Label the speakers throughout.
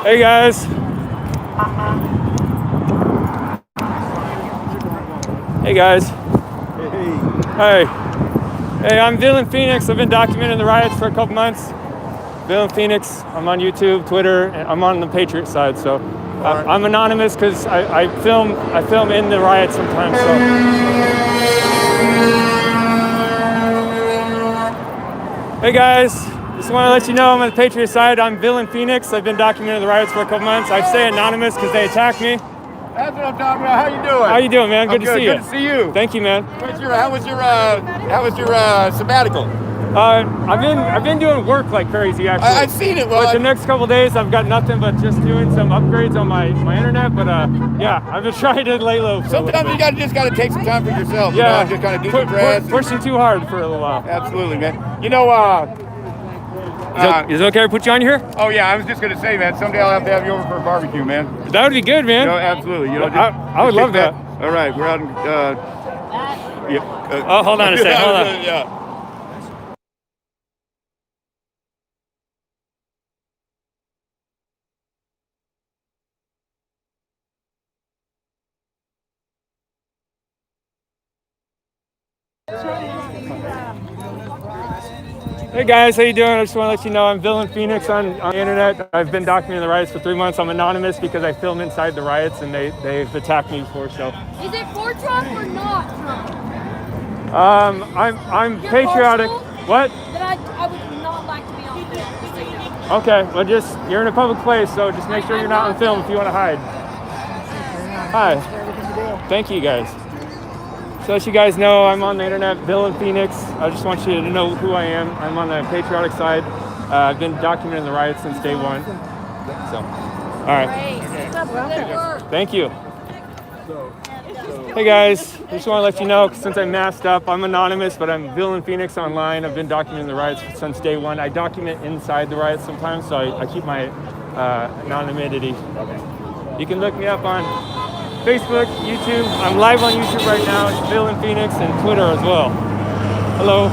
Speaker 1: Hey guys. Hey guys. Hey. Hey, I'm Villain Phoenix. I've been documenting the riots for a couple months. Villain Phoenix. I'm on YouTube, Twitter, and I'm on the Patriot side. So I'm anonymous because I film in the riots sometimes. So. Hey guys. Just want to let you know I'm on the Patriot side. I'm Villain Phoenix. I've been documenting the riots for a couple months. I stay anonymous because they attacked me.
Speaker 2: That's what I'm talking about. How you doing?
Speaker 1: How you doing, man? Good to see you.
Speaker 2: Good to see you.
Speaker 1: Thank you, man.
Speaker 2: How was your sabbatical?
Speaker 1: I've been doing work like crazy actually.
Speaker 2: I've seen it.
Speaker 1: But the next couple days I've got nothing but just doing some upgrades on my internet. But yeah, I've been trying to lay low.
Speaker 2: Sometimes you just gotta take some time for yourself.
Speaker 1: Yeah,
Speaker 2: you know, just kind of do some press.
Speaker 1: Pushing too hard for a little while.
Speaker 2: Absolutely, man. You know,
Speaker 1: is it okay to put you on here?
Speaker 2: Oh yeah, I was just gonna say, man. Someday I'll have to have you over for a barbecue, man.
Speaker 1: That would be good, man.
Speaker 2: You know, absolutely. You know,
Speaker 1: I would love that.
Speaker 2: All right, we're out in.
Speaker 1: Oh, hold on a second. Hold on.
Speaker 2: Yeah.
Speaker 1: Hey guys, how you doing? I just want to let you know I'm Villain Phoenix on the internet. I've been documenting the riots for 3 months. I'm anonymous because I film inside the riots and they've attacked me before. So.
Speaker 3: Is it for Trump or not Trump?
Speaker 1: I'm patriotic. What?
Speaker 3: That I would not like to be on film.
Speaker 1: Okay, well you're in a public place, so just make sure you're not on film if you want to hide. Hi. Thank you guys. So as you guys know, I'm on the internet, Villain Phoenix. I just want you to know who I am. I'm on the patriotic side. I've been documenting the riots since day one. So, all right. Thank you. Hey guys, I just want to let you know, since I'm masked up, I'm anonymous, but I'm Villain Phoenix online. I've been documenting the riots since day one. I document inside the riots sometimes, so I keep my anonymity. You can look me up on Facebook, YouTube. I'm live on YouTube right now. It's Villain Phoenix, and Twitter as well. Hello.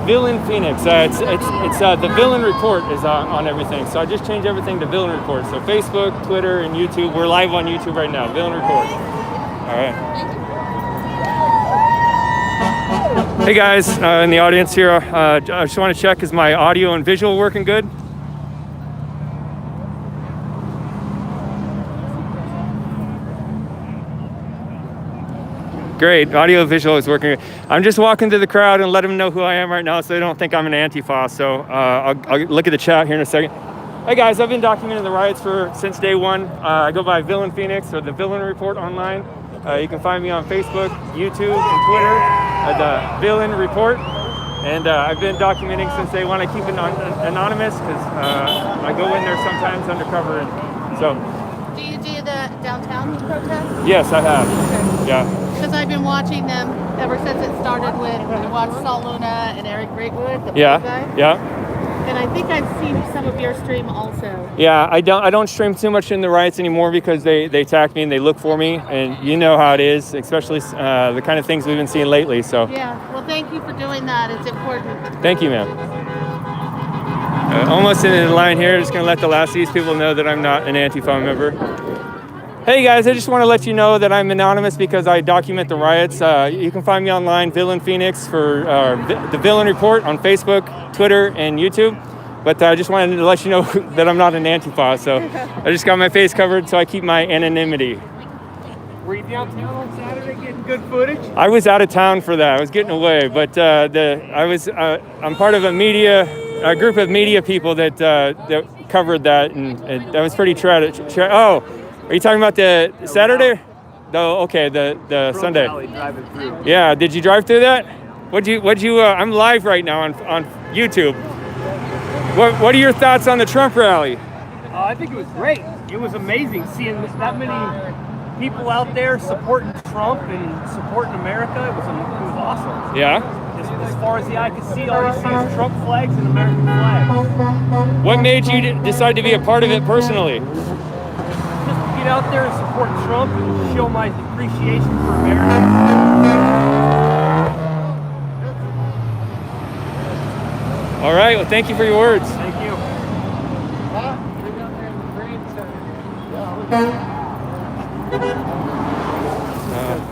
Speaker 1: Villain Phoenix. It's the Villain Report is on everything. So I just changed everything to Villain Report. So Facebook, Twitter, and YouTube. We're live on YouTube right now. Villain Report. All right. Hey guys, in the audience here, I just want to check, is my audio and visual working good? Great, audio visual is working. I'm just walking to the crowd and let them know who I am right now so they don't think I'm an Antifa. So I'll look at the chat here in a second. Hey guys, I've been documenting the riots since day one. I go by Villain Phoenix or the Villain Report online. You can find me on Facebook, YouTube, and Twitter at the Villain Report. And I've been documenting since day one. I keep it anonymous because I go in there sometimes undercover. And so.
Speaker 4: Do you do the downtown protest?
Speaker 1: Yes, I have.
Speaker 4: Okay.
Speaker 1: Yeah.
Speaker 4: Because I've been watching them ever since it started when I watched Saul Luna and Eric Greatwood, the
Speaker 1: yeah.
Speaker 4: guy.
Speaker 1: Yeah.
Speaker 4: And I think I've seen some of your stream also.
Speaker 1: Yeah, I don't stream too much in the riots anymore because they attack me and they look for me, and you know how it is, especially the kind of things we've been seeing lately. So.
Speaker 4: Yeah. Well, thank you for doing that. It's important.
Speaker 1: Thank you, ma'am. Almost in the line here. Just gonna let the last of these people know that I'm not an Antifa member. Hey guys, I just want to let you know that I'm anonymous because I document the riots. You can find me online, Villain Phoenix, for the Villain Report on Facebook, Twitter, and YouTube. But I just wanted to let you know that I'm not an Antifa, so I just got my face covered so I keep my anonymity.
Speaker 5: Were you downtown on Saturday getting good footage?
Speaker 1: I was out of town for that. I was getting away, but I'm part of a group of media people that covered that, and that was pretty tragic. Oh. Are you talking about the Saturday? The Sunday. Yeah, did you drive through that? What'd you I'm live right now on YouTube. What are your thoughts on the Trump rally?
Speaker 5: I think it was great. It was amazing seeing that many people out there supporting Trump and supporting America. It was awesome.
Speaker 1: Yeah.
Speaker 5: As far as the eye could see, all you see is Trump flags and American flags.
Speaker 1: What made you decide to be a part of it personally?
Speaker 5: Get out there and support Trump and show my appreciation for America.
Speaker 1: All right, well, thank you for your words.
Speaker 5: Thank you.
Speaker 1: I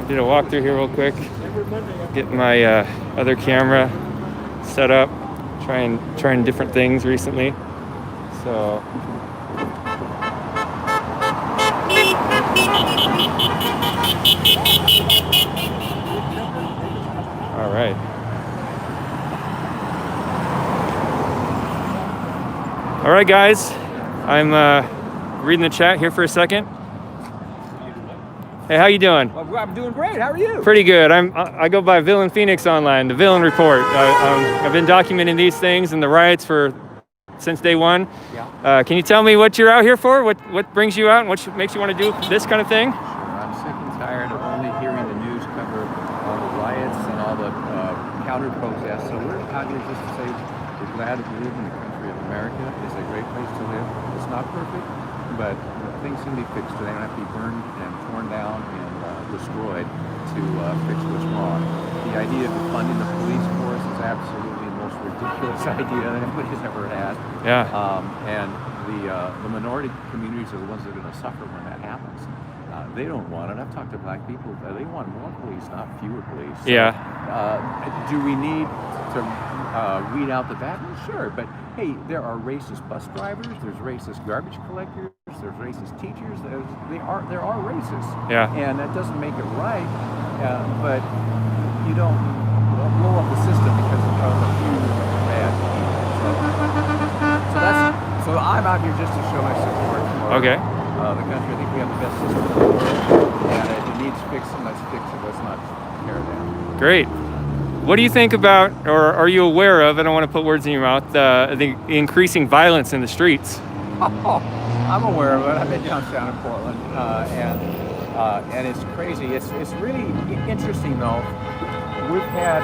Speaker 1: did a walkthrough here real quick. Get my other camera set up. Trying different things recently. So. All right. All right, guys. I'm reading the chat here for a second. Hey, how you doing?
Speaker 6: Well, I'm doing great. How are you?
Speaker 1: Pretty good. I go by Villain Phoenix online, the Villain Report. I've been documenting these things and the riots since day one.
Speaker 6: Yeah.
Speaker 1: Can you tell me what you're out here for? What brings you out and what makes you want to do this kind of thing?
Speaker 6: I'm sick and tired of only hearing the news cover all the riots and all the counter protests. So we're out here just to say we're glad to live in the country of America. It's a great place to live. It's not perfect, but things can be fixed. They don't have to be burned and torn down and destroyed to fix what's wrong. The idea of funding the police force is absolutely the most ridiculous idea that anybody's ever had.
Speaker 1: Yeah.
Speaker 6: And the minority communities are the ones that are going to suffer when that happens. They don't want it. I've talked to black people. They want more police, not fewer police. So,
Speaker 1: Yeah.
Speaker 6: Do we need to weed out the bad ones? Sure, but hey, there are racist bus drivers. There's racist garbage collectors. There's racist teachers. There are racists.
Speaker 1: Yeah.
Speaker 6: And that doesn't make it right. But you don't blow up the system because of a few bad people. So I'm out here just to show my support for
Speaker 1: Okay.
Speaker 6: the country. I think we have the best system in the world, and if it needs fixing, let's fix it. Let's not tear it down.
Speaker 1: Great. What do you think about, or are you aware of, I don't want to put words in your mouth, the increasing violence in the streets?
Speaker 6: Oh, I'm aware of it. I've been downtown in Portland, and it's crazy. It's really interesting, though. We've had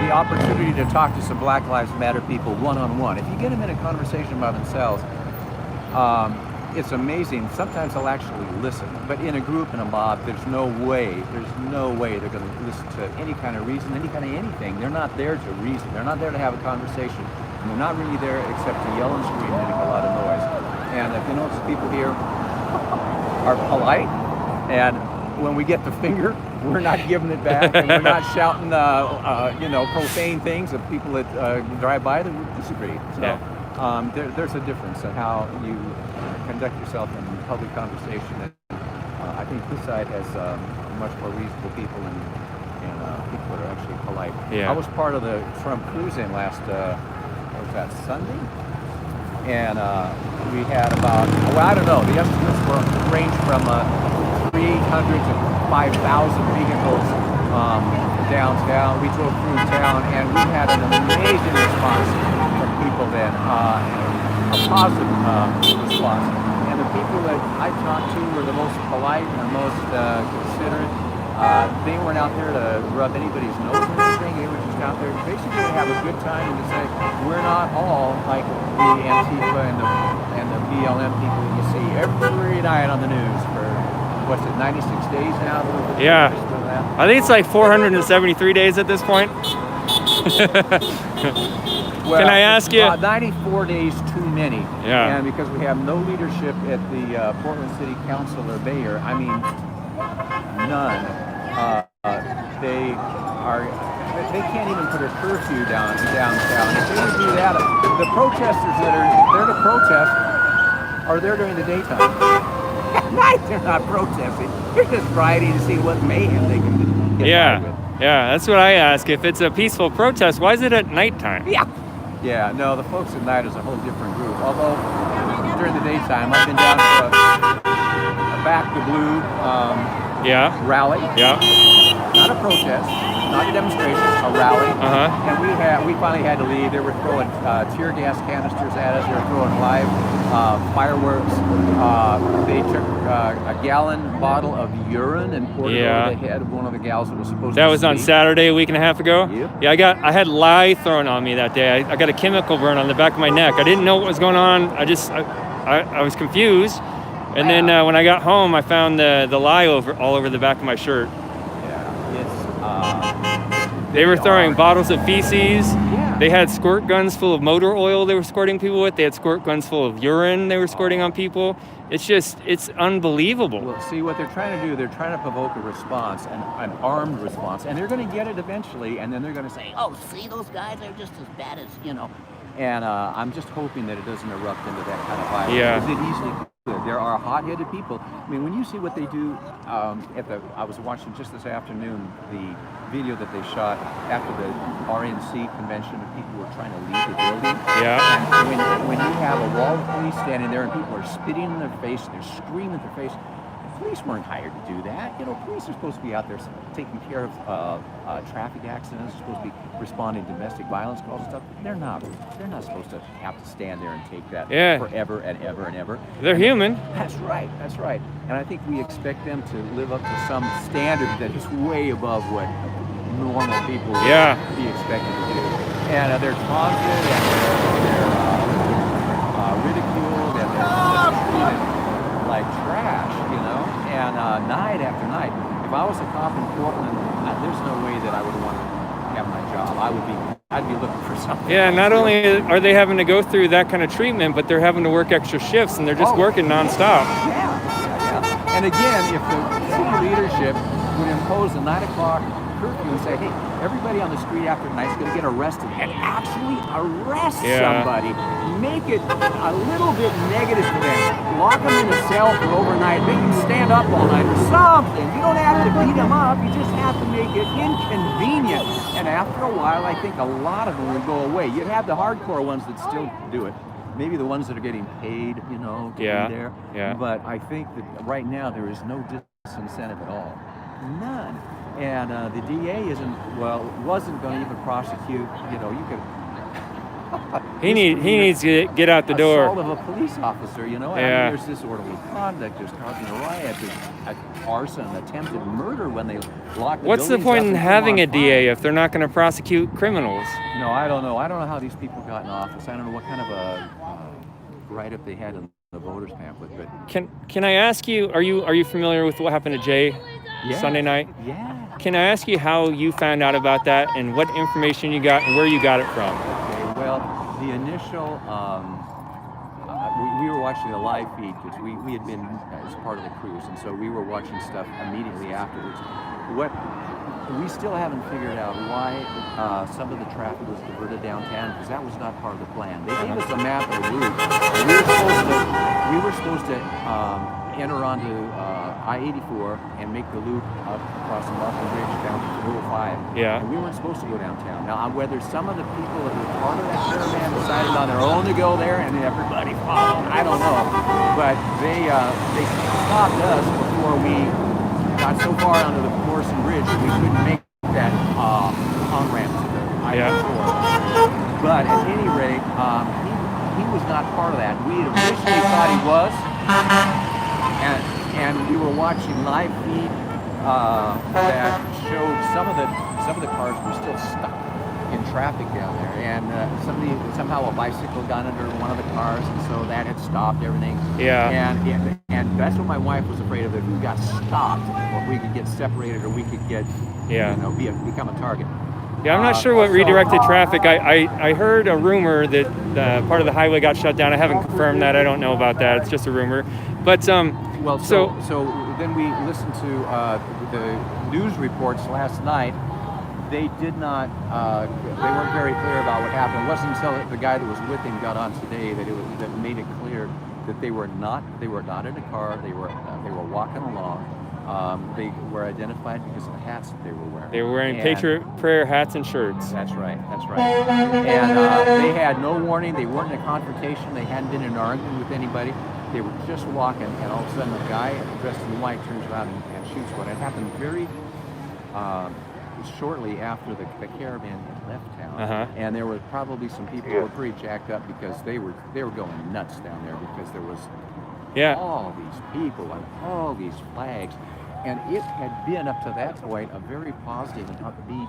Speaker 6: the opportunity to talk to some Black Lives Matter people one-on-one. If you get them in a conversation about themselves, it's amazing. Sometimes they'll actually listen, but in a group, in a mob, there's no way they're going to listen to any kind of reason, any kind of anything. They're not there to reason. They're not there to have a conversation. And they're not really there except to yell and scream and make a lot of noise. And if you notice, people here are polite, and when we get the finger, we're not giving it back, and we're not shouting, profane things at people that drive by that we disagree. So there's a difference in how you conduct yourself in public conversation. And I think this side has much more reasonable people and people that are actually polite.
Speaker 1: Yeah.
Speaker 6: I was part of the Trump cruise-in last, what was that, Sunday? And we had about, I don't know, the estimates range from 300 to 5,000 vehicles downtown. We drove through town, and we had an amazing response from people then. A positive response. And the people that I talked to were the most polite and the most considerate. They weren't out there to rub anybody's nose or anything. They were just out there basically to have a good time and to say, we're not all like the Antifa and the BLM people you see every night on the news for, what's it, 96 days now?
Speaker 1: Yeah. I think it's like 473 days at this point.
Speaker 6: Well,
Speaker 1: can I ask you?
Speaker 6: 94 days too many.
Speaker 1: Yeah.
Speaker 6: And because we have no leadership at the Portland City Council or mayor, I mean, none. They can't even put a curfew downtown. If they would do that, the protesters that are there to protest are there during the daytime. At night, they're not protesting. They're just rioting to see what mayhem they can get by with.
Speaker 1: Yeah, that's what I ask. If it's a peaceful protest, why is it at nighttime?
Speaker 6: Yeah, no, the folks at night is a whole different group. Although, during the daytime, I've been down to a Back the Blue rally.
Speaker 1: Yeah.
Speaker 6: Not a protest, not a demonstration, a rally.
Speaker 1: Uh-huh.
Speaker 6: And we finally had to leave. They were throwing tear gas canisters at us. They were throwing live fireworks. They took a gallon bottle of urine and poured it over the head of one of the gals that was supposed to
Speaker 1: That was on
Speaker 6: speak.
Speaker 1: Saturday, a week and a half ago?
Speaker 6: Yep.
Speaker 1: Yeah, I had lye thrown on me that day. I got a chemical burn on the back of my neck. I didn't know what was going on. I was confused. And then when I got home, I found the lye all over the back of my shirt.
Speaker 6: Yeah, it's...
Speaker 1: They were throwing bottles of feces.
Speaker 6: Yeah.
Speaker 1: They had squirt guns full of motor oil they were squirting people with. They had squirt guns full of urine they were squirting on people. It's unbelievable.
Speaker 6: Well, see what they're trying to do. They're trying to provoke a response, an armed response, and they're going to get it eventually. And then they're going to say, "Oh, see, those guys are just as bad as you know." And I'm just hoping that it doesn't erupt into that kind of violence.
Speaker 1: Yeah.
Speaker 6: Because it easily could. There are hot-headed people. I mean, when you see what they do I was watching just this afternoon the video that they shot after the RNC convention and people were trying to leave the building.
Speaker 1: Yeah.
Speaker 6: And when you have a wall of police standing there and people are spitting in their face, they're screaming in their face. Police weren't hired to do that. You know, police are supposed to be out there taking care of traffic accidents. They're supposed to be responding to domestic violence calls and stuff. They're not. They're not supposed to have to stand there and take that forever and ever and ever.
Speaker 1: They're human.
Speaker 6: That's right. That's right. And I think we expect them to live up to some standard that is way above what normal people would be expected to do. And they're taunted and they're ridiculed and they're treated like trash, you know. And night after night, if I was a cop in Portland, there's no way that I would want to have my job. I'd be looking for something.
Speaker 1: Yeah, not only are they having to go through that kind of treatment, but they're having to work extra shifts and they're just working nonstop.
Speaker 6: Yeah. And again, if the city leadership would impose a 9 o'clock curfew and say, hey, everybody on the street after night is going to get arrested, and actually arrest somebody, make it a little bit negative for them, lock them in a cell for overnight, make them stand up all night or something. You don't have to beat them up, you just have to make it inconvenient. And after a while, I think a lot of them will go away. You'd have the hardcore ones that still do it. Maybe the ones that are getting paid, you know, to be there.
Speaker 1: Yeah.
Speaker 6: But I think that right now there is no disincentive at all. None. And the DA wasn't going to even prosecute, you know, you could...
Speaker 1: He needs to get out the door.
Speaker 6: Assault of a police officer, you know? And I mean, there's disorderly conduct, there's causing a riot, there's arson, attempted murder when they lock the
Speaker 1: What's the
Speaker 6: buildings
Speaker 1: point
Speaker 6: up
Speaker 1: in
Speaker 6: and
Speaker 1: having a
Speaker 6: put them on
Speaker 1: DA
Speaker 6: fire.
Speaker 1: if they're not going to prosecute criminals?
Speaker 6: No, I don't know. I don't know how these people got in office. I don't know what kind of a write-up they had in the voters pamphlet, but...
Speaker 1: Can I ask you, are you familiar with what happened to Jay Sunday night?
Speaker 6: Yeah.
Speaker 1: Can I ask you how you found out about that and what information you got and where you got it from?
Speaker 6: Okay, well, the initial, we were watching a live feed because we had been as part of the cruise, and so we were watching stuff immediately afterwards. We still haven't figured out why some of the traffic was diverted downtown, because that was not part of the plan. They gave us a map of the route. We were supposed to enter onto I-84 and make the loop up across the Markham Bridge down to 205.
Speaker 1: Yeah.
Speaker 6: And we weren't supposed to go downtown. Now, whether some of the people that were part of that caravan decided on their own to go there and everybody followed, I don't know. But they stopped us before we got so far onto the Morrison Bridge that we couldn't make that on-ramp to the I-84. But at any rate, he was not part of that. We had initially thought he was. And we were watching live feed that showed some of the cars were still stuck in traffic down there, and somehow a bicycle got under one of the cars, and so that had stopped everything.
Speaker 1: Yeah.
Speaker 6: And that's what my wife was afraid of, if we got stopped, or we could get separated, or we could get become a target.
Speaker 1: Yeah, I'm not sure what redirected traffic. I heard a rumor that part of the highway got shut down. I haven't confirmed that. I don't know about that. It's just a rumor. But so
Speaker 6: then we listened to the news reports last night. They did not. They weren't very clear about what happened. It wasn't until the guy that was with him got on today that made it clear that they were not in a car. They were walking along. They were identified because of the hats that they were wearing.
Speaker 1: They were wearing Patriot Prayer hats and shirts.
Speaker 6: That's right. And they had no warning. They weren't in a confrontation. They hadn't been in an argument with anybody. They were just walking, and all of a sudden the guy dressed in white turns around and shoots one. It happened very shortly after the caravan had left town. And there were probably some people who were pretty jacked up because they were going nuts down there, because there was all these people and all these flags. And it had been, up to that point, a very positive and upbeat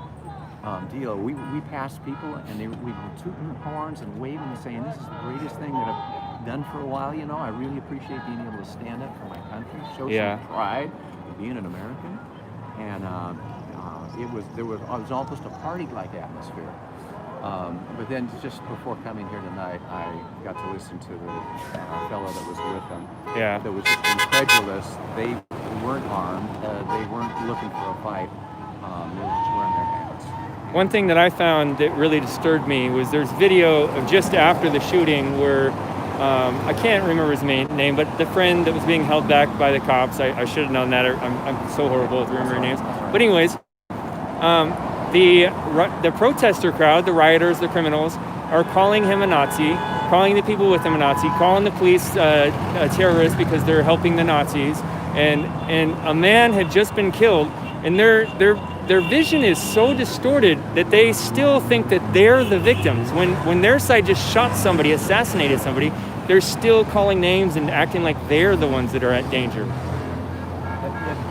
Speaker 6: deal. We passed people, and we were tooting the horns and waving and saying, this is the greatest thing that I've done for a while. You know, I really appreciate being able to stand up for my country, show some pride of being an American. And it was almost a party-like atmosphere. But then just before coming here tonight, I got to listen to the fellow that was with them.
Speaker 1: Yeah.
Speaker 6: That was just incredulous. They weren't armed. They weren't looking for a fight. They were just wearing their hats.
Speaker 1: One thing that I found that really disturbed me was there's video of just after the shooting where I can't remember his name, but the friend that was being held back by the cops. I should have known that. I'm so horrible with remembering names. But anyways, the protester crowd, the rioters, the criminals, are calling him a Nazi, calling the people with him a Nazi, calling the police terrorists because they're helping the Nazis. And a man had just been killed, and their vision is so distorted that they still think that they're the victims. When their side just shot somebody, assassinated somebody, they're still calling names and acting like they're the ones that are at danger.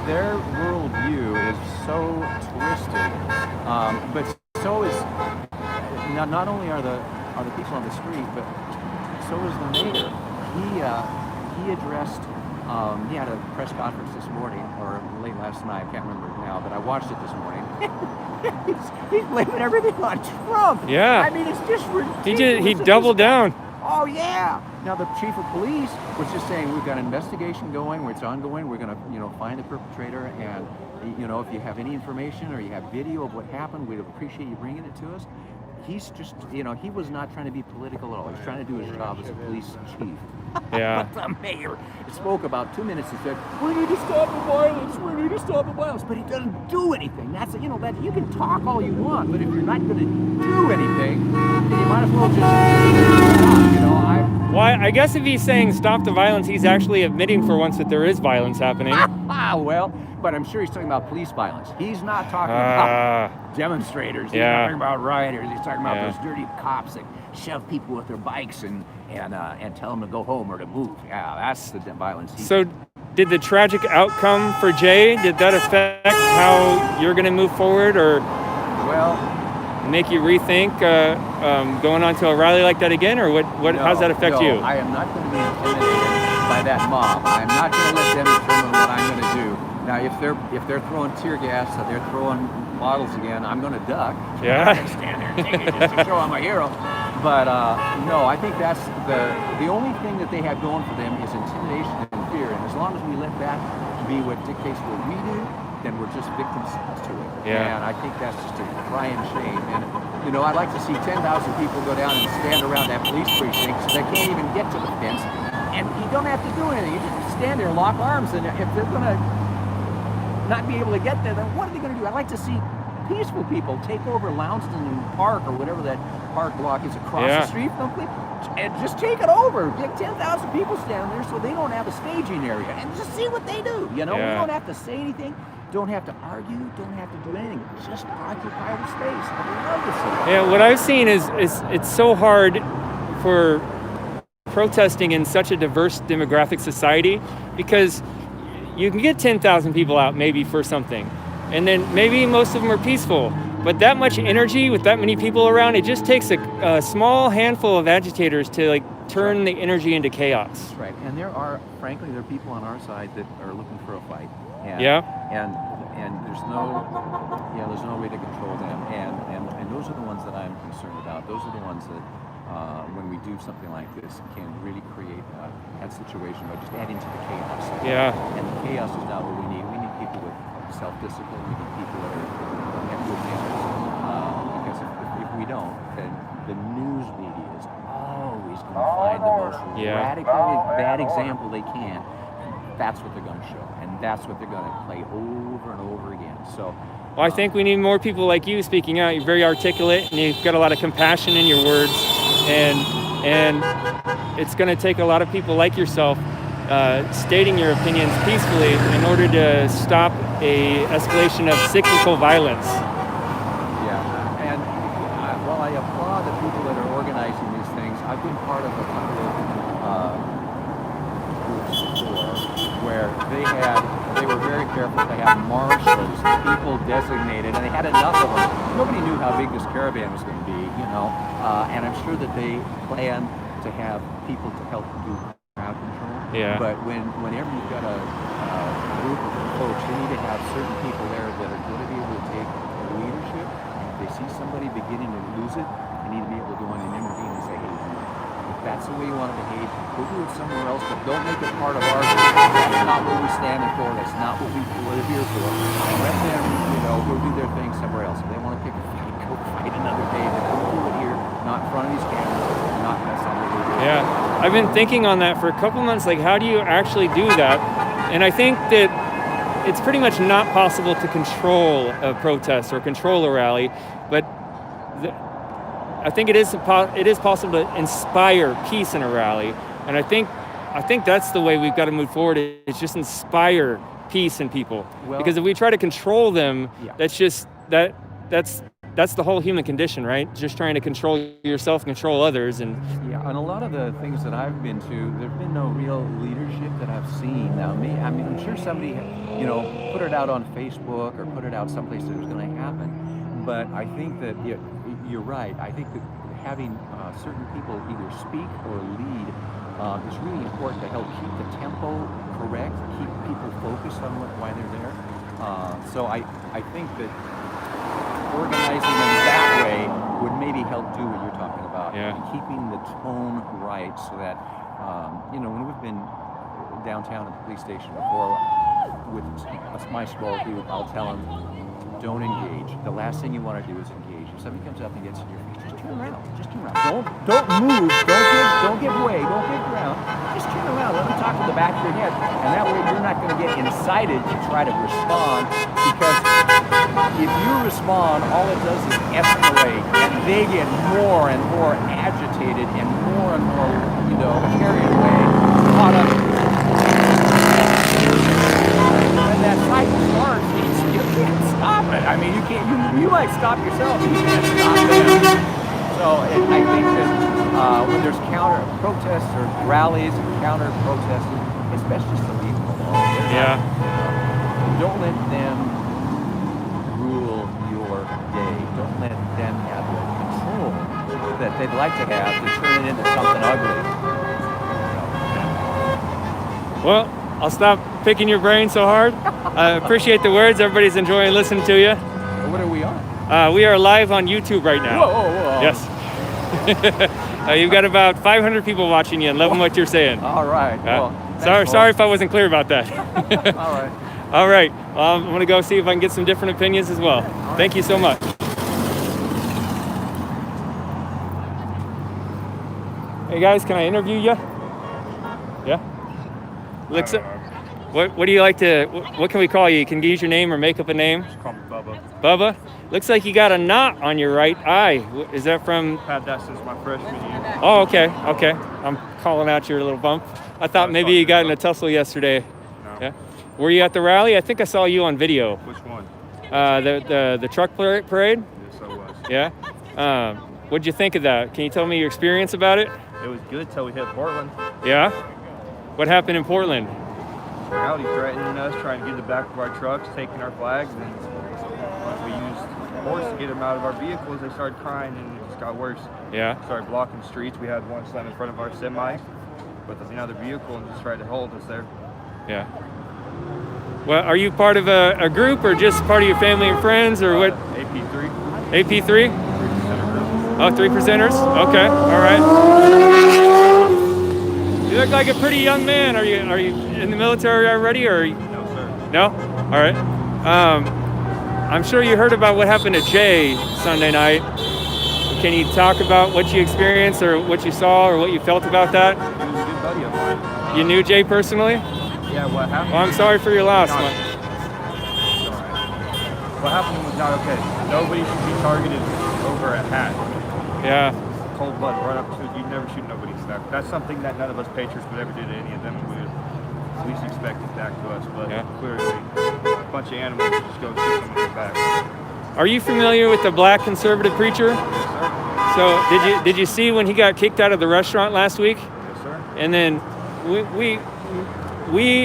Speaker 6: Their worldview is so twisted, but so is not only are the people on the street, but so is the mayor. He addressed. He had a press conference this morning, or late last night, I can't remember now, but I watched it this morning. he's blaming everything on Trump.
Speaker 1: Yeah.
Speaker 6: I mean, it's just ridiculous.
Speaker 1: He doubled down.
Speaker 6: Oh, yeah. Now, the chief of police was just saying, we've got an investigation going, it's ongoing, we're going to, find the perpetrator, and, if you have any information or you have video of what happened, we'd appreciate you bringing it to us. He's just, he was not trying to be political at all. He's trying to do his job as a police chief.
Speaker 1: Yeah.
Speaker 6: But the mayor spoke about 2 minutes and said, we need to stop the violence, we need to stop the violence. But he doesn't do anything. That's, that you can talk all you want, but if you're not going to do anything, then you might as well just,
Speaker 1: Well, I guess if he's saying stop the violence, he's actually admitting for once that there is violence happening.
Speaker 6: Well, but I'm sure he's talking about police violence. He's not talking about demonstrators. He's not talking about rioters. He's talking about those dirty cops that shove people with their bikes and tell them to go home or to move. Yeah, that's the violence.
Speaker 1: So did the tragic outcome for Jay, did that affect how you're going to move forward, or make you rethink going on to a rally like that again, or what? How does that affect you?
Speaker 6: I am not going to be intimidated by that mob. I'm not going to let them determine what I'm going to do. Now, if they're throwing tear gas or they're throwing bottles again, I'm going to duck.
Speaker 1: Yeah.
Speaker 6: I'm going to stand there and take it just to show I'm a hero. But no, I think that's the only thing that they have going for them is intimidation and fear. And as long as we let that be what dictates what we do, then we're just victims to it.
Speaker 1: Yeah.
Speaker 6: And I think that's just a crying shame. And I'd like to see 10,000 people go down and stand around that police precinct so they can't even get to the fence. And you don't have to do anything. You just stand there, lock arms, and if they're going to not be able to get there, then what are they going to do? I'd like to see peaceful people take over Lounston Park or whatever that park block is across the street from them, and just take it over. Get 10,000 people stand there so they don't have a staging area, and just see what they do. We don't have to say anything, don't have to argue, don't have to do anything. Just occupy the space. I love to see it.
Speaker 1: Yeah, what I've seen is it's so hard for protesting in such a diverse demographic society, because you can get 10,000 people out maybe for something, and then maybe most of them are peaceful, but that much energy with that many people around, it just takes a small handful of agitators to turn the energy into chaos.
Speaker 6: That's right. And frankly, there are people on our side that are looking for a fight. And, and there's no way to control them. And those are the ones that I'm concerned about. Those are the ones that when we do something like this can really create that situation by just adding to the chaos.
Speaker 1: Yeah.
Speaker 6: And the chaos is not what we need. We need people with self-discipline. We need people that have good manners. Because if we don't, then the news media is always going to find the most radically bad example they can. That's what they're going to show, and that's what they're going to play over and over again. So,
Speaker 1: well, I think we need more people like you speaking out. You're very articulate, and you've got a lot of compassion in your words, and it's going to take a lot of people like yourself stating your opinions peacefully in order to stop a escalation of cyclical violence.
Speaker 6: Yeah, and while I applaud the people that are organizing these things, I've been part of a couple of groups before where they were very careful to have marshals, people designated, and they had enough of them. Nobody knew how big this caravan was going to be, and I'm sure that they planned to have people to help do crowd control.
Speaker 1: Yeah.
Speaker 6: But whenever you've got a group of folks, you need to have certain people there that are going to be able to take leadership. And if they see somebody beginning to lose it, need to be able to go in and intervene and say, hey, if that's the way you want to behave, go do it somewhere else, but don't make it part of our group. That's not what we're standing for. That's not what we're here for. Let them, go do their thing somewhere else. If they want to pick a fight, go fight another day. But don't do it here, not in front of these cameras, not mess on what we're doing.
Speaker 1: Yeah, I've been thinking on that for a couple months, like how do you actually do that? And I think that it's pretty much not possible to control a protest or control a rally, but I think it is possible to inspire peace in a rally, and I think that's the way we've got to move forward. It's just inspire peace in people, because if we try to control them, that's just that's the whole human condition, right? Just trying to control yourself, control others, and
Speaker 6: and a lot of the things that I've been to, there's been no real leadership that I've seen. Now, I'm sure somebody, put it out on Facebook or put it out someplace that it was going to happen. But I think that you're right. I think that having certain people either speak or lead is really important to help keep the tempo correct, keep people focused on why they're there. So I think that organizing them that way would maybe help do what you're talking about.
Speaker 1: Yeah.
Speaker 6: Keeping the tone right so that, when we've been downtown at the police station before with my small group, I'll tell them, don't engage. The last thing you want to do is engage. If somebody comes up and gets in your face, just turn around. Just turn around. Don't move. Don't give way. Don't give ground. Just turn around. Let them talk to the back of your head. And that way you're not going to get incited to try to respond, because if you respond, all it does is escalate, and they get more and more agitated and more, carried away, caught up. When that cycle starts, you can't stop it. I mean, you can't. You might stop yourself, but you can't stop them. So I think that when there's counter protests or rallies, counter protesting, it's best just to leave them alone. Don't let them rule your day. Don't let them have the control that they'd like to have to turn it into something ugly.
Speaker 1: Well, I'll stop picking your brain so hard. I appreciate the words. Everybody's enjoying listening to you.
Speaker 6: What are we on?
Speaker 1: We are live on YouTube right now.
Speaker 6: Whoa.
Speaker 1: Yes. You've got about 500 people watching you and loving what you're saying.
Speaker 6: All right.
Speaker 1: Sorry if I wasn't clear about that.
Speaker 6: All right.
Speaker 1: All right. I'm going to go see if I can get some different opinions as well. Thank you so much. Hey guys, can I interview you? Yeah? What do you like to, what can we call you? Can you use your name or make up a name?
Speaker 7: Just call me Bubba.
Speaker 1: Bubba? Looks like you got a knot on your right eye. Is that from?
Speaker 7: Had that since my freshman year.
Speaker 1: Oh, okay. I'm calling out your little bump. I thought maybe you got in a tussle yesterday.
Speaker 7: No.
Speaker 1: Yeah. Were you at the rally? I think I saw you on video.
Speaker 7: Which one?
Speaker 1: The truck parade?
Speaker 7: Yes, I was.
Speaker 1: Yeah. What'd you think of that? Can you tell me your experience about it?
Speaker 7: It was good till we hit Portland.
Speaker 1: Yeah. What happened in Portland?
Speaker 7: Rowdy threatening us, trying to get in the back of our trucks, taking our flags, and once we used force to get them out of our vehicles, they started crying, and it just got worse.
Speaker 1: Yeah.
Speaker 7: Started blocking streets. We had one slam in front of our semi with another vehicle and just tried to hold us there.
Speaker 1: Yeah. Well, are you part of a group or just part of your family and friends or what?
Speaker 7: AP3.
Speaker 1: AP3?
Speaker 7: 3%.
Speaker 1: Oh, 3%ers? Okay, all right. You look like a pretty young man. Are you in the military already, or?
Speaker 7: No, sir.
Speaker 1: No? All right. I'm sure you heard about what happened to Jay Sunday night. Can you talk about what you experienced or what you saw or what you felt about that?
Speaker 7: He was a good buddy of mine.
Speaker 1: You knew Jay personally?
Speaker 7: Yeah, what happened?
Speaker 1: Well, I'm sorry for your loss.
Speaker 7: What happened was not okay. Nobody should be targeted over a hat.
Speaker 1: Yeah.
Speaker 7: Cold blood right up to it. You'd never shoot nobody's back. That's something that none of us patriots would ever do to any of them. We would at least expect it back to us. But clearly, a bunch of animals just go shoot someone in the back.
Speaker 1: Are you familiar with the black conservative preacher?
Speaker 7: Yes, sir.
Speaker 1: So did you see when he got kicked out of the restaurant last week?
Speaker 7: Yes, sir.
Speaker 1: And then we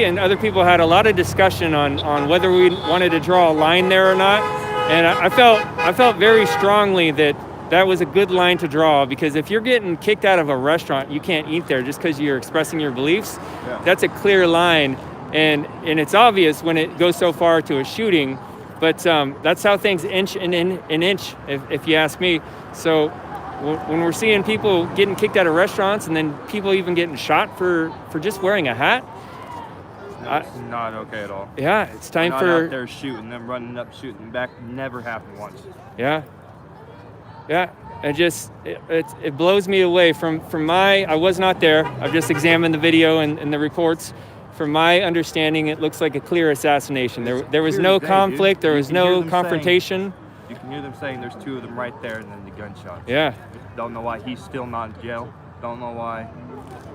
Speaker 1: and other people had a lot of discussion on whether we wanted to draw a line there or not. And I felt very strongly that was a good line to draw, because if you're getting kicked out of a restaurant, you can't eat there just because you're expressing your beliefs.
Speaker 7: Yeah.
Speaker 1: That's a clear line, and it's obvious when it goes so far to a shooting. But that's how things inch and inch, if you ask me. So when we're seeing people getting kicked out of restaurants and then people even getting shot for just wearing a hat.
Speaker 7: It's not okay at all.
Speaker 1: Yeah, it's time
Speaker 7: We're not
Speaker 1: for
Speaker 7: out there shooting them, running up, shooting them back. Never happened once.
Speaker 1: Yeah. It blows me away from I was not there. I've just examined the video and the reports. From my understanding, it looks like a clear assassination. There was no conflict. There was no confrontation.
Speaker 7: You can hear them saying there's 2 of them right there, and then the gunshots.
Speaker 1: Yeah.
Speaker 7: Don't know why he's still not in jail. Don't know why.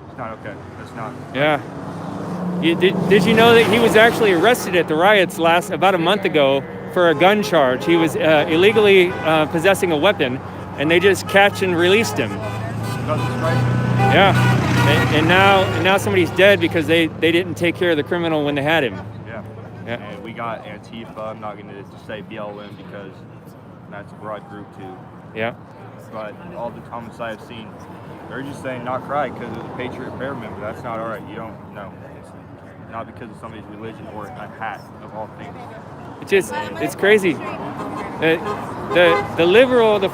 Speaker 7: It's not okay. It's not.
Speaker 1: Yeah. Did you know that he was actually arrested at the riots about a month ago for a gun charge? He was illegally possessing a weapon, and they just catch and released him. Yeah. And now somebody's dead because they didn't take care of the criminal when they had him.
Speaker 7: Yeah. And we got Antifa. I'm not going to say BLM because that's a broad group too.
Speaker 1: Yeah.
Speaker 7: But all the comments I've seen, they're just saying not cry because of the Patriot Prayer member. That's not all right. You don't know. It's not because of somebody's religion or a hat of all things.
Speaker 1: It's crazy. The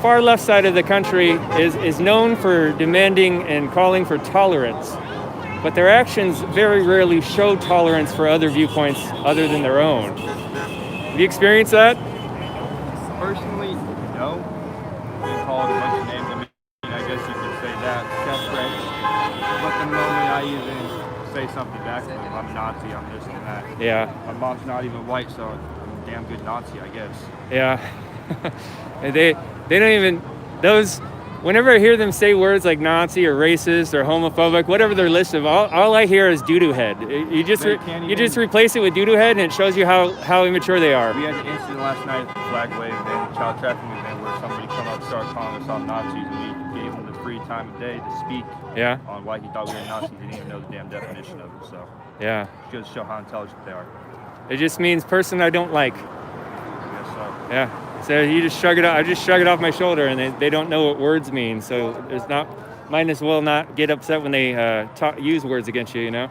Speaker 1: far left side of the country is known for demanding and calling for tolerance, but their actions very rarely show tolerance for other viewpoints other than their own. Have you experienced that?
Speaker 7: Personally, no. I've been called a bunch of names. I mean, I guess you could say that. That's right. But the moment I even say something back to them, I'm Nazi, I'm this and that.
Speaker 1: Yeah.
Speaker 7: My mom's not even white, so I'm a damn good Nazi, I guess.
Speaker 1: Yeah. they don't even whenever I hear them say words like Nazi or racist or homophobic, whatever their list of, all I hear is doo-doo head. You just replace it with doo-doo head, and it shows you how immature they are.
Speaker 7: We had an incident last night at the flag wave and child trafficking event where somebody come up and started calling us all Nazis, and we gave him the free time of day to speak on why he thought we were Nazis. He didn't even know the damn definition of it. So
Speaker 1: yeah,
Speaker 7: just to show how intelligent they are.
Speaker 1: It just means person I don't like.
Speaker 7: I guess so.
Speaker 1: Yeah. So you just shrug it off. I just shrug it off my shoulder, and they don't know what words mean. So might as well not get upset when they use words against you. You know.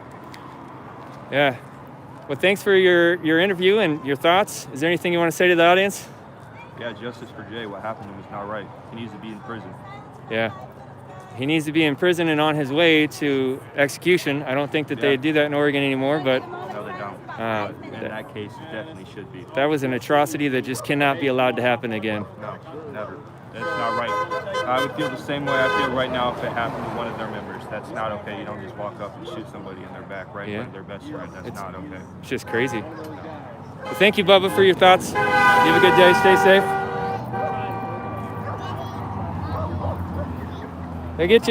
Speaker 1: Yeah. Well, thanks for your interview and your thoughts. Is there anything you want to say to the audience?
Speaker 7: Yeah, justice for Jay. What happened to him was not right. He needs to be in prison.
Speaker 1: Yeah. He needs to be in prison and on his way to execution. I don't think that they do that in Oregon anymore, but
Speaker 7: no, they don't. In that case, it definitely should be.
Speaker 1: That was an atrocity that just cannot be allowed to happen again.
Speaker 7: No, never. That's not right. I would feel the same way I feel right now if it happened to one of their members. That's not okay. You don't just walk up and shoot somebody in their back right in front of their best friend. That's not okay.
Speaker 1: It's just crazy. Well, thank you, Bubba, for your thoughts. You have a good day. Stay safe. I get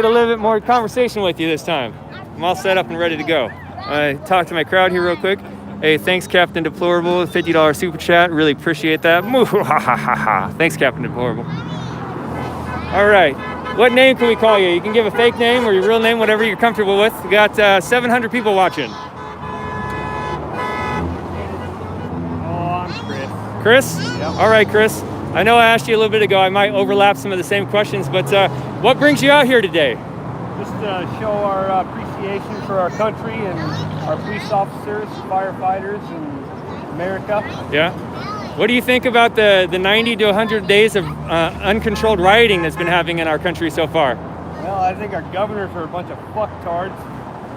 Speaker 1: a little bit more conversation with you this time. I'm all set up and ready to go. I talked to my crowd here real quick. Hey, thanks, Captain Deplorable. $50 super chat. Really appreciate that. Thanks, Captain Deplorable. All right. What name can we call you? You can give a fake name or your real name, whatever you're comfortable with. We got 700 people watching.
Speaker 5: Oh, I'm
Speaker 1: Chris?
Speaker 5: Chris.
Speaker 1: Yep. All right, Chris. I know I asked you a little bit ago. I might overlap some of the same questions, but what brings you out here today?
Speaker 5: Just to show our appreciation for our country and our police officers, firefighters, and America.
Speaker 1: Yeah. What do you think about the 90 to 100 days of uncontrolled rioting that's been happening in our country so far?
Speaker 5: Well, I think our governors are a bunch of fucktards,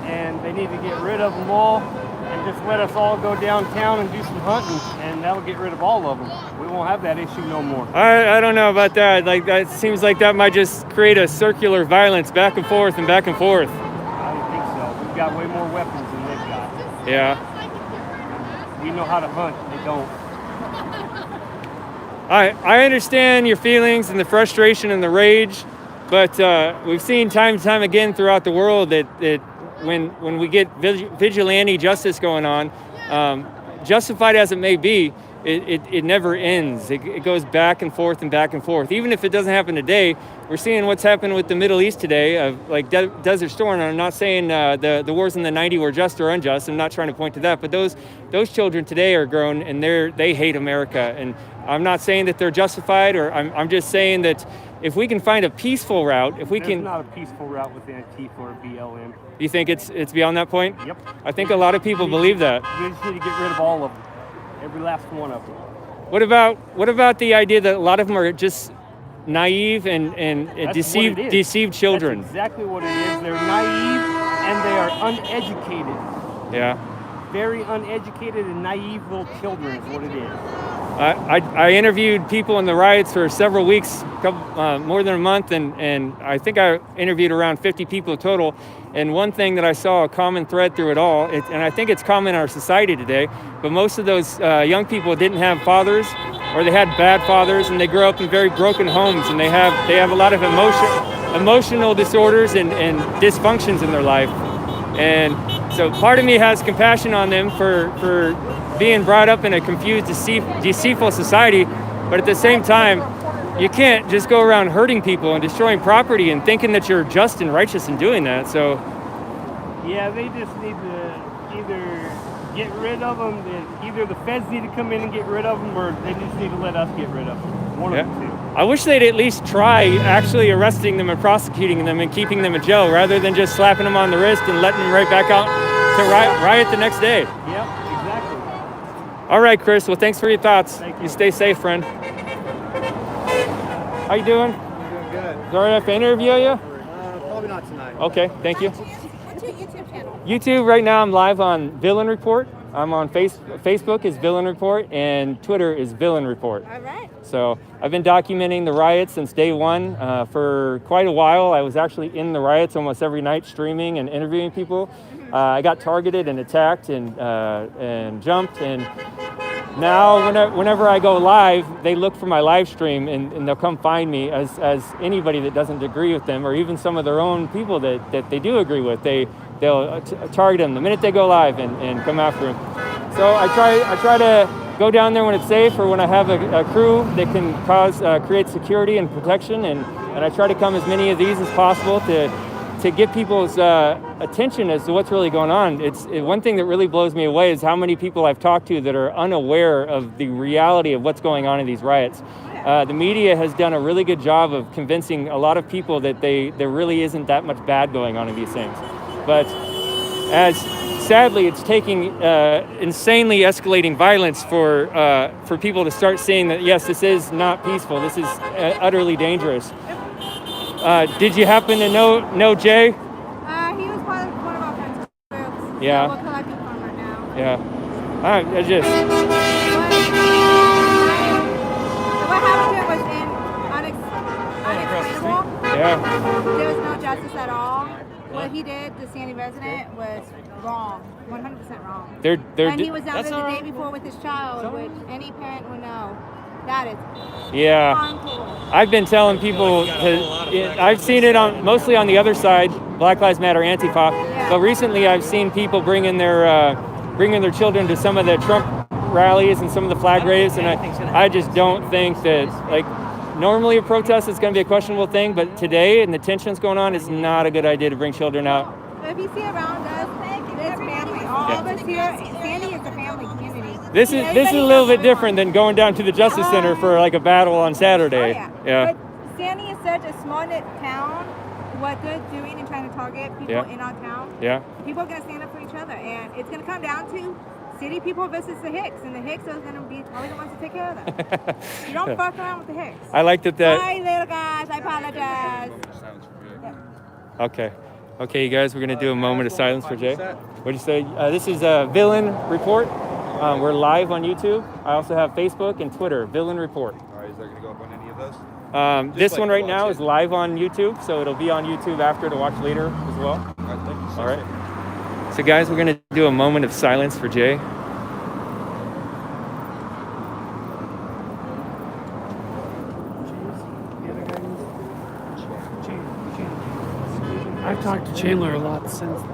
Speaker 5: and they need to get rid of them all and just let us all go downtown and do some hunting, and that'll get rid of all of them. We won't have that issue no more.
Speaker 1: I don't know about that. Like, that seems like that might just create a circular violence back and forth and back and forth.
Speaker 5: I don't think so. We've got way more weapons than they've got.
Speaker 1: Yeah.
Speaker 5: We know how to hunt. They don't.
Speaker 1: I understand your feelings and the frustration and the rage, but we've seen time and time again throughout the world that when we get vigilante justice going on, justified as it may be, it never ends. It goes back and forth and back and forth. Even if it doesn't happen today, we're seeing what's happened with the Middle East today, of like Desert Storm. And I'm not saying the wars in the 90s were just or unjust. I'm not trying to point to that. But those children today are grown and they hate America. And I'm not saying that they're justified, or I'm just saying that if we can find a peaceful route,
Speaker 5: There's not a peaceful route with Antifa or BLM.
Speaker 1: You think it's beyond that point?
Speaker 5: Yep.
Speaker 1: I think a lot of people believe that.
Speaker 5: We just need to get rid of all of them. Every last one of them.
Speaker 1: What about the idea that a lot of them are just naive and
Speaker 5: That's
Speaker 1: deceived
Speaker 5: what it is.
Speaker 1: deceived children.
Speaker 5: That's exactly what it is. They're naive and they are uneducated.
Speaker 1: Yeah.
Speaker 5: Very uneducated and naive little children is what it is.
Speaker 1: I interviewed people in the riots for several weeks, more than a month, and I think I interviewed around 50 people total. And one thing that I saw a common thread through it all, and I think it's common in our society today, but most of those young people didn't have fathers, or they had bad fathers, and they grew up in very broken homes, and they have a lot of emotional disorders and dysfunctions in their life. And so part of me has compassion on them for being brought up in a confused, deceitful society, but at the same time, you can't just go around hurting people and destroying property and thinking that you're just and righteous in doing that. So,
Speaker 5: yeah, they just need to either get rid of them. Either the feds need to come in and get rid of them, or they just need to let us get rid of them. One of the two.
Speaker 1: I wish they'd at least try actually arresting them and prosecuting them and keeping them in jail, rather than just slapping them on the wrist and letting them right back out to riot the next day.
Speaker 5: Yep, exactly.
Speaker 1: All right, Chris. Well, thanks for your thoughts.
Speaker 5: Thank you.
Speaker 1: You stay safe, friend. How you doing?
Speaker 8: I'm doing good.
Speaker 1: Is it all right if I interview you?
Speaker 8: Probably not tonight.
Speaker 1: Okay, thank you.
Speaker 3: What's your YouTube channel?
Speaker 1: YouTube, right now I'm live on Villain Report. I'm on Facebook is Villain Report, and Twitter is Villain Report.
Speaker 3: All right.
Speaker 1: So I've been documenting the riots since day one for quite a while. I was actually in the riots almost every night, streaming and interviewing people. I got targeted and attacked and jumped, and now whenever I go live, they look for my live stream and they'll come find me as anybody that doesn't agree with them, or even some of their own people that they do agree with. They'll target them the minute they go live and come after them. So I try to go down there when it's safe, or when I have a crew that can create security and protection, and I try to come as many of these as possible to get people's attention as to what's really going on. One thing that really blows me away is how many people I've talked to that are unaware of the reality of what's going on in these riots. The media has done a really good job of convincing a lot of people that there really isn't that much bad going on in these things. But as sadly, it's taking insanely escalating violence for people to start seeing that, yes, this is not peaceful. This is utterly dangerous. Did you happen to know Jay?
Speaker 3: He was part of one of our friends' groups.
Speaker 1: Yeah.
Speaker 3: So we're collecting from right now.
Speaker 1: Yeah. All right.
Speaker 3: What happened to it was unexplainable.
Speaker 1: Yeah.
Speaker 3: There was no justice at all. What he did to Sandy resident was wrong, 100% wrong. And he was down there the day before with his child, which any parent would know. That is uncool.
Speaker 1: I've been telling people, I've seen it mostly on the other side, Black Lives Matter, Antifa, but recently I've seen people bringing their children to some of the Trump rallies and some of the flag raises, and I just don't think that, like, normally a protest is going to be a questionable thing, but today, and the tensions going on, it's not a good idea to bring children out.
Speaker 3: If you see around us, it's family. All of us here, Sandy is a family community.
Speaker 1: This is a little bit different than going down to the Justice Center for like a battle on Saturday.
Speaker 3: But Sandy is such a small-knit town. What they're doing and trying to target people in our town, people are going to stand up for each other, and it's going to come down to city people versus the Hicks, and the Hicks are going to be probably the ones to take care of them. You don't fuck around with the Hicks.
Speaker 1: I like that.
Speaker 3: Hi, little guys. I apologize.
Speaker 1: Okay, you guys, we're going to do a moment of silence for Jay. What'd you say? This is a Villain Report. We're live on YouTube. I also have Facebook and Twitter, Villain Report.
Speaker 9: All right, is that going to go up on any of those?
Speaker 1: This one right now is live on YouTube, so it'll be on YouTube after to watch later as well.
Speaker 9: All right, thank you.
Speaker 1: All right. So guys, we're going to do a moment of silence for Jay.
Speaker 10: I've talked to Chandler a lot since then.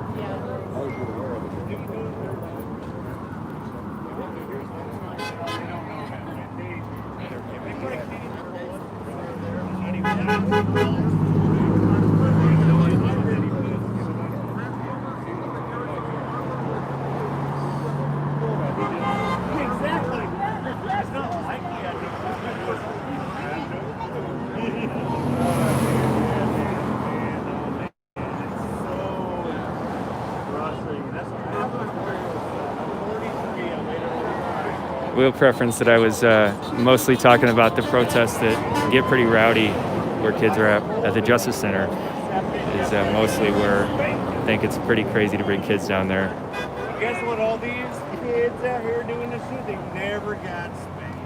Speaker 1: We'll preference that I was mostly talking about the protests that get pretty rowdy where kids are at the Justice Center is mostly where I think it's pretty crazy to bring kids down there.
Speaker 5: Guess what? All these kids out here doing this shit, they never got spanked.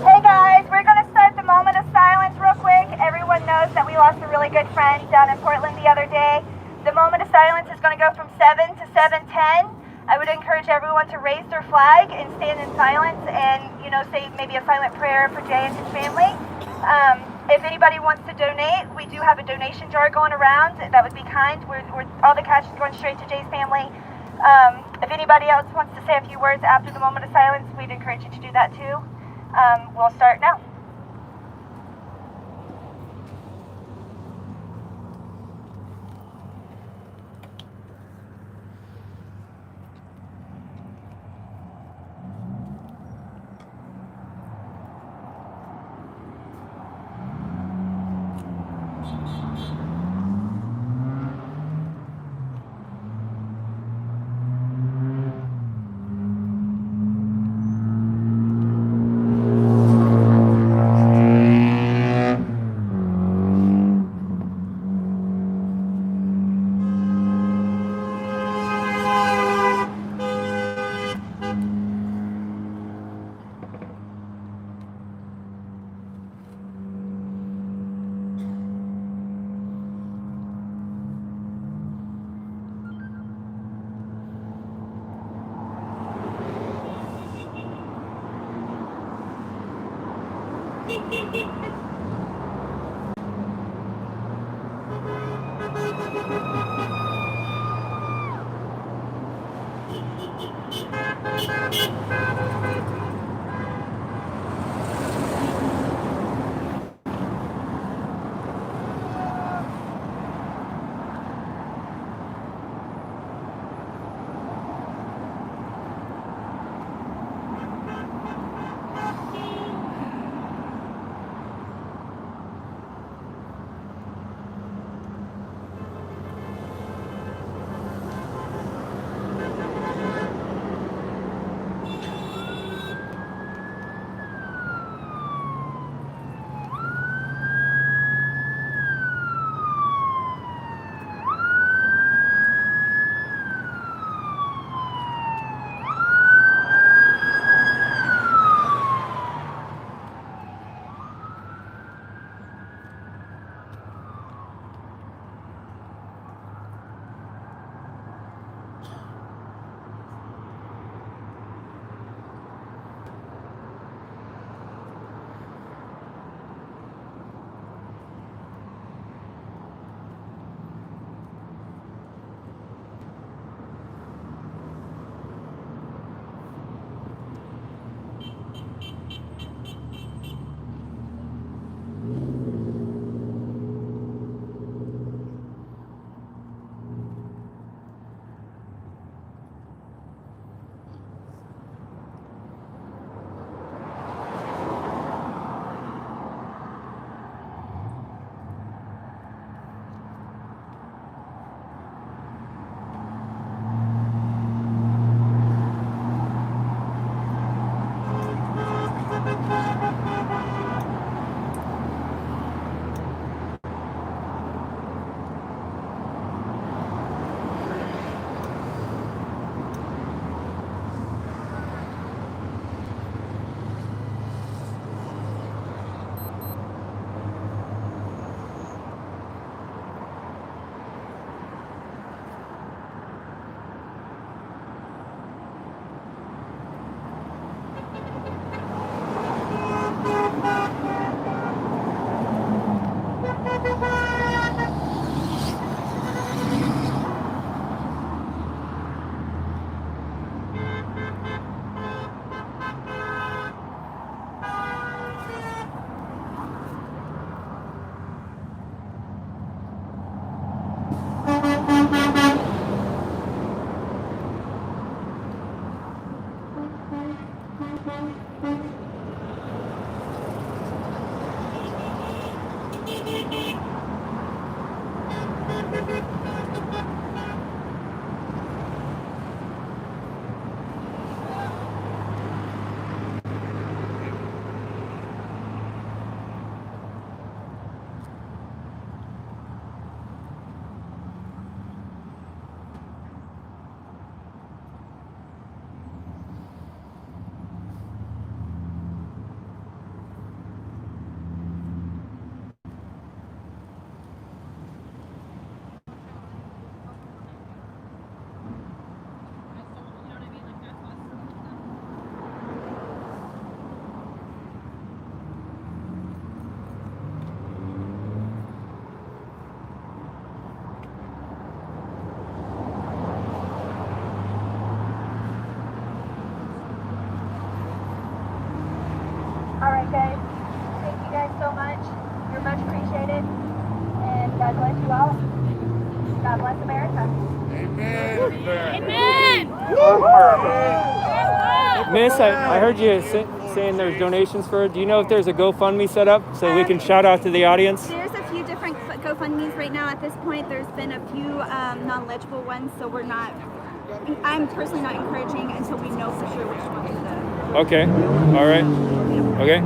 Speaker 3: Hey guys, we're going to start the moment of silence real quick. Everyone knows that we lost a really good friend down in Portland the other day. The moment of silence is going to go from 7 to 7:10. I would encourage everyone to raise their flag and stand in silence and, say maybe a silent prayer for Jay and his family. If anybody wants to donate, we do have a donation jar going around. That would be kind. All the cash is going straight to Jay's family. If anybody else wants to say a few words after the moment of silence, we'd encourage you to do that too. We'll start now.
Speaker 11: much appreciated. And God bless you all. God bless America.
Speaker 1: Amen. Miss, I heard you saying there's donations for it. Do you know if there's a GoFundMe set up so we can shout out to the audience?
Speaker 11: There's a few different GoFundMes right now. At this point, there's been a few non-legible ones, so I'm personally not encouraging until we know for sure which ones the...
Speaker 1: Okay. All right. Okay.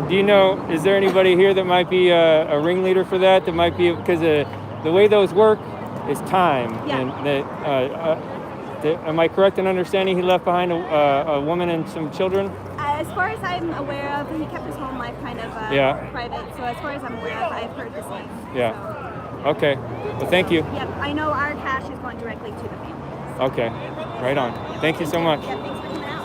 Speaker 1: Do you know, is there anybody here that might be a ringleader for that? That might be, because the way those work is time.
Speaker 11: Yeah.
Speaker 1: And am I correct in understanding he left behind a woman and some children?
Speaker 11: As far as I'm aware of, he kept his home life kind of private. So as far as I'm aware of, I've heard the same.
Speaker 1: Yeah.
Speaker 11: So.
Speaker 1: Okay. Well, thank you.
Speaker 11: Yep. I know our cash is going directly to the family.
Speaker 1: Okay. Right on. Thank you so much.
Speaker 11: Yeah, thanks for coming out.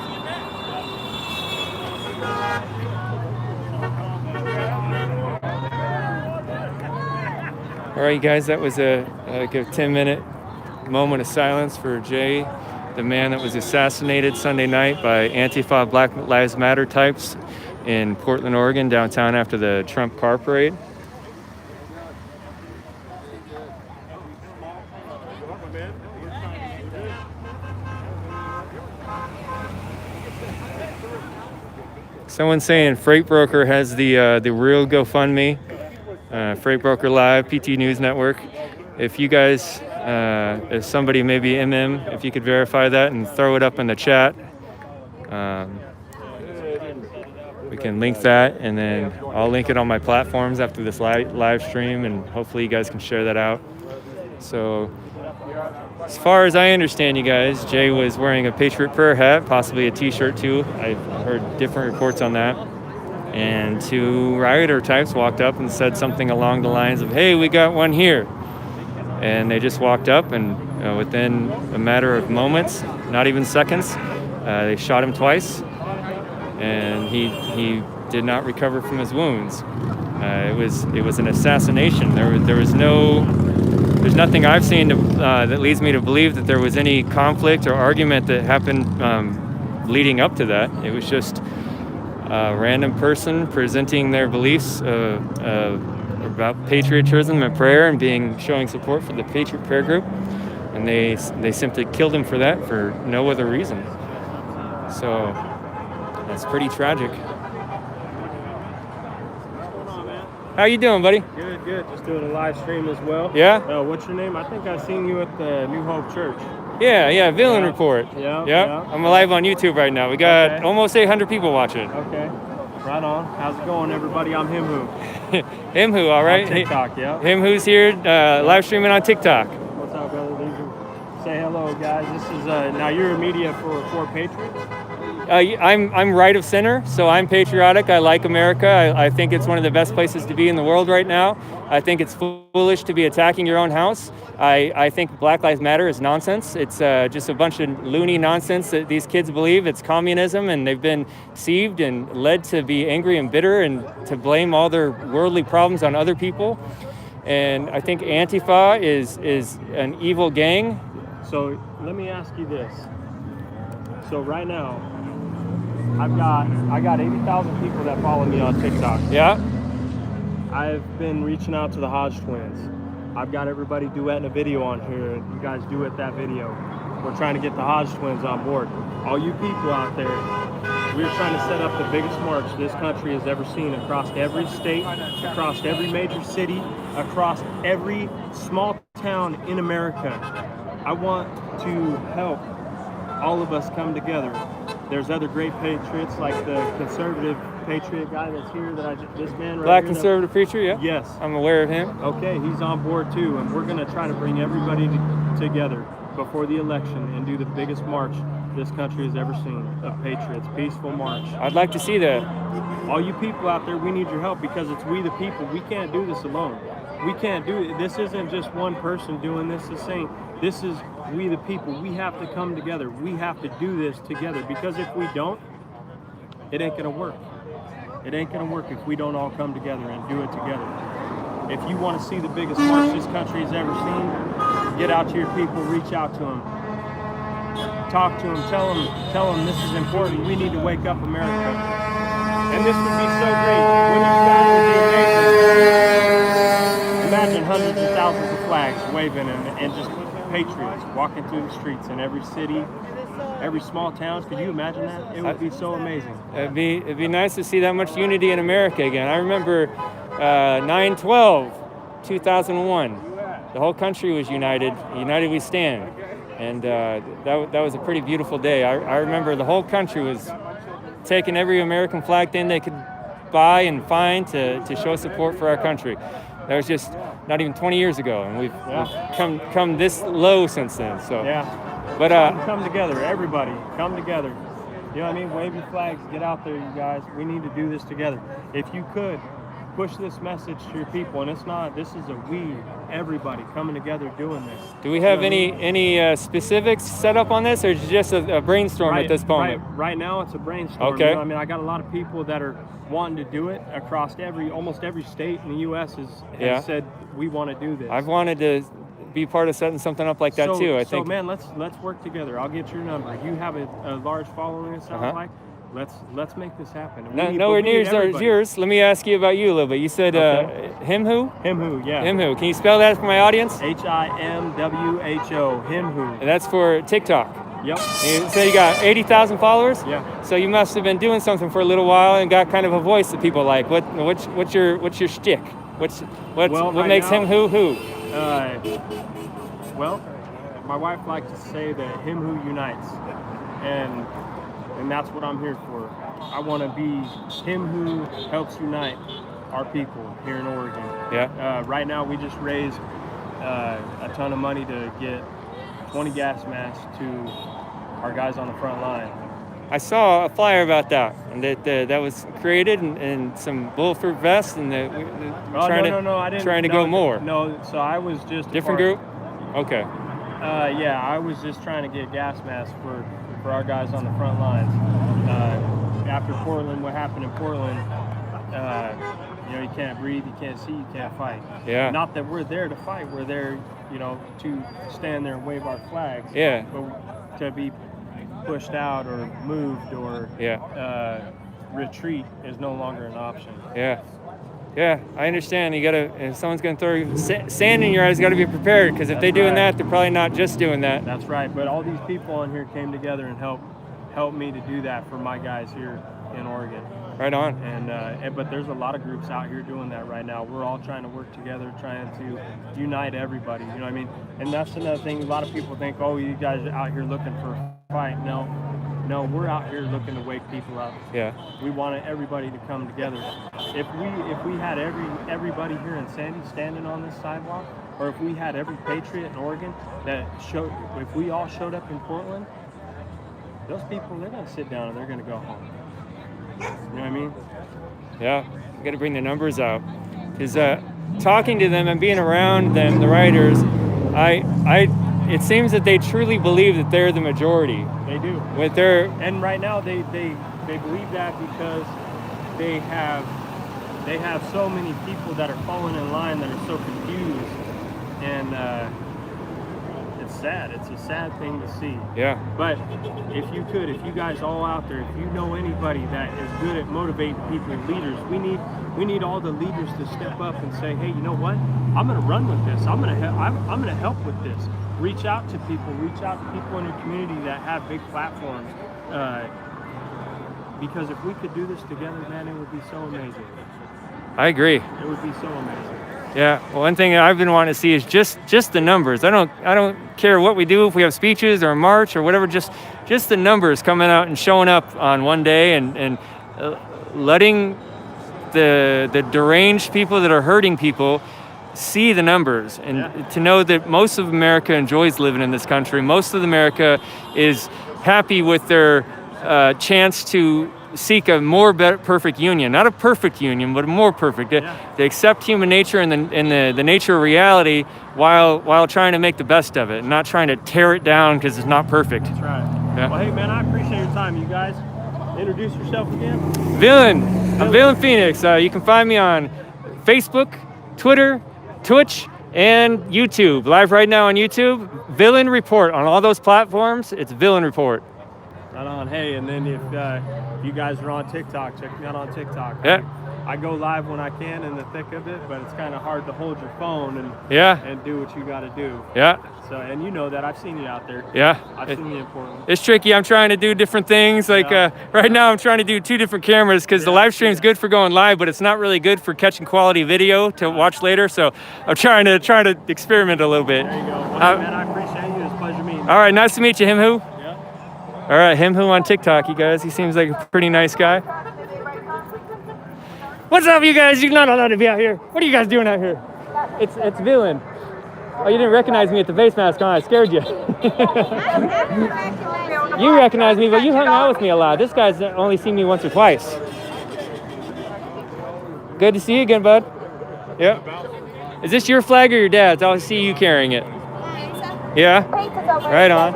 Speaker 1: All right, guys, that was a 10-minute moment of silence for Jay, the man that was assassinated Sunday night by Antifa Black Lives Matter types in Portland, Oregon, downtown after the Trump car parade. Someone's saying Freight Broker has the real GoFundMe. Freight Broker Live, PT News Network. If you guys, if somebody, maybe MM, if you could verify that and throw it up in the chat, we can link that, and then I'll link it on my platforms after this live stream, and hopefully you guys can share that out. So, as far as I understand, you guys, Jay was wearing a Patriot Prayer hat, possibly a t-shirt too. I've heard different reports on that. And two rioter types walked up and said something along the lines of, "Hey, we got one here." And they just walked up, and within a matter of moments, not even seconds, they shot him twice, and he did not recover from his wounds. It was an assassination. There's nothing I've seen that leads me to believe that there was any conflict or argument that happened leading up to that. It was just a random person presenting their beliefs about patriotism and prayer and showing support for the Patriot Prayer group, and they simply killed him for that for no other reason. So that's pretty tragic. How you doing, buddy?
Speaker 5: Good. Just doing a live stream as well.
Speaker 1: Yeah?
Speaker 5: What's your name? I think I seen you at the New Hope Church.
Speaker 1: Yeah, Villain Report.
Speaker 5: Yeah.
Speaker 1: I'm live on YouTube right now. We got almost 800 people watching.
Speaker 5: Okay. Right on. How's it going, everybody? I'm Himhu.
Speaker 1: Himhu, all right.
Speaker 5: On TikTok, yeah.
Speaker 1: Himhu's here, live streaming on TikTok.
Speaker 5: What's up, brother? Say hello, guys. This is now you're a media for Patriots.
Speaker 1: I'm right of center, so I'm patriotic. I like America. I think it's one of the best places to be in the world right now. I think it's foolish to be attacking your own house. I think Black Lives Matter is nonsense. It's just a bunch of loony nonsense that these kids believe. It's communism, and they've been deceived and led to be angry and bitter and to blame all their worldly problems on other people. And I think Antifa is an evil gang.
Speaker 5: So let me ask you this. So right now, I got 80,000 people that follow me on TikTok.
Speaker 1: Yeah.
Speaker 5: I've been reaching out to the Hodge twins. I've got everybody duetting a video on here. You guys duet that video. We're trying to get the Hodge twins on board. All you people out there, we're trying to set up the biggest march this country has ever seen across every state, across every major city, across every small town in America. I want to help all of us come together. There's other great patriots like the conservative patriot guy that's here, this man right
Speaker 1: Black
Speaker 5: here.
Speaker 1: conservative preacher, yeah?
Speaker 5: Yes.
Speaker 1: I'm aware of him.
Speaker 5: Okay, he's on board too, and we're gonna try to bring everybody together before the election and do the biggest march this country has ever seen of patriots, peaceful march.
Speaker 1: I'd like to see that.
Speaker 5: All you people out there, we need your help because it's we the people. We can't do this alone. We can't do it. This isn't just one person doing this. This is we the people. We have to come together. We have to do this together because if we don't, it ain't gonna work. It ain't gonna work if we don't all come together and do it together. If you want to see the biggest march this country has ever seen, get out to your people, reach out to them, talk to them, tell them this is important. We need to wake up America. And this would be so great when you guys would be amazing. waving, and just patriots walking through the streets in every city, every small town. Could you imagine that? It would be so amazing.
Speaker 1: It'd be nice to see that much unity in America again. I remember 9/12/2001. The whole country was united. United we stand. And that was a pretty beautiful day. I remember the whole country was taking every American flag thing they could buy and find to show support for our country. That was just not even 20 years ago, and we've come this low since then. So
Speaker 5: yeah,
Speaker 1: but
Speaker 5: come together, everybody, come together. You know what I mean? Wave your flags, get out there, you guys. We need to do this together. If you could, push this message to your people, and it's not. This is everybody coming together doing this.
Speaker 1: Do we have any specifics set up on this, or is it just a brainstorm at this moment?
Speaker 5: Right now, it's a brainstorm.
Speaker 1: Okay.
Speaker 5: You know, I mean, I got a lot of people that are wanting to do it across almost every state in the U.S. has said we want to do this.
Speaker 1: I've wanted to be part of setting something up like that too. I think.
Speaker 5: So, man, let's work together. I'll get your number. You have a large following. It sounds like. Let's make this happen.
Speaker 1: Nowhere near as yours. Let me ask you about you a little bit. You said him who?
Speaker 5: Him who, yeah.
Speaker 1: Him who. Can you spell that for my audience?
Speaker 5: HIMWHO. Him who.
Speaker 1: And that's for TikTok.
Speaker 5: Yep.
Speaker 1: And you said you got 80,000 followers?
Speaker 5: Yeah.
Speaker 1: So you must have been doing something for a little while and got kind of a voice that people like. What's your shtick? What makes him who?
Speaker 5: Well, my wife likes to say that him who unites. And that's what I'm here for. I want to be him who helps unite our people here in Oregon.
Speaker 1: Yeah.
Speaker 5: Right now, we just raised a ton of money to get 20 gas masks to our guys on the front line.
Speaker 1: I saw a flyer about that, and that was created, and some bulletproof vests, and trying to go more.
Speaker 5: No, so I was just
Speaker 1: different group. Okay.
Speaker 5: Yeah, I was just trying to get gas masks for our guys on the front lines. After Portland, what happened in Portland, you can't breathe, you can't see, you can't fight.
Speaker 1: Yeah.
Speaker 5: Not that we're there to fight, we're there, to stand there and wave our flags.
Speaker 1: Yeah.
Speaker 5: But to be pushed out or moved or retreat is no longer an option.
Speaker 1: Yeah. Yeah, I understand. If someone's going to throw sand in your eyes, you got to be prepared, because if they're doing that, they're probably not just doing that.
Speaker 5: That's right. But all these people on here came together and helped me to do that for my guys here in Oregon.
Speaker 1: Right on.
Speaker 5: But there's a lot of groups out here doing that right now. We're all trying to work together, trying to unite everybody. You know what I mean? And that's another thing. A lot of people think, oh, you guys are out here looking for a fight. No, we're out here looking to wake people up.
Speaker 1: Yeah.
Speaker 5: We wanted everybody to come together. If we had everybody here in Sandy standing on this sidewalk, or if we had every patriot in Oregon if we all showed up in Portland, those people, they're going to sit down and they're going to go home. You know what I mean?
Speaker 1: Yeah, you got to bring the numbers out. Because talking to them and being around them, the writers, it seems that they truly believe that they're the majority.
Speaker 5: They do.
Speaker 1: And
Speaker 5: right now they believe that because they have so many people that are falling in line that are so confused, and it's sad. It's a sad thing to see.
Speaker 1: Yeah.
Speaker 5: But if you guys all out there, if you know anybody that is good at motivating people, leaders, we need all the leaders to step up and say, hey, you know what? I'm going to run with this. I'm going to help with this. Reach out to people in your community that have big platforms. Because if we could do this together, man, it would be so amazing.
Speaker 1: I agree.
Speaker 5: It would be so amazing.
Speaker 1: Yeah. Well, one thing I've been wanting to see is just the numbers. I don't care what we do, if we have speeches or a march or whatever. Just the numbers coming out and showing up on one day and letting the deranged people that are hurting people see the numbers, and to know that most of America enjoys living in this country. Most of America is happy with their chance to seek a perfect union, not a perfect union, but a more perfect. They accept human nature and the nature of reality while trying to make the best of it, and not trying to tear it down because it's not perfect.
Speaker 5: That's right.
Speaker 1: Yeah.
Speaker 5: Well, hey man, I appreciate your time. You guys, introduce yourself again.
Speaker 1: Villain. I'm Villain Phoenix. You can find me on Facebook, Twitter, Twitch, and YouTube. Live right now on YouTube. Villain Report on all those platforms. It's Villain Report.
Speaker 5: Right on. Hey, and then if you guys are on TikTok, check me out on TikTok.
Speaker 1: Yeah.
Speaker 5: I go live when I can in the thick of it, but it's kind of hard to hold your phone and do what you got to do.
Speaker 1: Yeah.
Speaker 5: So, and you know that. I've seen you out there.
Speaker 1: Yeah.
Speaker 5: I've seen you in Portland.
Speaker 1: It's tricky. I'm trying to do different things. Like right now, I'm trying to do 2 different cameras because the live stream's good for going live, but it's not really good for catching quality video to watch later. So I'm trying to experiment a little bit.
Speaker 5: There you go. Well, man, I appreciate you. It's a pleasure meeting you.
Speaker 1: All right. Nice to meet you, Him Who.
Speaker 5: Yeah.
Speaker 1: All right. Him Who on TikTok, you guys. He seems like a pretty nice guy. What's up, you guys? You're not allowed to be out here. What are you guys doing out here? It's villain. Oh, you didn't recognize me at the face mask on. I scared you. You recognize me, but you hung out with me a lot. This guy's only seen me once or twice. Good to see you again, bud. Yep. Is this your flag or your dad's? I always see you carrying it. Yeah? Right on.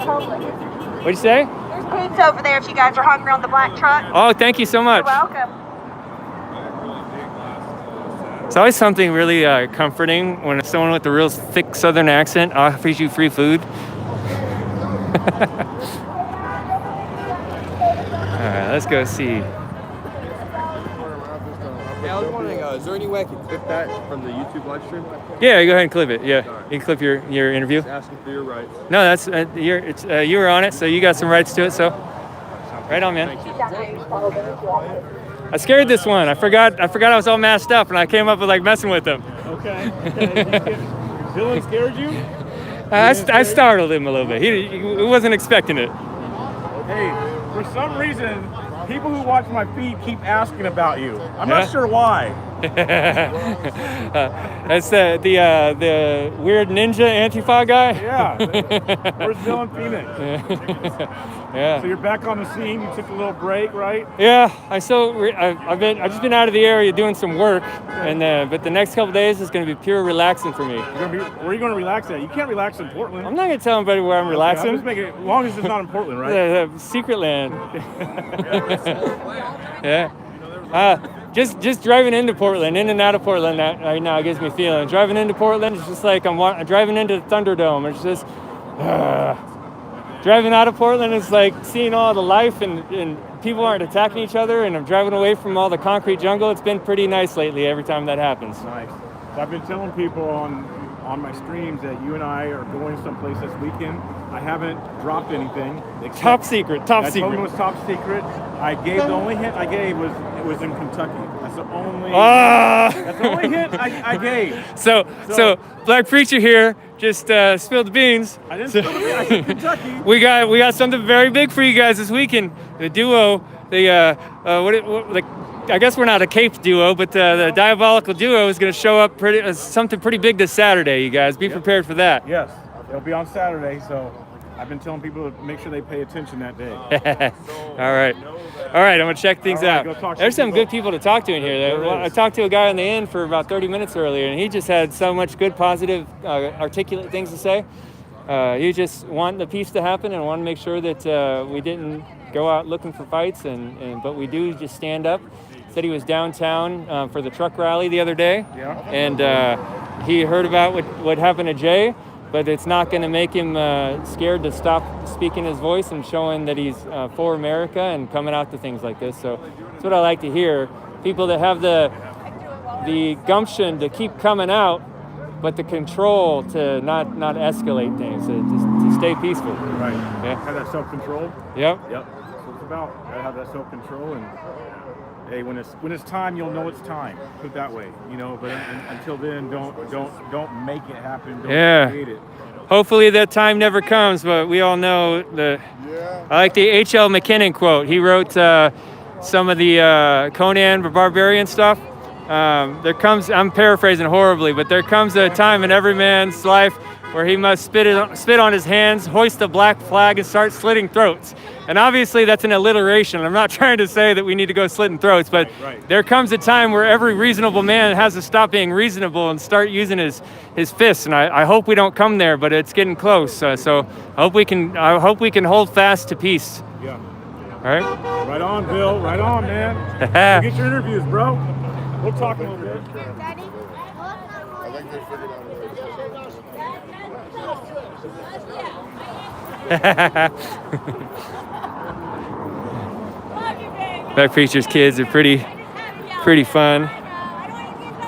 Speaker 1: What'd you say?
Speaker 11: There's pizza over there if you guys are hungry on the black truck.
Speaker 1: Oh, thank you so much.
Speaker 11: You're welcome.
Speaker 1: It's always something really comforting when someone with a real thick Southern accent offers you free food. All right, let's go see.
Speaker 7: Yeah, I was wondering, is there any way I could clip that from the YouTube live stream?
Speaker 1: Yeah, go ahead and clip it. Yeah, you can clip your interview.
Speaker 7: Just asking for your rights.
Speaker 1: No, that's you were on it, so you got some rights to it. So, right on, man.
Speaker 7: Thank you.
Speaker 1: I scared this one. I forgot I was all masked up, and I came up with like messing with him.
Speaker 5: Okay. Dylan scared you?
Speaker 1: I startled him a little bit. He wasn't expecting it.
Speaker 2: Hey, for some reason, people who watch my feed keep asking about you. I'm not sure why.
Speaker 1: That's the weird ninja Antifa guy.
Speaker 2: Yeah. Where's Dylan Phoenix?
Speaker 1: Yeah.
Speaker 2: So you're back on the scene. You took a little break, right?
Speaker 1: Yeah. I've just been out of the area doing some work, and but the next couple days is going to be pure relaxing for me.
Speaker 2: Where are you going to relax at? You can't relax in Portland.
Speaker 1: I'm not going to tell anybody where I'm relaxing.
Speaker 2: I'm just making it, as long as it's not in Portland, right?
Speaker 1: The secret land. Yeah. Just driving into Portland, in and out of Portland right now gives me feeling. Driving into Portland is just like I'm driving into the Thunderdome. It's just driving out of Portland is like seeing all the life and people aren't attacking each other, and I'm driving away from all the concrete jungle. It's been pretty nice lately every time that happens.
Speaker 2: Nice. So I've been telling people on my streams that you and I are going someplace this weekend. I haven't dropped anything.
Speaker 1: Top secret.
Speaker 2: I told them it was top secret. The only hint I gave was it was in Kentucky. That's the only hint I gave.
Speaker 1: So Black Preacher here just spilled the beans.
Speaker 2: I didn't spill the beans. I said Kentucky.
Speaker 1: We got something very big for you guys this weekend. The duo, I guess we're not a cape duo, but the Diabolical Duo is going to show up something pretty big this Saturday, you guys. Be prepared for that.
Speaker 2: Yes, it'll be on Saturday, so I've been telling people to make sure they pay attention that day.
Speaker 1: All right, I'm going to check things out. There's some good people to talk to in here. I talked to a guy on the inn for about 30 minutes earlier, and he just had so much good, positive, articulate things to say. You just want the peace to happen and want to make sure that we didn't go out looking for fights, but we do just stand up. Said he was downtown for the truck rally the other day, and he heard about what happened to Jay, but it's not going to make him scared to stop speaking his voice and showing that he's for America and coming out to things like this. So that's what I like to hear. People that have the gumption to keep coming out, but the control to not escalate things, to stay peaceful.
Speaker 2: Right.
Speaker 1: Yeah.
Speaker 2: Have that self-control.
Speaker 1: Yep.
Speaker 2: That's what it's about. Gotta have that self-control, and hey, when it's time, you'll know it's time. Put it that way, But until then, don't make it happen. Don't create it.
Speaker 1: Hopefully that time never comes, but we all know I like the H.L. McKinnon quote. He wrote some of the Conan the Barbarian stuff. I'm paraphrasing horribly, but there comes a time in every man's life where he must spit on his hands, hoist the black flag, and start slitting throats. And obviously that's an alliteration. I'm not trying to say that we need to go slitting throats, but there comes a time where every reasonable man has to stop being reasonable and start using his fists. And I hope we don't come there, but it's getting close. So I hope we can hold fast to peace.
Speaker 2: Yeah.
Speaker 1: All right.
Speaker 2: Right on, Bill. Right on, man. Get your interviews, bro. We'll talk a little bit.
Speaker 11: Daddy?
Speaker 9: I think they figured out
Speaker 1: Black Preacher's kids are pretty pretty fun.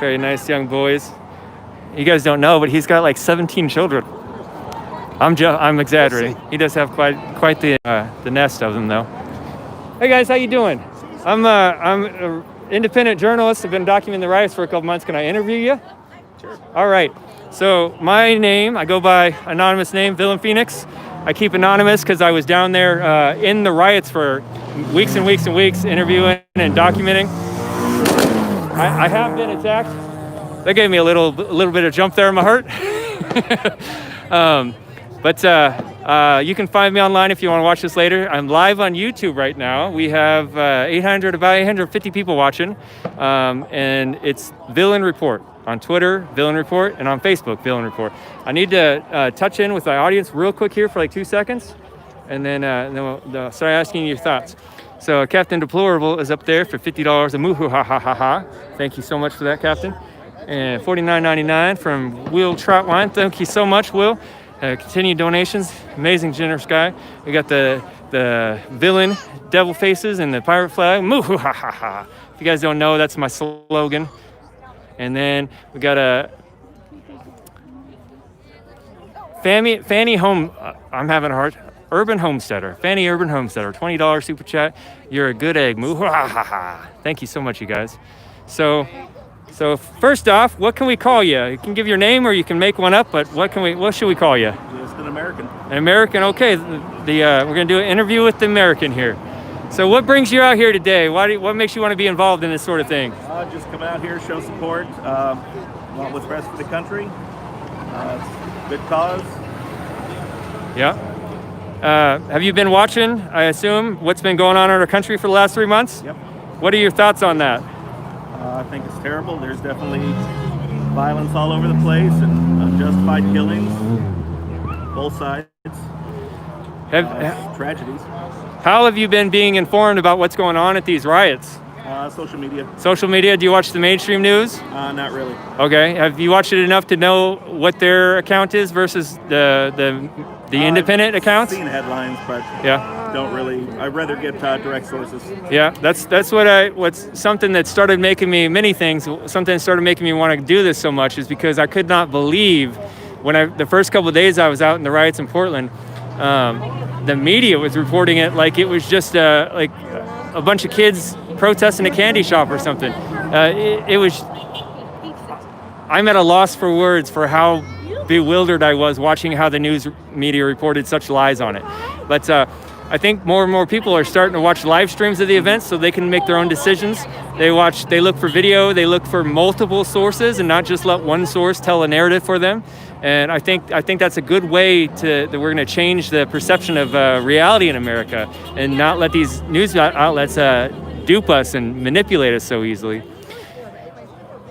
Speaker 1: Very nice young boys. You guys don't know, but he's got like 17 children. I'm exaggerating. He does have quite the nest of them, though. Hey guys, how you doing? I'm an independent journalist. I've been documenting the riots for a couple months. Can I interview you?
Speaker 2: Sure.
Speaker 1: All right. So my name, I go by anonymous name, Villain Phoenix. I keep anonymous because I was down there in the riots for weeks and weeks and weeks, interviewing and documenting. I have been attacked. That gave me a little bit of jump there in my heart. But you can find me online if you want to watch this later. I'm live on YouTube right now. We have about 850 people watching, and it's Villain Report on Twitter, Villain Report, and on Facebook, Villain Report. I need to touch in with my audience real quick here for like 2 seconds, and then we'll start asking your thoughts. So Captain Deplorable is up there for $50 a moo ha ha ha ha. Thank you so much for that, Captain. And $49.99 from Will Troutwine. Thank you so much, Will. Continued donations. Amazing, generous guy. We got the villain devil faces and the pirate flag. Moo ha ha ha. If you guys don't know, that's my slogan. And then we got a Fanny Home. I'm having a heart. Urban Homesteader, Fanny Urban Homesteader, $20 super chat. You're a good egg. Moo ha ha ha. Thank you so much, you guys. So first off, what can we call you? You can give your name or you can make one up, but what should we call you?
Speaker 2: Just an American.
Speaker 1: An American, okay. We're gonna do an interview with the American here. So what brings you out here today? What makes you want to be involved in this sort of thing?
Speaker 2: Just come out here, show support. Want what's best for the country. Good cause.
Speaker 1: Yeah. Have you been watching, I assume, what's been going on in our country for the last 3 months?
Speaker 2: Yep.
Speaker 1: What are your thoughts on that?
Speaker 2: I think it's terrible. There's definitely violence all over the place and unjustified killings. Both sides. Tragedies.
Speaker 1: How have you been being informed about what's going on at these riots?
Speaker 2: Social media.
Speaker 1: Social media? Do you watch the mainstream news?
Speaker 2: Not really.
Speaker 1: Okay. Have you watched it enough to know what their account is versus the independent accounts?
Speaker 2: I've seen headlines, but don't really. I'd rather get direct sources.
Speaker 1: Yeah, that's what's something that started making me something that started making me want to do this so much is because I could not believe when the first couple of days I was out in the riots in Portland, the media was reporting it like it was just like a bunch of kids protesting a candy shop or something. I'm at a loss for words for how bewildered I was watching how the news media reported such lies on it. But I think more and more people are starting to watch live streams of the events so they can make their own decisions. They look for video, they look for multiple sources and not just let one source tell a narrative for them. And I think that's a good way that we're going to change the perception of reality in America and not let these news outlets dupe us and manipulate us so easily.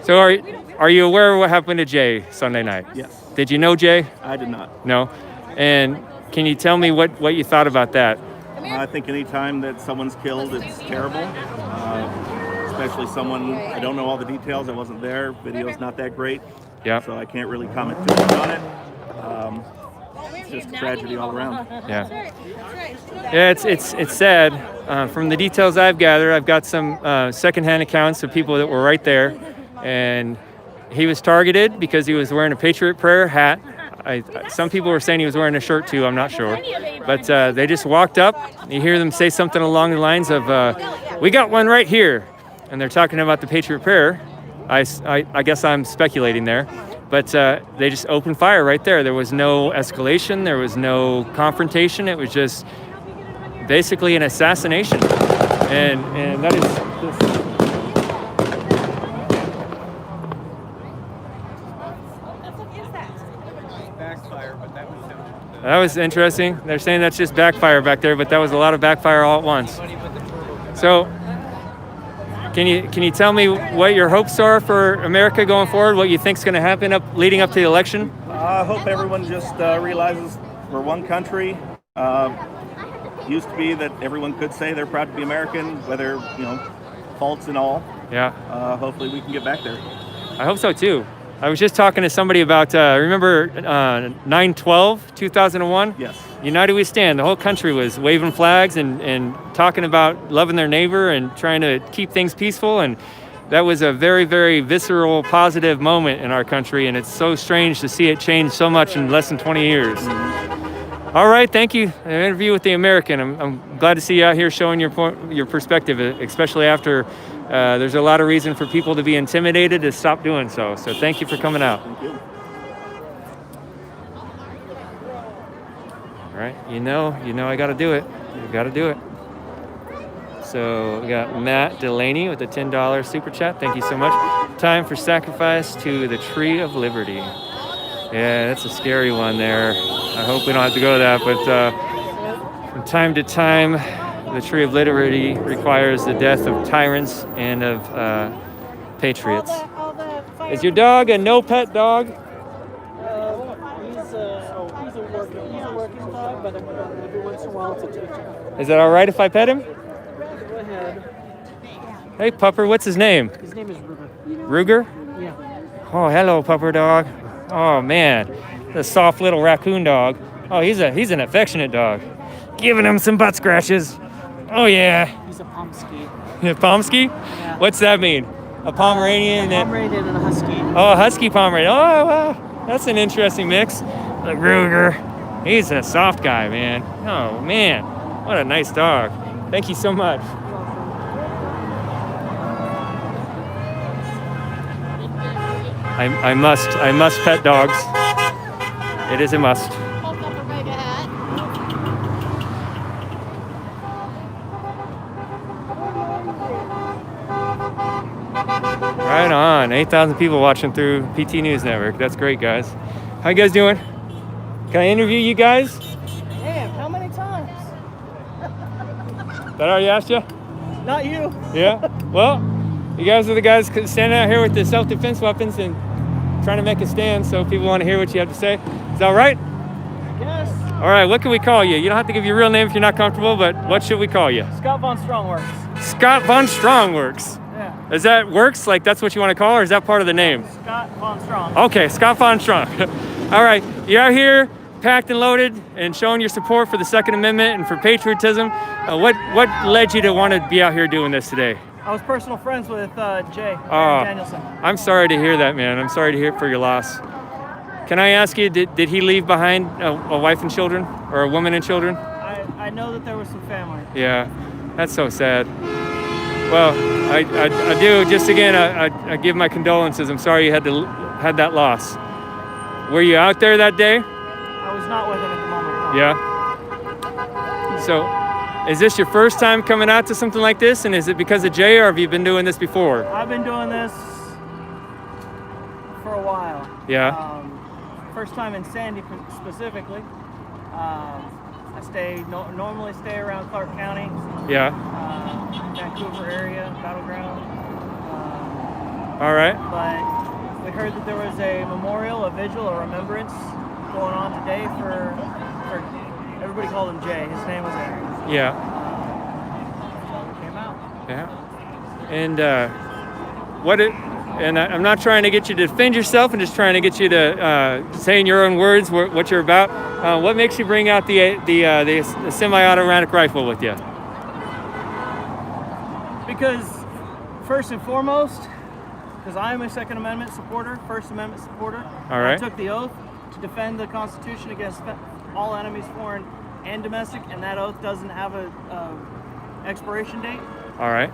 Speaker 1: So are you aware of what happened to Jay Sunday night?
Speaker 2: Yes.
Speaker 1: Did you know Jay?
Speaker 2: I did not.
Speaker 1: No. And can you tell me what you thought about that?
Speaker 2: I think any time that someone's killed, it's terrible. Especially someone, I don't know all the details. I wasn't there. Video's not that great.
Speaker 1: Yeah.
Speaker 2: So I can't really comment too much on it. It's just tragedy all around.
Speaker 1: Yeah. Yeah, it's sad. From the details I've gathered, I've got some secondhand accounts of people that were right there, and he was targeted because he was wearing a Patriot Prayer hat. Some people were saying he was wearing a shirt too, I'm not sure. But they just walked up, you hear them say something along the lines of, we got one right here. And they're talking about the Patriot Prayer. I guess I'm speculating there. But they just opened fire right there. There was no escalation, there was no confrontation. It was just basically an assassination. And that is just... That was interesting. They're saying that's just backfire back there, but that was a lot of backfire all at once. So, can you tell me what your hopes are for America going forward? What you think's going to happen leading up to the election?
Speaker 2: I hope everyone just realizes we're one country. Used to be that everyone could say they're proud to be American, whether faults and all.
Speaker 1: Yeah.
Speaker 2: Hopefully we can get back there.
Speaker 1: I hope so too. I was just talking to somebody about, remember 9/12, 2001?
Speaker 2: Yes.
Speaker 1: United We Stand. The whole country was waving flags and talking about loving their neighbor and trying to keep things peaceful. And that was a very, very visceral, positive moment in our country, and it's so strange to see it change so much in less than 20 years. All right, thank you. An interview with the American. I'm glad to see you out here showing your perspective, especially after there's a lot of reason for people to be intimidated to stop doing so. So thank you for coming out.
Speaker 2: Thank you.
Speaker 1: All right, you know, I got to do it. You got to do it. So we got Matt Delaney with the $10 super chat. Thank you so much. Time for sacrifice to the Tree of Liberty. Yeah, that's a scary one there. I hope we don't have to go to that, but from time to time, the Tree of Liberty requires the death of tyrants and of patriots. Is your dog a no-pet dog?
Speaker 10: He's a working dog, but every once in a while it's a teacher.
Speaker 1: Is that all right if I pet him?
Speaker 10: Go ahead.
Speaker 1: Hey, pupper, what's his name?
Speaker 10: His name is Ruger.
Speaker 1: Ruger?
Speaker 10: Yeah.
Speaker 1: Oh, hello, pupper dog. Oh, man. The soft little raccoon dog. Oh, he's an affectionate dog. Giving him some butt scratches. Oh, yeah.
Speaker 10: He's a Pomsky.
Speaker 1: A Pomsky?
Speaker 10: Yeah.
Speaker 1: What's that mean? A Pomeranian?
Speaker 10: A Pomeranian and a Husky.
Speaker 1: Oh, a Husky Pomeranian. Oh, wow. That's an interesting mix. The Ruger. He's a soft guy, man. Oh, man. What a nice dog. Thank you so much. I must pet dogs. It is a must.
Speaker 4: Hold up her mega hat.
Speaker 1: Right on. 8,000 people watching through PT News Network. That's great, guys. How you guys doing? Can I interview you guys?
Speaker 10: Damn, how many times?
Speaker 1: That already asked you?
Speaker 10: Not you.
Speaker 1: Yeah? Well, you guys are the guys standing out here with the self-defense weapons and trying to make a stand, so people want to hear what you have to say. Is that all right?
Speaker 10: Yes.
Speaker 1: All right, what can we call you? You don't have to give your real name if you're not comfortable, but what should we call you?
Speaker 10: Scott Von Strongworks.
Speaker 1: Scott Von Strongworks.
Speaker 10: Yeah.
Speaker 1: Is that works? Like that's what you want to call, or is that part of the name?
Speaker 10: Scott Von Strong.
Speaker 1: Okay, Scott Von Strong. All right, you're out here packed and loaded and showing your support for the Second Amendment and for patriotism. What led you to want to be out here doing this today?
Speaker 10: I was personal friends with Jay Danielson.
Speaker 1: I'm sorry to hear that, man. I'm sorry to hear for your loss. Can I ask you, did he leave behind a wife and children, or a woman and children?
Speaker 10: I know that there was some family.
Speaker 1: Yeah, that's so sad. Well, I do. Just again, I give my condolences. I'm sorry you had that loss. Were you out there that day?
Speaker 10: I was not with him at the moment.
Speaker 1: Yeah. So, is this your first time coming out to something like this, and is it because of Jay, or have you been doing this before?
Speaker 10: I've been doing this for a while.
Speaker 1: Yeah.
Speaker 10: First time in Sandy specifically. I normally stay around Clark County.
Speaker 1: Yeah.
Speaker 10: Vancouver area, Battleground.
Speaker 1: All right.
Speaker 10: But we heard that there was a memorial, a vigil, a remembrance going on today for everybody called him Jay. His name was Aaron.
Speaker 1: Yeah.
Speaker 10: We came out.
Speaker 1: Yeah. And I'm not trying to get you to defend yourself. I'm just trying to get you to say in your own words what you're about. What makes you bring out the semi-automatic rifle with you?
Speaker 10: Because first and foremost, because I am a Second Amendment supporter, First Amendment supporter.
Speaker 1: All right.
Speaker 10: I took the oath to defend the Constitution against all enemies, foreign and domestic, and that oath doesn't have a expiration date.
Speaker 1: All right.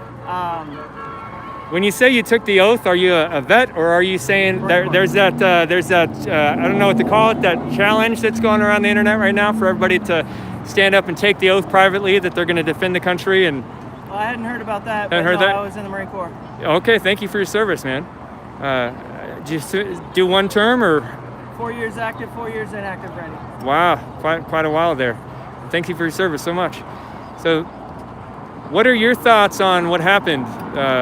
Speaker 1: When you say you took the oath, are you a vet, or are you saying there's that I don't know what to call it, that challenge that's going around the internet right now for everybody to stand up and take the oath privately that they're going to defend the country? And
Speaker 10: well, I hadn't heard about that, but
Speaker 1: heard that?
Speaker 10: I was in the Marine Corps.
Speaker 1: Okay, thank you for your service, man. Did you do one term or?
Speaker 10: 4 years active, 4 years inactive, ready.
Speaker 1: Wow, quite a while there. Thank you for your service so much. So, what are your thoughts on what happened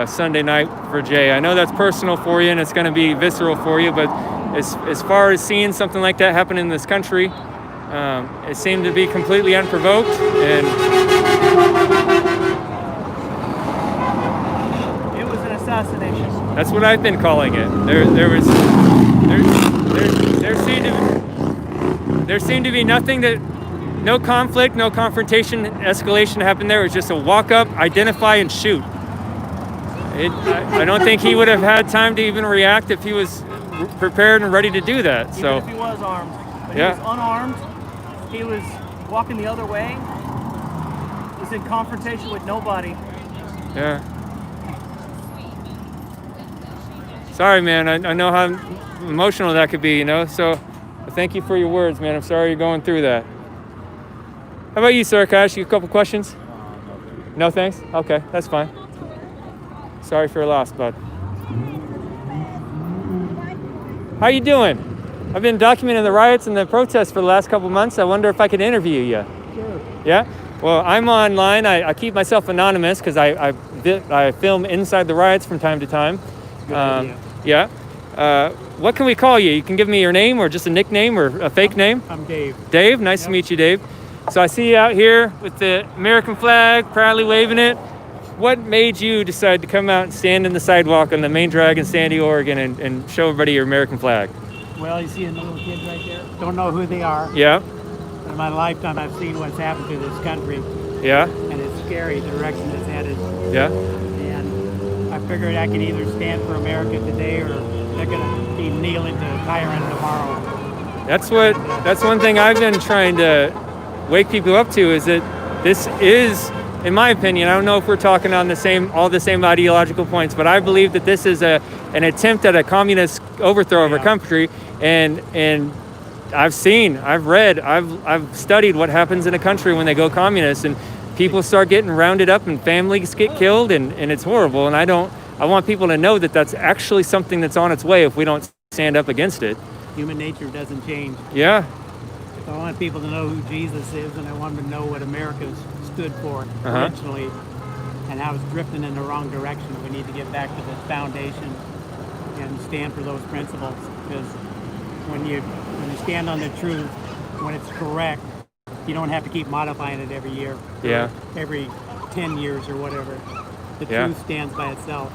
Speaker 1: Sunday night for Jay? I know that's personal for you and it's going to be visceral for you, but as far as seeing something like that happen in this country, it seemed to be completely unprovoked. And
Speaker 10: it was an assassination.
Speaker 1: That's what I've been calling it. There seemed to be nothing that. No conflict, no confrontation, escalation happened there. It was just a walk up, identify, and shoot. I don't think he would have had time to even react if he was prepared and ready to do that.
Speaker 10: Even
Speaker 1: So
Speaker 10: if he was armed. But
Speaker 1: yeah.
Speaker 10: he was unarmed. He was walking the other way. He was in confrontation with nobody.
Speaker 1: Yeah. Sorry, man. I know how emotional that could be, you know. So thank you for your words, man. I'm sorry you're going through that. How about you, sir? Can I ask you a couple questions? No thanks? Okay, that's fine. Sorry for your loss, bud. How you doing? I've been documenting the riots and the protests for the last couple months. I wonder if I could interview you.
Speaker 12: Sure.
Speaker 1: Yeah? Well, I'm online. I keep myself anonymous because I film inside the riots from time to time.
Speaker 12: Good idea.
Speaker 1: Yeah. What can we call you? You can give me your name or just a nickname or a fake name.
Speaker 12: I'm Dave.
Speaker 1: Dave, nice to meet you, Dave. So I see you out here with the American flag, proudly waving it. What made you decide to come out and stand in the sidewalk on the main drag in Sandy, Oregon and show everybody your American flag?
Speaker 12: Well, you see the little kids right there? Don't know who they are.
Speaker 1: Yeah.
Speaker 12: In my lifetime, I've seen what's happened to this country.
Speaker 1: Yeah.
Speaker 12: And it's scary, the direction it's headed.
Speaker 1: Yeah.
Speaker 12: And I figured I could either stand for America today or they're going to be kneeling to Tyrann tomorrow.
Speaker 1: That's one thing I've been trying to wake people up to is that this is, in my opinion, I don't know if we're talking on all the same ideological points, but I believe that this is an attempt at a communist overthrow of our country, and I've seen, I've read, I've studied what happens in a country when they go communist, and people start getting rounded up and families get killed, and it's horrible. And I want people to know that that's actually something that's on its way if we don't stand up against it.
Speaker 12: Human nature doesn't change.
Speaker 1: Yeah.
Speaker 12: I want people to know who Jesus is, and I want them to know what America stood for originally and how it's drifting in the wrong direction. We need to get back to the foundation and stand for those principles, because when you stand on the truth, when it's correct, you don't have to keep modifying it every year.
Speaker 1: Yeah.
Speaker 12: Every 10 years or whatever. The truth stands by itself.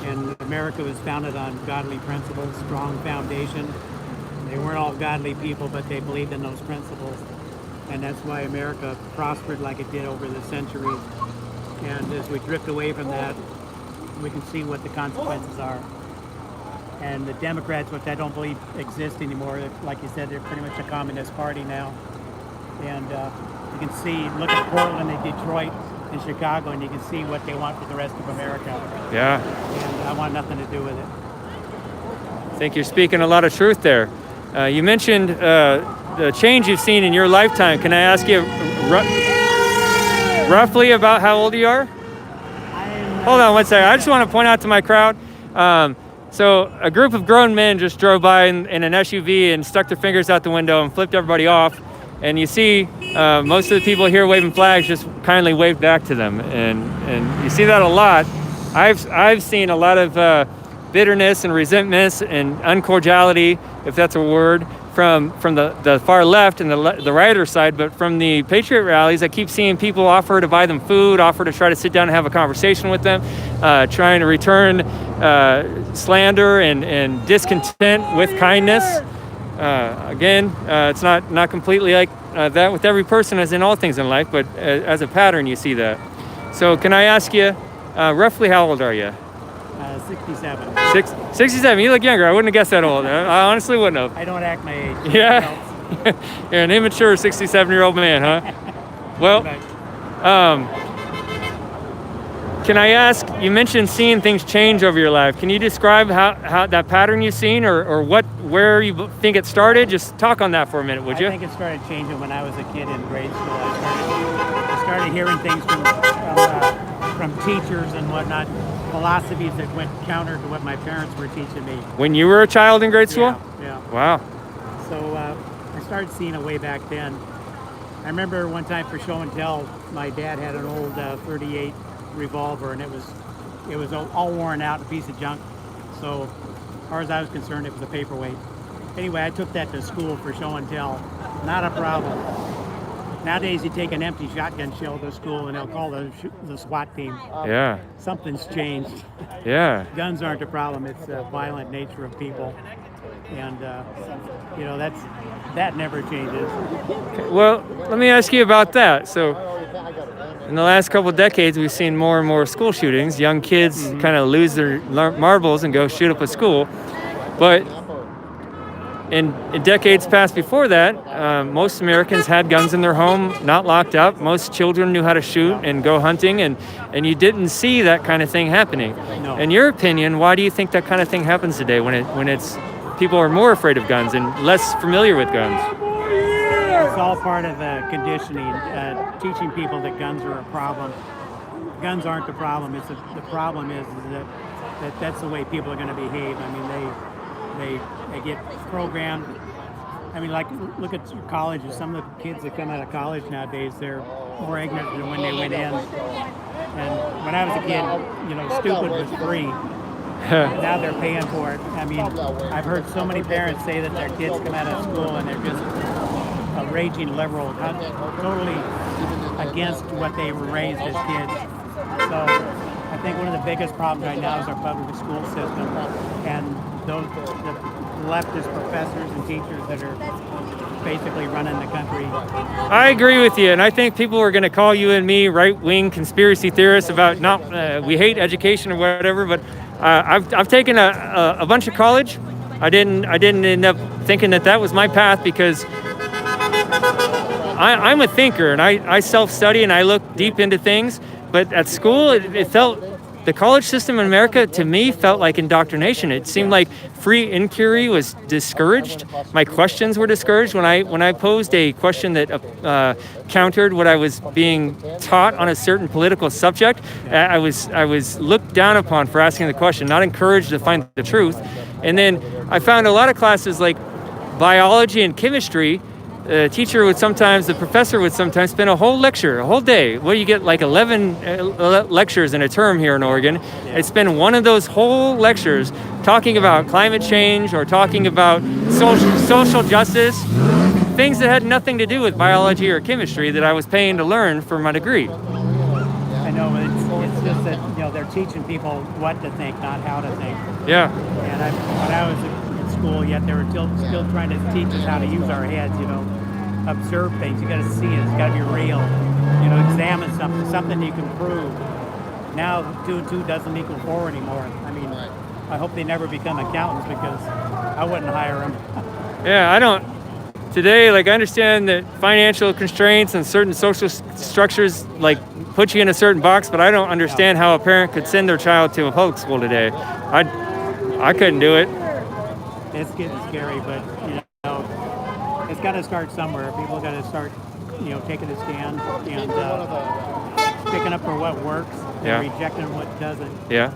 Speaker 12: And America was founded on godly principles, strong foundation. They weren't all godly people, but they believed in those principles. And that's why America prospered like it did over the centuries. And as we drift away from that, we can see what the consequences are. And the Democrats, which I don't believe exist anymore, like you said, they're pretty much a communist party now. And you can see, look at Portland and Detroit and Chicago, and you can see what they want for the rest of America.
Speaker 1: Yeah.
Speaker 12: And I want nothing to do with it.
Speaker 1: I think you're speaking a lot of truth there. You mentioned the change you've seen in your lifetime. Can I ask you roughly about how old you are? Hold on one second. I just want to point out to my crowd. So a group of grown men just drove by in an SUV and stuck their fingers out the window and flipped everybody off. And you see most of the people here waving flags just kindly waved back to them. And you see that a lot. I've seen a lot of bitterness and resentment and uncordiality, if that's a word, from the far left and the righter side. But from the Patriot rallies, I keep seeing people offer to buy them food, offer to try to sit down and have a conversation with them, trying to return slander and discontent with kindness. Again, it's not completely like that with every person, as in all things in life, but as a pattern you see that. So can I ask you, roughly how old are you?
Speaker 12: 67.
Speaker 1: 67. You look younger. I wouldn't have guessed that old. I honestly wouldn't have.
Speaker 12: I don't act my age.
Speaker 1: Yeah. You're an immature 67-year-old man, huh? Well, can I ask, you mentioned seeing things change over your life. Can you describe how that pattern you've seen or where you think it started? Just talk on that for a minute, would you?
Speaker 12: I think it started changing when I was a kid in grade school. I started hearing things from teachers and whatnot, philosophies that went counter to what my parents were teaching me.
Speaker 1: When you were a child in grade school?
Speaker 12: Yeah.
Speaker 1: Wow.
Speaker 12: So I started seeing it way back then. I remember one time for show and tell, my dad had an old 38 revolver, and it was all worn out, a piece of junk. So as far as I was concerned, it was a paperweight. Anyway, I took that to school for show and tell. Not a problem. Nowadays, you take an empty shotgun shell to school and they'll call the SWAT team.
Speaker 1: Yeah.
Speaker 12: Something's changed.
Speaker 1: Yeah.
Speaker 12: Guns aren't a problem. It's the violent nature of people. And, you know, that never changes.
Speaker 1: Well, let me ask you about that. So in the last couple of decades, we've seen more and more school shootings. Young kids kind of lose their marbles and go shoot up a school. But in decades past before that, most Americans had guns in their home, not locked up. Most children knew how to shoot and go hunting, and you didn't see that kind of thing happening.
Speaker 12: No.
Speaker 1: In your opinion, why do you think that kind of thing happens today when it's people are more afraid of guns and less familiar with guns?
Speaker 12: It's all part of conditioning, teaching people that guns are a problem. Guns aren't the problem. The problem is that that's the way people are going to behave. I mean, they get programmed. I mean, like, look at colleges. Some of the kids that come out of college nowadays, they're more ignorant than when they went in. And when I was a kid, you know, stupid was free. Now they're paying for it. I mean, I've heard so many parents say that their kids come out of school and they're just a raging liberal, totally against what they were raised as kids. So I think one of the biggest problems right now is our public school system and the leftist professors and teachers that are basically running the country.
Speaker 1: I agree with you, and I think people are going to call you and me right-wing conspiracy theorists about we hate education or whatever. But I've taken a bunch of college. I didn't end up thinking that was my path because I'm a thinker and I self-study and I look deep into things. But at school, it felt. The college system in America, to me, felt like indoctrination. It seemed like free inquiry was discouraged. My questions were discouraged. When I posed a question that countered what I was being taught on a certain political subject, I was looked down upon for asking the question, not encouraged to find the truth. And then I found a lot of classes like biology and chemistry. The professor would sometimes spend a whole day. Well, you get like 11 lectures in a term here in Oregon. Yeah. I'd spend one of those whole lectures talking about climate change or talking about social justice, things that had nothing to do with biology or chemistry that I was paying to learn for my degree.
Speaker 12: I know, but it's just that, you know, they're teaching people what to think, not how to think.
Speaker 1: Yeah.
Speaker 12: And when I was in school, yet they were still trying to teach us how to use our heads, you know. Observe things. You got to see it. It's got to be real. You know, examine something you can prove. Now 2 and 2 doesn't equal 4 anymore. I mean, I hope they never become accountants because I wouldn't hire them.
Speaker 1: Yeah, I don't. Today, like, I understand that financial constraints and certain social structures like put you in a certain box, but I don't understand how a parent could send their child to a public school today. I couldn't do it.
Speaker 12: It's getting scary, but you know. It's got to start somewhere. People got to start, you know, taking a stand and picking up for what works and rejecting what doesn't.
Speaker 1: Yeah.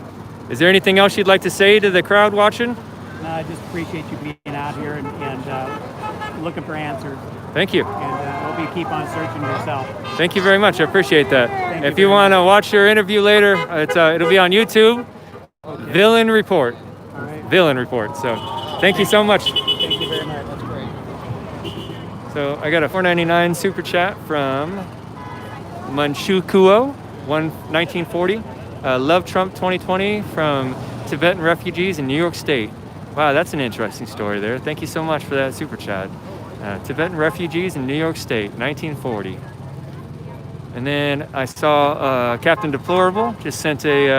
Speaker 1: Is there anything else you'd like to say to the crowd watching?
Speaker 12: No, I just appreciate you being out here and looking for answers.
Speaker 1: Thank you.
Speaker 12: And hope you keep on searching yourself.
Speaker 1: Thank you very much. I appreciate that. If you want to watch your interview later, it'll be on YouTube. Villain Report.
Speaker 12: All right.
Speaker 1: Villain Report. So thank you so much.
Speaker 12: Thank you very much.
Speaker 1: So I got a $4.99 super chat from Manchukuo, 1940. Love Trump 2020 from Tibetan refugees in New York State. Wow, that's an interesting story there. Thank you so much for that super chat. Tibetan refugees in New York State, 1940. And then I saw Captain Deplorable just sent a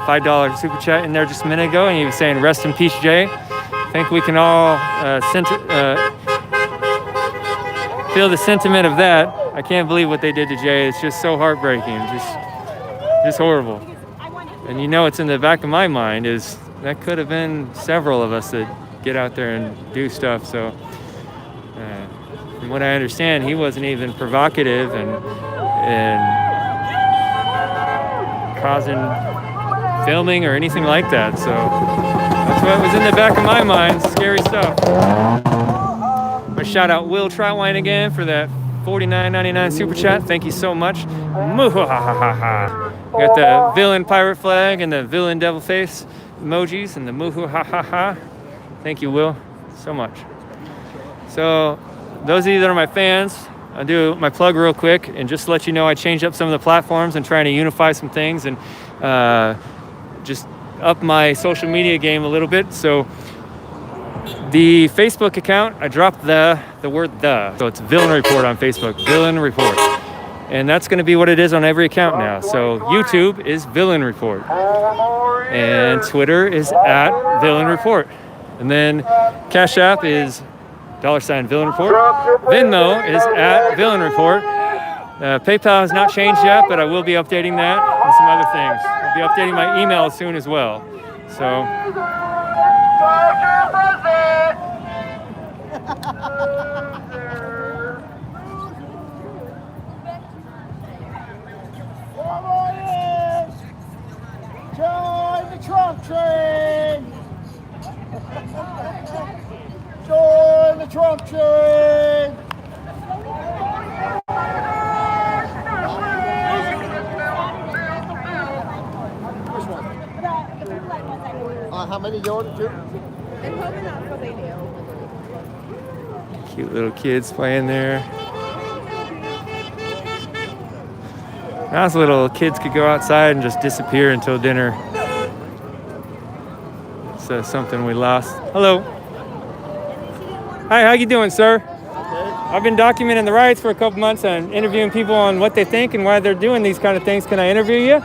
Speaker 1: $5 super chat in there just a minute ago, and he was saying, "Rest in peace, Jay." I think we can all feel the sentiment of that. I can't believe what they did to Jay. It's just so heartbreaking, just horrible. And you know, it's in the back of my mind is that could have been several of us that get out there and do stuff. So from what I understand, he wasn't even provocative and causing filming or anything like that. So that's what was in the back of my mind. Scary stuff. I shout out Will Troutwine again for that $49.99 super chat. Thank you so much. Moo-ha-ha-ha-ha. Got the villain pirate flag and the villain devil face emojis and the moo-ha-ha-ha. Thank you, Will, so much. So those of you that are my fans, I'll do my plug real quick and just let you know I changed up some of the platforms and trying to unify some things and just up my social media game a little bit. So the Facebook account, I dropped the word "the," so it's Villain Report on Facebook, Villain Report. And that's going to be what it is on every account now. So YouTube is Villain Report. And Twitter is @Villain Report. And then Cash App is $Villain Report. Venmo is @Villain Report. PayPal has not changed yet, but I will be updating that and some other things. I'll be updating my email soon as well. So.
Speaker 13: Join the Trump train! Join the Trump train! Which one? How many you ordered to?
Speaker 4: I'm hoping that's what they do.
Speaker 1: Cute little kids playing there. Nice little kids could go outside and just disappear until dinner. So something we lost. Hello. Hi, how you doing, sir? I've been documenting the riots for a couple months and interviewing people on what they think and why they're doing these kind of things. Can I interview you?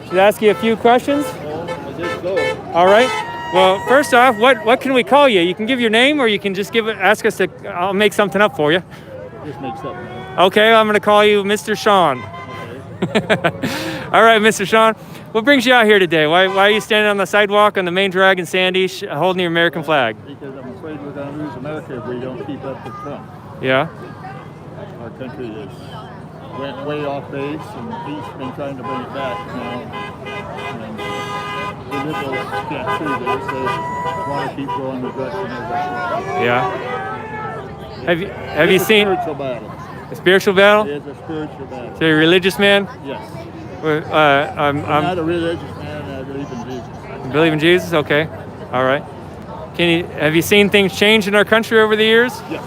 Speaker 1: Should I ask you a few questions? All right. Well, first off, what can we call you? You can give your name, or you can just ask us to. I'll make something up for you.
Speaker 13: Just make something up.
Speaker 1: Okay, I'm going to call you Mr. Sean. All right, Mr. Sean. What brings you out here today? Why are you standing on the sidewalk on the main drag in Sandy holding your American flag?
Speaker 13: Because I'm afraid we're going to lose America if we don't keep up with Trump.
Speaker 1: Yeah.
Speaker 13: Our country went way off base, and he's been trying to bring it back now. And the liberals can't see this. They want to keep going the direction of the
Speaker 1: Yeah. Have you seen
Speaker 13: a spiritual battle?
Speaker 1: A spiritual battle?
Speaker 13: It is a spiritual battle.
Speaker 1: So you're a religious man?
Speaker 13: Yes.
Speaker 1: I'm
Speaker 13: not a religious man. I believe in Jesus.
Speaker 1: You believe in Jesus? Okay. All right. Have you seen things change in our country over the years?
Speaker 13: Yes.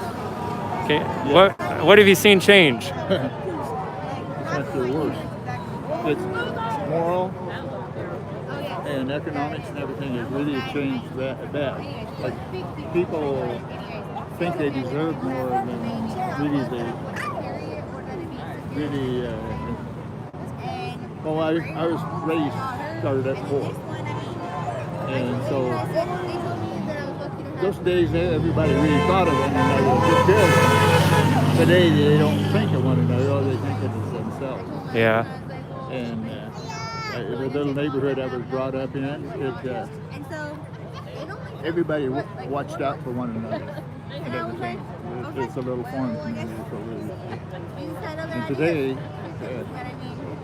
Speaker 1: Okay.
Speaker 13: Yes.
Speaker 1: What have you seen change?
Speaker 13: It's not the worst. It's moral and economics and everything has really changed that. Like, people think they deserve more than really they really. Well, I was raised, started at poor, and so those days everybody really thought of one another. Today they don't think of one another; all they think of is themselves.
Speaker 1: Yeah.
Speaker 13: And the little neighborhood I was brought up in, everybody watched out for one another and everything. It's a little farm community, so really. And today,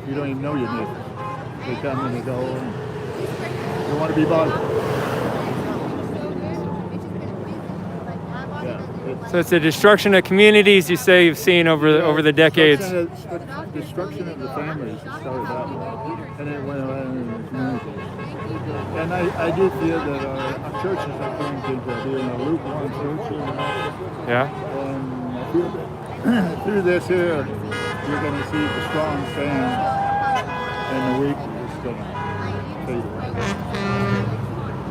Speaker 13: you don't even know your neighbors. They come and they go, and you don't want to be bothered. Yeah,
Speaker 1: so it's the destruction of communities you say you've seen over the decades.
Speaker 13: Destruction of the families that started out, and it went on in the community. And I do feel that our churches are turned into being a lukewarm church.
Speaker 1: Yeah.
Speaker 13: And I feel that through this here, you're going to see the strong stand, and the weak is just going to fade away.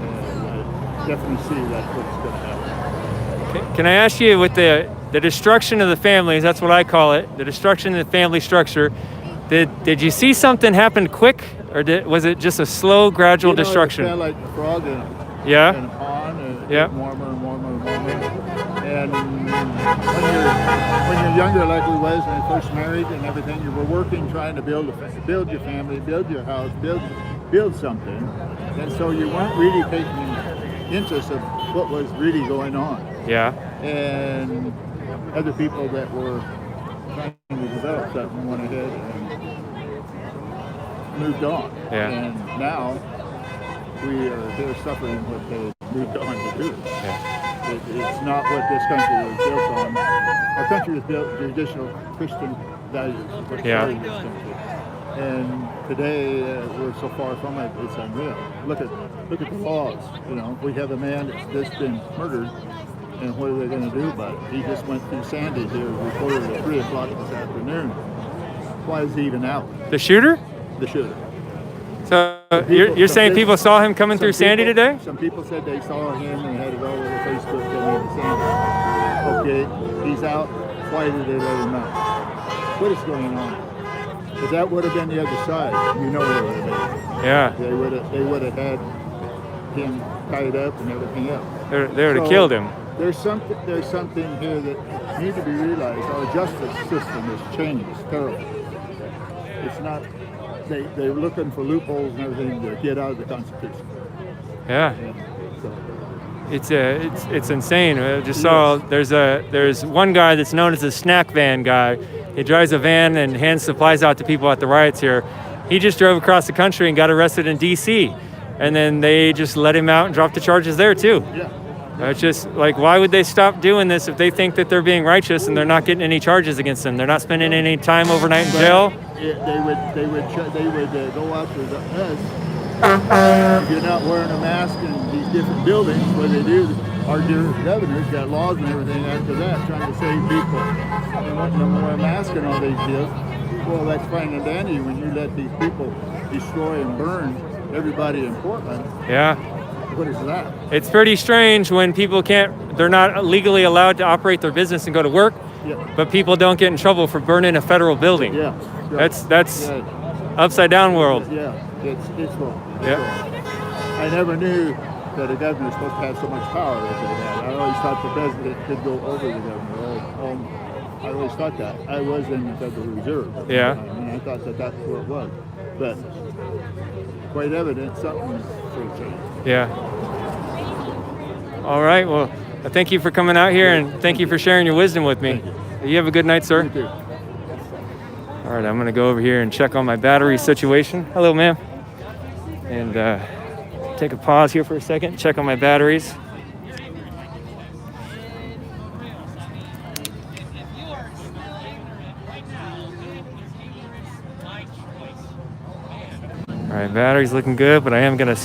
Speaker 13: And I definitely see that's what's going to happen.
Speaker 1: Can I ask you, with the destruction of the families, that's what I call it, the destruction of the family structure, did you see something happen quick, or was it just a slow, gradual destruction?
Speaker 13: It felt like a frog in a pond, and it gets warmer and warmer and warmer. And when you're younger, like we was when we first married and everything, you were working, trying to build your family, build your house, build something, and so you weren't really taking interest of what was really going on.
Speaker 1: Yeah.
Speaker 13: And other people that were trying to develop something went ahead and moved on.
Speaker 1: Yeah.
Speaker 13: And now we are here suffering what they moved on to do.
Speaker 1: Yeah.
Speaker 13: It's not what this country was built on. Our country was built traditional Christian values. What started this country. And today we're so far from it, it's unreal. Look at the laws. You know, we have a man that's just been murdered, and what are they going to do about it? He just went through Sandy here, reported at 3 o'clock this afternoon. Why is he even out?
Speaker 1: The shooter?
Speaker 13: The shooter.
Speaker 1: So you're saying people saw him coming through Sandy today?
Speaker 13: Some people said they saw him and had it all over Facebook coming into Sandy. Okay, he's out. Why did they let him out? What is going on? If that would have been the other side, you know what it would have been.
Speaker 1: Yeah.
Speaker 13: They would have had him tied up and everything else.
Speaker 1: They would have killed him.
Speaker 13: There's something here that needs to be realized. Our justice system has changed. It's terrible. It's not. They're looking for loopholes and everything to get out of the Constitution.
Speaker 1: Yeah.
Speaker 13: So.
Speaker 1: It's insane. I just saw there's one guy that's known as the snack van guy. He drives a van and hands supplies out to people at the riots here. He just drove across the country and got arrested in D.C. And then they just let him out and dropped the charges there too.
Speaker 13: Yeah.
Speaker 1: It's just like, why would they stop doing this if they think that they're being righteous and they're not getting any charges against them? They're not spending any time overnight in jail.
Speaker 13: They would go after us. If you're not wearing a mask in these different buildings, what they do, our dear governor's got laws and everything after that, trying to save people and wanting them to wear a mask and all these deals. Well, that's fine and dandy when you let these people destroy and burn everybody in Portland.
Speaker 1: Yeah.
Speaker 13: What is that?
Speaker 1: It's pretty strange when people they're not legally allowed to operate their business and go to work, but people don't get in trouble for burning a federal building.
Speaker 13: Yeah.
Speaker 1: That's upside down world.
Speaker 13: Yeah, it's wrong.
Speaker 1: Yeah.
Speaker 13: I never knew that a governor is supposed to have so much power as they had. I always thought the president could go over the governor. I always thought that. I was in the Federal Reserve.
Speaker 1: Yeah.
Speaker 13: And I thought that that's where it was. But quite evident, something's sort of changed.
Speaker 1: Yeah. All right. Well, thank you for coming out here and thank you for sharing your wisdom with me. You have a good night, sir.
Speaker 13: You too.
Speaker 1: All right. I'm going to go over here and check on my battery situation. Hello, ma'am. And take a pause here for a second. Check on my batteries. All right, battery's looking good, but I am going to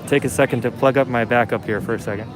Speaker 1: take a second to plug up my backup here for a second.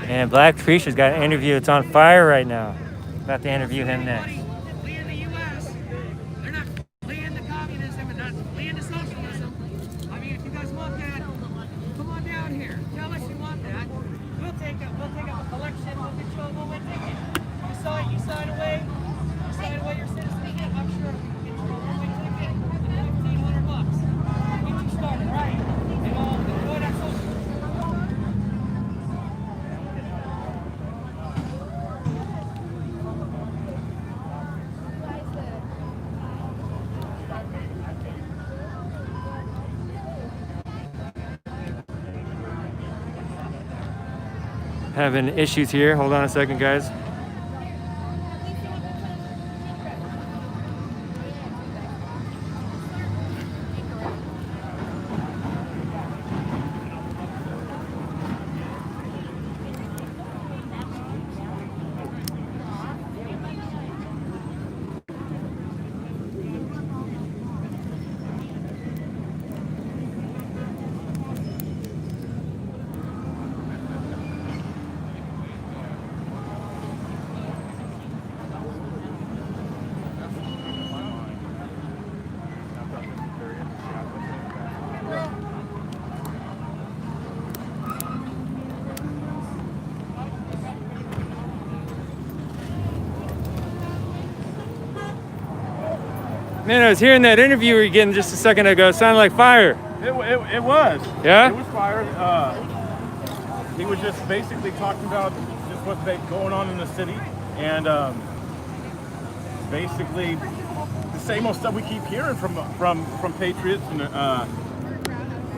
Speaker 1: And Black Preacher's got an interview. It's on fire right now. About to interview him next.
Speaker 14: Fleeing the U.S. They're not fleeing the communism and not fleeing the socialism. I mean, if you guys want that, come on down here. Tell us you want that. We'll take up a collection. We'll get you a one-way ticket. You sign away your citizenship. I'm sure we can get you a one-way ticket. $1,500. Get you started, right? And enjoy that socialism.
Speaker 1: Having issues here. Hold on a second, guys. Man, I was hearing that interview you getting just a second ago. It sounded like fire.
Speaker 2: It was.
Speaker 1: Yeah?
Speaker 2: It was fire. He was just basically talking about just what's going on in the city, and basically the same old stuff we keep hearing from patriots and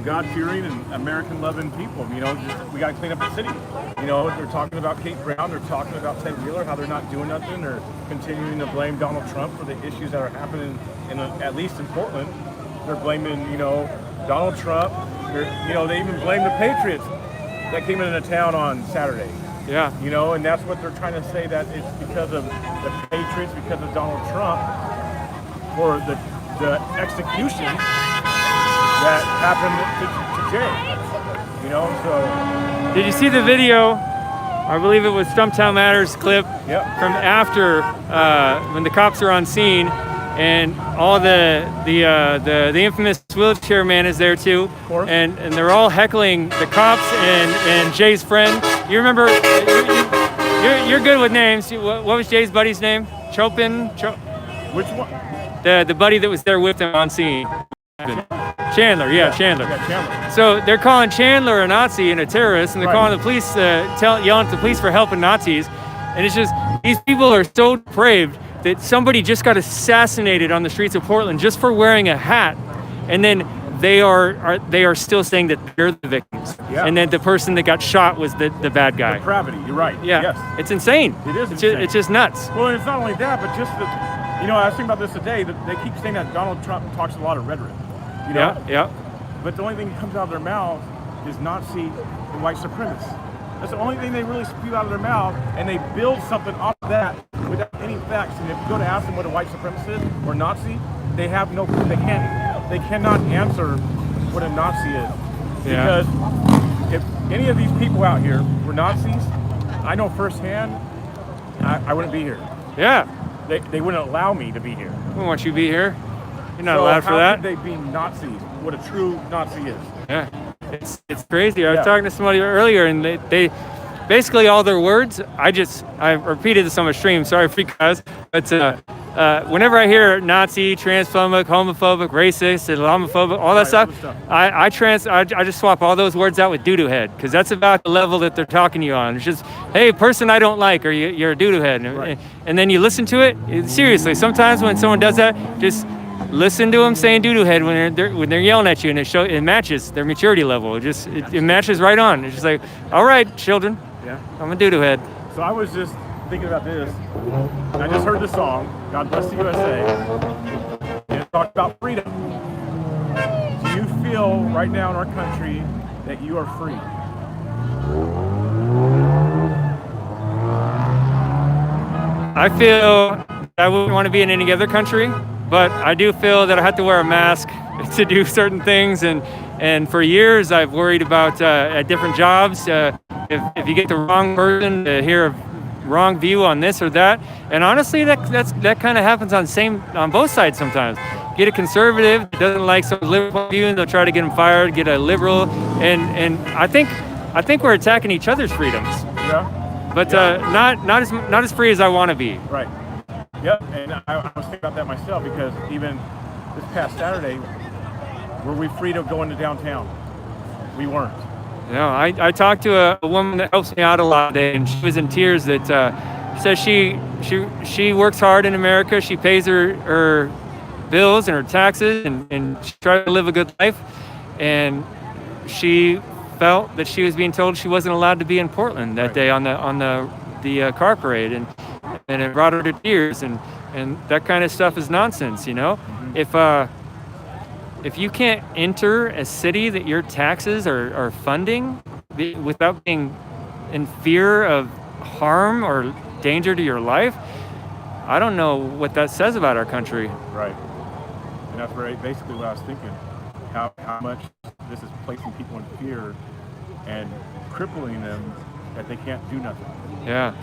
Speaker 2: God-fearing and American-loving people. You know, just, we got to clean up the city. You know, they're talking about Kate Brown. They're talking about Ted Wheeler, how they're not doing nothing. They're continuing to blame Donald Trump for the issues that are happening at least in Portland. They're blaming, you know, Donald Trump. You know, they even blame the Patriots that came into town on Saturday.
Speaker 1: Yeah.
Speaker 2: You know, and that's what they're trying to say, that it's because of the Patriots, because of Donald Trump, for the executions that happened to Jay. You know, so.
Speaker 1: Did you see the video? I believe it was Stumptown Matters clip from after when the cops are on scene, and all the infamous wheelchair man is there too, and they're all heckling the cops and Jay's friend. You remember? You're good with names. What was Jay's buddy's name? Chopin.
Speaker 2: Which one?
Speaker 1: The buddy that was there with him on scene. Chandler, Chandler.
Speaker 2: Yeah, Chandler.
Speaker 1: So they're calling Chandler a Nazi and a terrorist, and they're calling the police, yelling at the police for helping Nazis. And it's just, these people are so depraved that somebody just got assassinated on the streets of Portland just for wearing a hat, and then they are still saying that they're the victims, and then the person that got shot was the bad guy.
Speaker 2: Depravity, you're right.
Speaker 1: Yeah,
Speaker 2: yes.
Speaker 1: It's insane.
Speaker 2: It is.
Speaker 1: It's just nuts.
Speaker 2: Well, it's not only that, but just that, you know, I was thinking about this today, that they keep saying that Donald Trump talks a lot of rhetoric. You know?
Speaker 1: Yeah.
Speaker 2: But the only thing that comes out of their mouth is Nazi and white supremacists. That's the only thing they really spew out of their mouth, and they build something off of that without any facts. And if you go to ask them what a white supremacist is or Nazi, they have no. They cannot answer what a Nazi is, because if any of these people out here were Nazis, I know firsthand, I wouldn't be here.
Speaker 1: Yeah.
Speaker 2: They wouldn't allow me to be here.
Speaker 1: I don't want you to be here. You're not allowed for that.
Speaker 2: How could they be Nazis? What a true Nazi is.
Speaker 1: Yeah, it's crazy. I was talking to somebody earlier, and they basically all their words. I repeated this on my stream. Sorry for you guys, but whenever I hear Nazi, transphobic, homophobic, racist, Islamophobic, all that stuff, I just swap all those words out with doo-doo head, because that's about the level that they're talking to you on. It's just, hey, person I don't like, or you're a doo-doo head, and then you listen to it. Seriously, sometimes when someone does that, just listen to them saying doo-doo head when they're yelling at you, and it matches their maturity level. It matches right on. It's just like, all right, children, I'm a doo-doo head.
Speaker 2: So I was just thinking about this. I just heard the song, God Bless the USA, and it talked about freedom. Do you feel right now in our country that you are free?
Speaker 1: I feel I wouldn't want to be in any other country, but I do feel that I have to wear a mask to do certain things, and for years I've worried about at different jobs, if you get the wrong person to hear a wrong view on this or that, and honestly that kind of happens on both sides sometimes. Get a conservative that doesn't like some liberal view, and they'll try to get him fired. Get a liberal, and I think we're attacking each other's freedoms.
Speaker 2: Yeah.
Speaker 1: But not as free as I want to be.
Speaker 2: Right. Yep. And I was thinking about that myself, because even this past Saturday, were we free to go into downtown? We weren't.
Speaker 1: No, I talked to a woman that helps me out a lot today, and she was in tears that says she works hard in America. She pays her bills and her taxes, and she tries to live a good life. And she felt that she was being told she wasn't allowed to be in Portland that day on the car parade, and it brought her to tears. And that kind of stuff is nonsense, you know. Mm-hmm. If you can't enter a city that your taxes are funding without being in fear of harm or danger to your life, I don't know what that says about our country.
Speaker 2: Right. And that's basically what I was thinking. How much this is placing people in fear and crippling them that they can't do nothing.
Speaker 1: Yeah.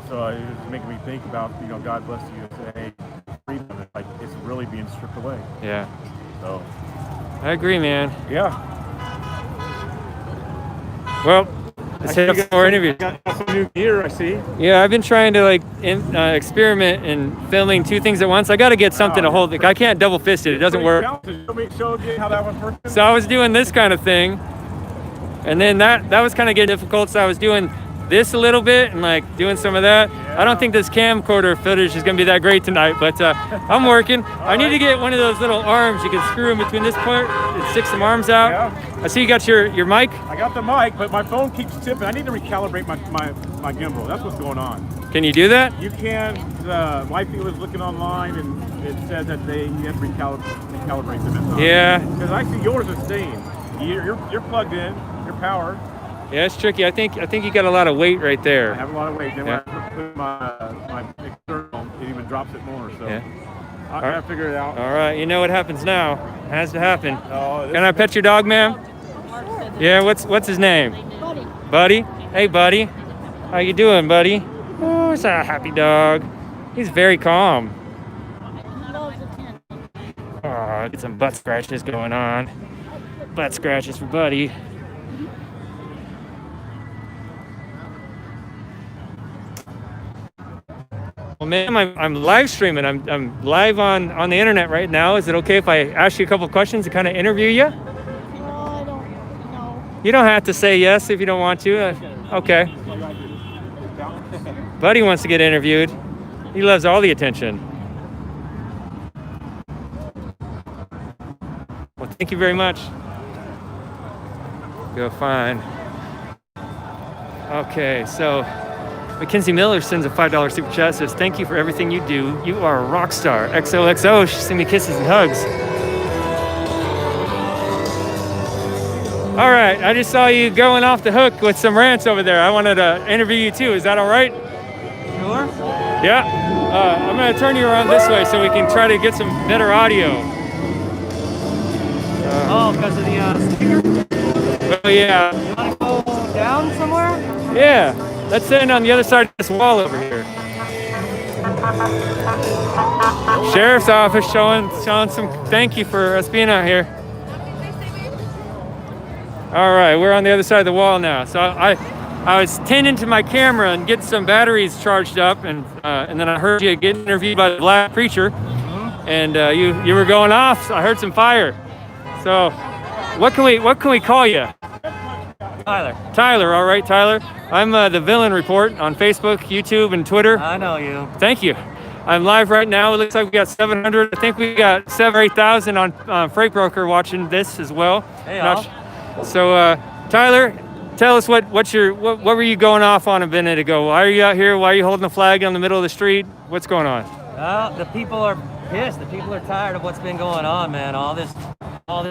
Speaker 2: So it's making me think about, you know, God bless the USA, freedom. Like, it's really being stripped away.
Speaker 1: Yeah.
Speaker 2: So
Speaker 1: I agree, man.
Speaker 2: Yeah.
Speaker 1: Well, Let's hit up some more interviews.
Speaker 2: Got some new gear, I see.
Speaker 1: Yeah, I've been trying to like experiment in filming two things at once. I got to get something to hold. I can't double fist it. It doesn't work.
Speaker 2: Show you how that one works.
Speaker 1: So I was doing this kind of thing, and then that was kind of getting difficult. So I was doing this a little bit and like doing some of that. I don't think this camcorder footage is gonna be that great tonight, but I'm working. I need to get one of those little arms you can screw in between this part and stick some arms out.
Speaker 2: Yeah.
Speaker 1: I see you got your mic.
Speaker 2: I got the mic, but my phone keeps tipping. I need to recalibrate my gimbal. That's what's going on.
Speaker 1: Can you do that?
Speaker 2: You can. Wifey was looking online and it said that you have to recalibrate them.
Speaker 1: Yeah.
Speaker 2: Because I see yours is staying. You're plugged in. You're powered.
Speaker 1: Yeah, it's tricky. I think you got a lot of weight right there.
Speaker 2: I have a lot of weight. Then when I put my external, it even drops it more. So I gotta figure it out.
Speaker 1: All right, you know what happens now. Has to happen.
Speaker 2: Oh,
Speaker 1: Can I pet your dog, ma'am? Yeah. What's his name?
Speaker 4: Buddy.
Speaker 1: Buddy. Hey, buddy. How you doing, buddy? Oh, it's a happy dog. He's very calm. Oh, get some butt scratches going on. Butt scratches for Buddy. Well, ma'am, I'm live streaming. I'm live on the internet right now. Is it okay if I ask you a couple questions to kind of interview you?
Speaker 4: I don't know.
Speaker 1: You don't have to say yes if you don't want to. Okay. Buddy wants to get interviewed. He loves all the attention. Well, thank you very much. Go fine. Okay, so Mackenzie Miller sends a $5 super chat, says, thank you for everything you do. You are a rock star. XOXO, she sent me kisses and hugs. All right, I just saw you going off the hook with some rants over there. I wanted to interview you too. Is that all right?
Speaker 10: Sure.
Speaker 1: Yeah. I'm going to turn you around this way so we can try to get some better audio.
Speaker 10: Because of the speaker?
Speaker 1: Well, yeah.
Speaker 10: You want to go down somewhere?
Speaker 1: Yeah. Let's stand on the other side of this wall over here. Sheriff's office showing some thank you for us being out here. All right, we're on the other side of the wall now. So I was tending to my camera and getting some batteries charged up, and then I heard you get interviewed by the black preacher, and you were going off. So I heard some fire. So what can we call you?
Speaker 10: Tyler.
Speaker 1: Tyler, all right, Tyler. I'm the Villain Report on Facebook, YouTube, and Twitter.
Speaker 10: I know you.
Speaker 1: Thank you. I'm live right now. It looks like we got 700. I think we got 7,000 or 8,000 on Freight Broker watching this as well.
Speaker 10: Hey, all.
Speaker 1: So, Tyler, tell us what were you going off on a minute ago? Why are you out here? Why are you holding a flag on the middle of the street? What's going on?
Speaker 10: The people are pissed. The people are tired of what's been going on, man. All this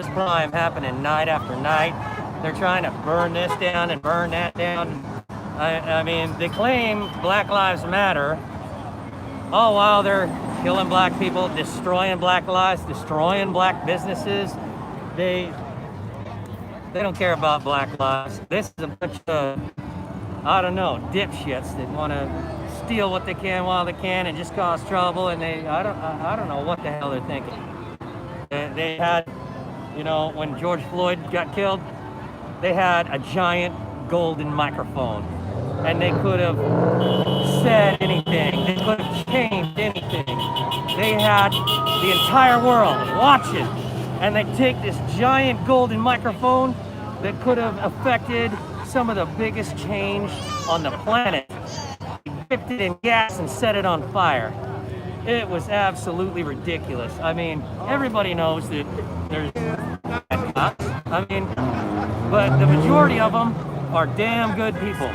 Speaker 10: crime happening night after night. They're trying to burn this down and burn that down. I mean, they claim Black Lives Matter. Oh, wow, they're killing black people, destroying black lives, destroying black businesses. They don't care about black lives. This is a bunch of, I don't know, dipshits that want to steal what they can while they can and just cause trouble. And I don't know what the hell they're thinking. They had, when George Floyd got killed, they had a giant golden microphone, and they could have said anything. They could have changed anything. They had the entire world watching, and they take this giant golden microphone that could have affected some of the biggest change on the planet. They dipped it in gas and set it on fire. It was absolutely ridiculous. I mean, everybody knows that there's bad cops. But the majority of them are damn good people,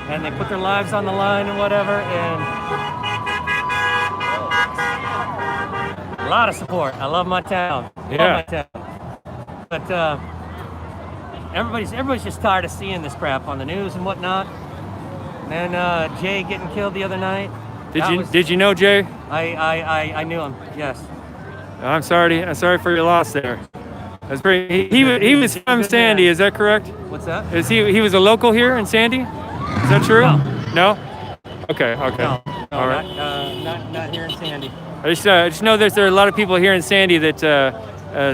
Speaker 10: and they put their lives on the line and whatever, and a lot of support. I love my town.
Speaker 1: Yeah.
Speaker 10: Love my town. But everybody's just tired of seeing this crap on the news and whatnot. And then Jay getting killed the other night.
Speaker 1: Did you know Jay?
Speaker 10: I knew him. Yes.
Speaker 1: I'm sorry for your loss there. That's pretty. He was from Sandy. Is that correct?
Speaker 10: What's that?
Speaker 1: Is he was a local here in Sandy? Is that true? No. Okay.
Speaker 10: No,
Speaker 1: All right.
Speaker 10: not here in Sandy.
Speaker 1: I just know there are a lot of people here in Sandy that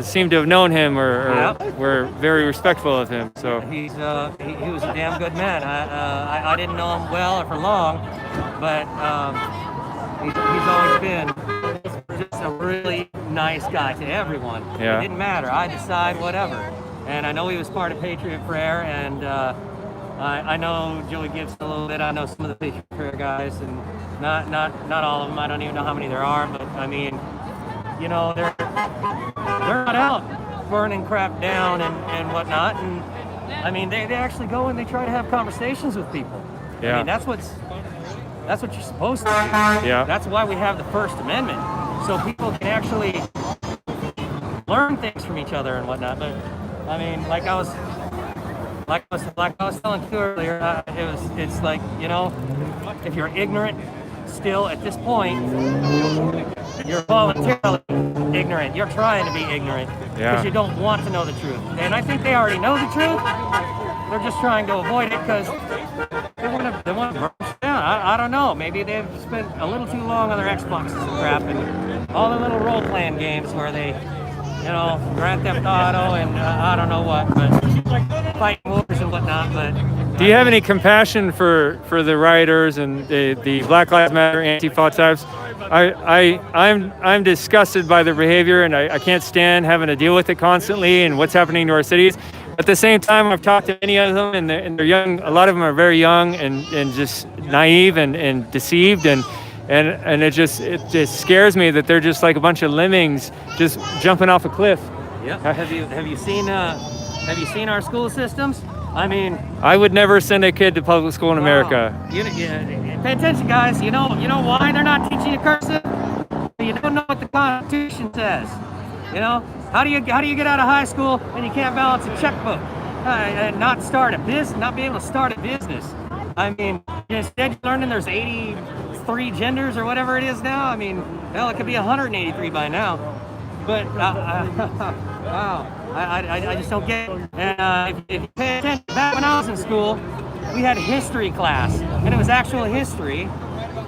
Speaker 1: seem to have known him or were very respectful of him. So
Speaker 10: he was a damn good man. I didn't know him well or for long, but he's always been just a really nice guy to everyone.
Speaker 1: Yeah.
Speaker 10: It didn't matter. I decide whatever. And I know he was part of Patriot Prayer, and I know Joey Gibson a little bit. I know some of the Patriot Prayer guys, and not all of them. I don't even know how many there are, but I mean, you know, they're not out burning crap down and whatnot. And I mean, they actually go and they try to have conversations with people.
Speaker 1: Yeah.
Speaker 10: I mean, that's what you're supposed to do.
Speaker 1: Yeah.
Speaker 10: That's why we have the First Amendment, so people can actually learn things from each other and whatnot. But I mean, like I was telling you earlier, it's like, you know, if you're ignorant still at this point, you're voluntarily ignorant. You're trying to be ignorant because you don't want to know the truth. And I think they already know the truth. They're just trying to avoid it because they want to burn us down. I don't know. Maybe they've spent a little too long on their Xboxes and crap and all the little role-playing games where they, you know, Grand Theft Auto and I don't know what, but fighting wars and whatnot. But
Speaker 1: do you have any compassion for the rioters and the Black Lives Matter Antifa types? I'm disgusted by their behavior, and I can't stand having to deal with it constantly and what's happening to our cities. At the same time, I've talked to many of them, and they're young. A lot of them are very young and just naive and deceived, and it just scares me that they're just like a bunch of lemmings just jumping off a cliff.
Speaker 10: Yeah. Have you seen our school systems? I mean,
Speaker 1: I would never send a kid to public school in America.
Speaker 10: Pay attention, guys. You know why they're not teaching you cursive? You don't know what the Constitution says. You know, how do you get out of high school and you can't balance a checkbook and not be able to start a business? I mean, instead you're learning there's 83 genders or whatever it is now. I mean, hell, it could be 183 by now. But wow, I just don't get it. And if you pay attention, back when I was in school, we had history class, and it was actual history.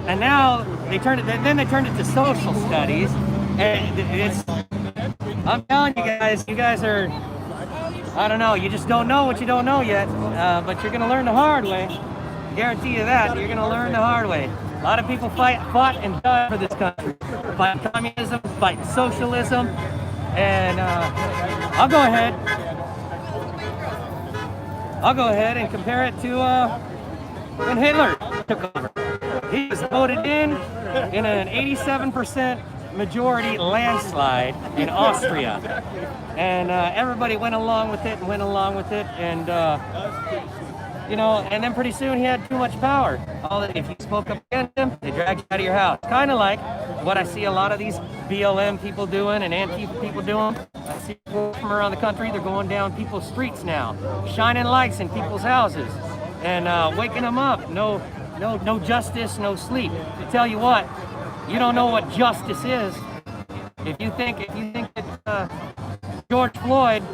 Speaker 10: And now they turned it to social studies, and it's. I'm telling you guys are. I don't know. You just don't know what you don't know yet, but you're gonna learn the hard way. Guarantee you that. You're gonna learn the hard way. A lot of people fought and died for this country, fighting communism, fighting socialism, and I'll go ahead and compare it to when Hitler took over. He was voted in an 87% majority landslide in Austria, and everybody went along with it, and you know, and then pretty soon he had too much power. If you spoke up against him, they dragged you out of your house. Kind of like what I see a lot of these BLM people doing and Antifa people doing. I see people from around the country, they're going down people's streets now, shining lights in people's houses, and waking them up. No justice, no sleep. I tell you what, you don't know what justice is. If you think that George Floyd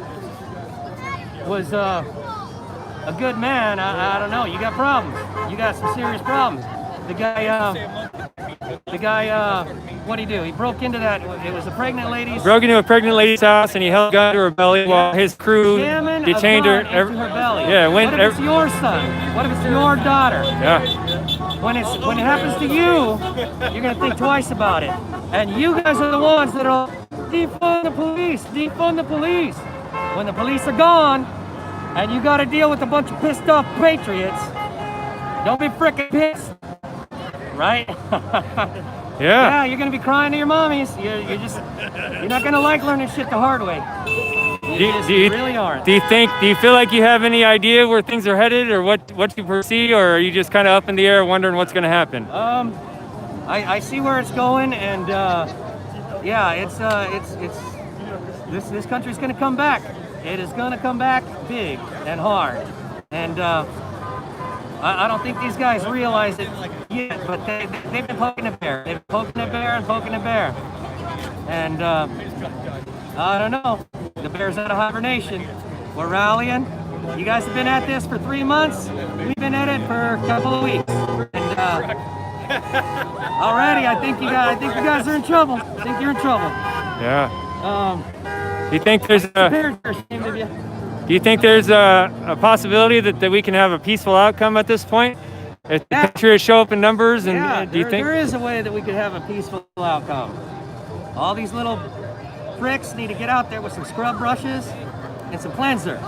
Speaker 10: was a good man, I don't know. You got problems. You got some serious problems. The guy, what did he do? He broke into it was a pregnant lady's.
Speaker 1: Broke into a pregnant lady's house, and he held a gun to her belly while his crew detained her.
Speaker 10: Into her belly.
Speaker 1: Yeah,
Speaker 10: what if it's your son? What if it's your daughter?
Speaker 1: Yeah.
Speaker 10: When it happens to you, you're gonna think twice about it. And you guys are the ones that are defund the police. Defund the police. When the police are gone, and you got to deal with a bunch of pissed off patriots, don't be frickin' pissed, right? Yeah, you're gonna be crying to your mommies. You're not gonna like learning shit the hard way. You really aren't.
Speaker 1: Do you feel like you have any idea where things are headed, or what you foresee, or are you just kind of up in the air wondering what's gonna happen?
Speaker 10: I see where it's going, and yeah, it's this country's gonna come back. It is going to come back big and hard. And I don't think these guys realize it yet, but they've been poking a bear. They've been poking a bear and poking a bear. And I don't know. The bear's out of hibernation. We're rallying. You guys have been at this for 3 months. We've been at it for a couple of weeks. And already, I think you guys are in trouble. I think you're in trouble.
Speaker 1: Yeah. Do you think there's
Speaker 10: Parents are ashamed of you.
Speaker 1: Do you think there's a possibility that we can have a peaceful outcome at this point? If the Patriots show up in numbers, and do you think
Speaker 10: there is a way that we could have a peaceful outcome? All these little pricks need to get out there with some scrub brushes and some cleanser.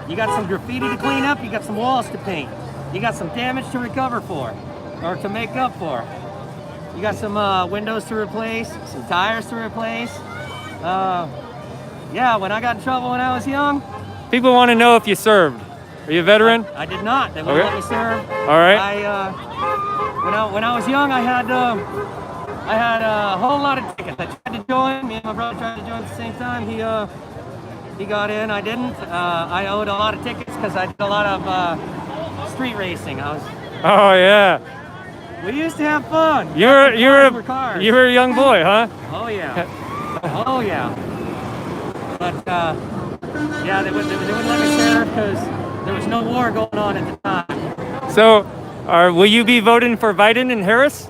Speaker 10: You got some graffiti to clean up, you got some walls to paint, you got some damage to recover for, or to make up for. You got some windows to replace, some tires to replace. Yeah, when I got in trouble when I was young.
Speaker 1: People want to know if you served. Are you a veteran?
Speaker 10: I did not. They wouldn't let me serve.
Speaker 1: All right.
Speaker 10: When I was young, I had a whole lot of tickets. I tried to join. Me and my brother tried to join at the same time. He got in. I didn't. I owed a lot of tickets because I did a lot of street racing.
Speaker 1: Oh yeah.
Speaker 10: We used to have fun.
Speaker 1: You were a young boy, huh?
Speaker 10: Oh yeah. Oh yeah. But yeah, they wouldn't let me serve because there was no war going on at the time.
Speaker 1: So, will you be voting for Biden and Harris?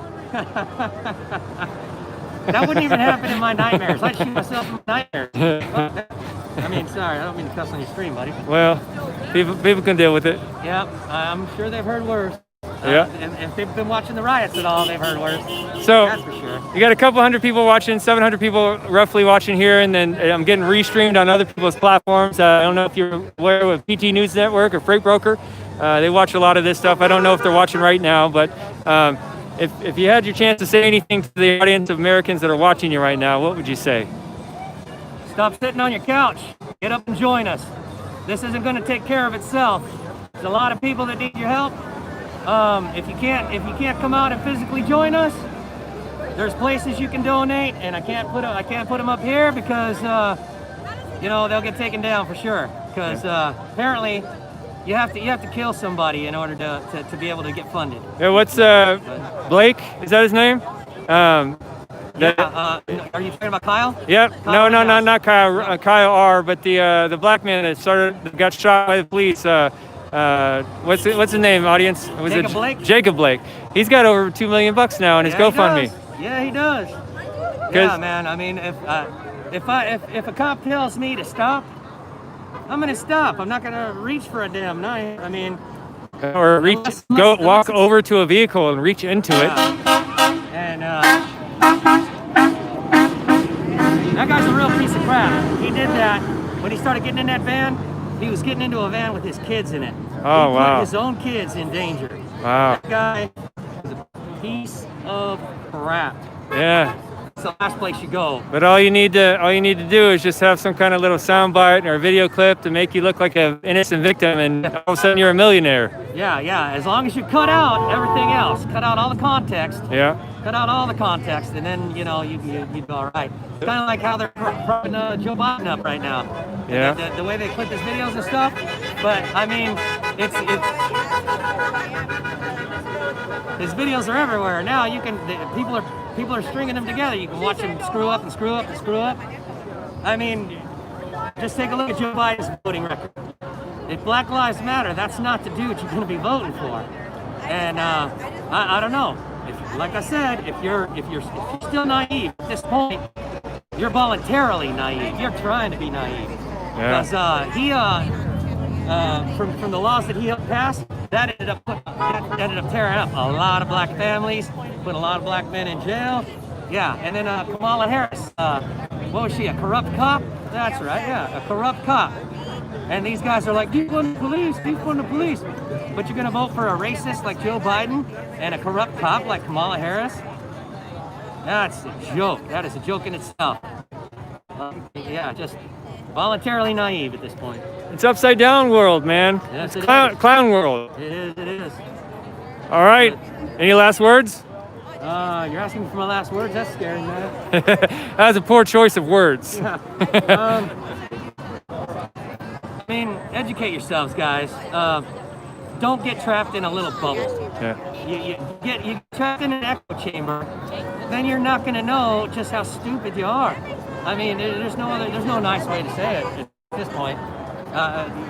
Speaker 10: That wouldn't even happen in my nightmares. I'd shoot myself in my nightmares. I mean, sorry, I don't mean to cuss on your stream, buddy.
Speaker 1: Well, people can deal with it.
Speaker 10: Yeah, I'm sure they've heard worse.
Speaker 1: Yeah.
Speaker 10: And if they've been watching the riots at all, they've heard worse.
Speaker 1: So,
Speaker 10: that's for sure.
Speaker 1: You got a couple hundred people watching, 700 people roughly watching here, and then I'm getting restreamed on other people's platforms. I don't know if you're aware of PT News Network or Freight Broker. They watch a lot of this stuff. I don't know if they're watching right now, but if you had your chance to say anything to the audience of Americans that are watching you right now, what would you say?
Speaker 10: Stop sitting on your couch. Get up and join us. This isn't going to take care of itself. There's a lot of people that need your help. If you can't come out and physically join us, there's places you can donate, and I can't put them up here because you know, they'll get taken down for sure. Because apparently you have to kill somebody in order to be able to get funded.
Speaker 1: Yeah, what's Blake? Is that his name?
Speaker 10: Are you talking about Kyle?
Speaker 1: Yep.
Speaker 10: Kyle
Speaker 1: No, not Kyle. Kyle R. But the black man that got shot by the police. What's his name, audience?
Speaker 10: Jacob Blake.
Speaker 1: Jacob Blake. He's got over $2 million now in his GoFundMe.
Speaker 10: Yeah, he does. Yeah, man. I mean, if a cop tells me to stop, I'm gonna stop. I'm not gonna reach for a damn knife. I mean,
Speaker 1: or walk over to a vehicle and reach into it.
Speaker 10: And that guy's a real piece of crap. He did that when he started getting in that van. He was getting into a van with his kids in it.
Speaker 1: Oh,
Speaker 10: he
Speaker 1: wow.
Speaker 10: put his own kids in danger.
Speaker 1: Wow.
Speaker 10: That guy is a piece of crap.
Speaker 1: Yeah.
Speaker 10: It's the last place you go.
Speaker 1: But all you need to do is just have some kind of little soundbite or video clip to make you look like an innocent victim, and all of a sudden you're a millionaire.
Speaker 10: Yeah. As long as you cut out everything else, cut out all the context.
Speaker 1: Yeah.
Speaker 10: Cut out all the context, and then you'd be all right. It's kind of like how they're propping Joe Biden up right now.
Speaker 1: Yeah.
Speaker 10: The way they clip his videos and stuff. But I mean, it's his videos are everywhere now. People are stringing them together. You can watch them screw up and screw up and screw up. I mean, just take a look at Joe Biden's voting record. If Black Lives Matter, that's not the dude you're going to be voting for. And I don't know. Like I said, if you're still naive at this point, you're voluntarily naive. You're trying to be naive.
Speaker 1: Yeah.
Speaker 10: Because from the laws that he helped pass, that ended up tearing up a lot of black families, put a lot of black men in jail. Yeah, and then Kamala Harris, what was she, a corrupt cop? That's right, yeah, a corrupt cop. And these guys are like, defund the police, defund the police. But you're gonna vote for a racist like Joe Biden and a corrupt cop like Kamala Harris? That's a joke. That is a joke in itself. Yeah, just voluntarily naive at this point.
Speaker 1: It's upside down world, man.
Speaker 10: Yes,
Speaker 1: it's clown world.
Speaker 10: It is.
Speaker 1: All right. Any last words?
Speaker 10: You're asking for my last words? That's scary, man.
Speaker 1: That was a poor choice of words.
Speaker 10: Yeah. I mean, educate yourselves, guys. Don't get trapped in a little bubble.
Speaker 1: Yeah.
Speaker 10: You get trapped in an echo chamber, then you're not going to know just how stupid you are. I mean, there's no nice way to say it at this point.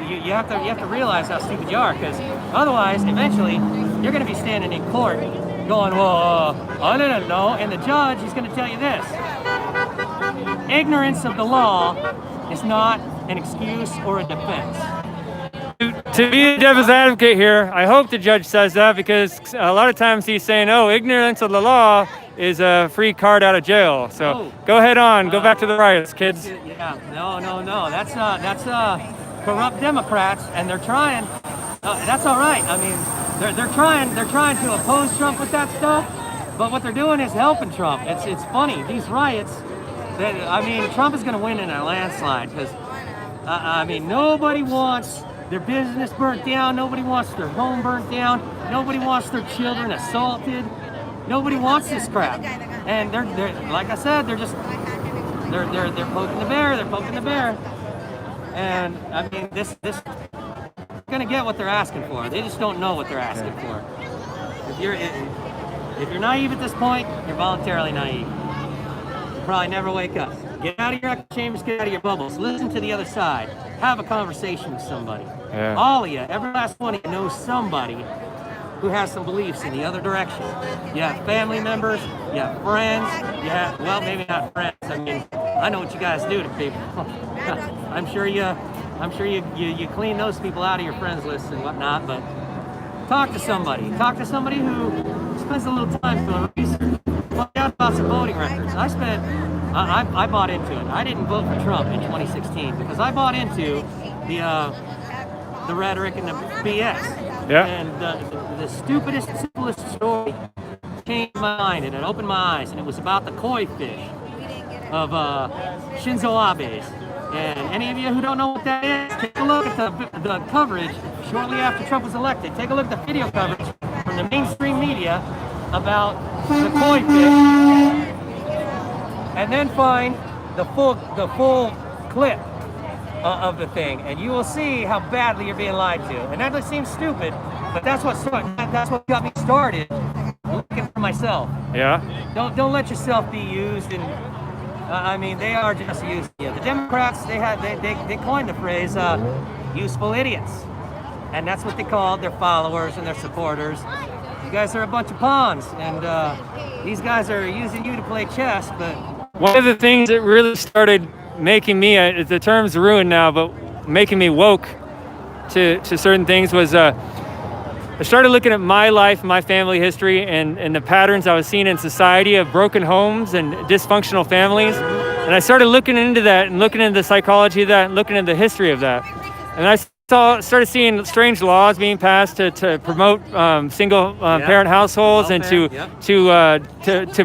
Speaker 10: You have to realize how stupid you are, because otherwise, eventually, you're going to be standing in court going, well, I didn't know, and the judge is going to tell you this. Ignorance of the law is not an excuse or a defense.
Speaker 1: To be the devil's advocate here, I hope the judge says that, because a lot of times he's saying, oh, ignorance of the law is a free card out of jail. So go ahead on, go back to the riots, kids.
Speaker 10: Yeah, no. That's corrupt Democrats, and they're trying. That's all right. I mean, they're trying to oppose Trump with that stuff, but what they're doing is helping Trump. It's funny. These riots, I mean, Trump is going to win in a landslide, because I mean, nobody wants their business burnt down. Nobody wants their home burnt down. Nobody wants their children assaulted. Nobody wants this crap. And they're like I said, they're poking the bear. They're poking the bear. And I mean, this gonna get what they're asking for. They just don't know what they're asking for. If you're naive at this point, you're voluntarily naive. You'll probably never wake up. Get out of your echo chambers, get out of your bubbles. Listen to the other side. Have a conversation with somebody.
Speaker 1: Yeah.
Speaker 10: All of you, every last one of you knows somebody who has some beliefs in the other direction. You have family members, you have friends, you have, well, maybe not friends. I mean, I know what you guys do to people. I'm sure you clean those people out of your friends list and whatnot, but talk to somebody. Talk to somebody who spends a little time doing research. Find out about some voting records. I bought into it. I didn't vote for Trump in 2016 because I bought into the rhetoric and the BS.
Speaker 1: Yeah.
Speaker 10: And the stupidest, simplest story changed my mind, and it opened my eyes, and it was about the koi fish of Shinzo Abe's. And any of you who don't know what that is, take a look at the coverage shortly after Trump was elected. Take a look at the video coverage from the mainstream media about the koi fish, and then find the full clip of the thing, and you will see how badly you're being lied to. And that seems stupid, but that's what got me started looking for myself.
Speaker 1: Yeah.
Speaker 10: Don't let yourself be used, and I mean, they are just using you. The Democrats, they coined the phrase useful idiots, and that's what they called their followers and their supporters. You guys are a bunch of pawns, and these guys are using you to play chess. But
Speaker 1: one of the things that really started making me, the term's ruined now, but making me woke to certain things was I started looking at my life, my family history, and the patterns I was seeing in society of broken homes and dysfunctional families. And I started looking into that and looking into the psychology of that and looking into the history of that. And I started seeing strange laws being passed to promote single parent households and to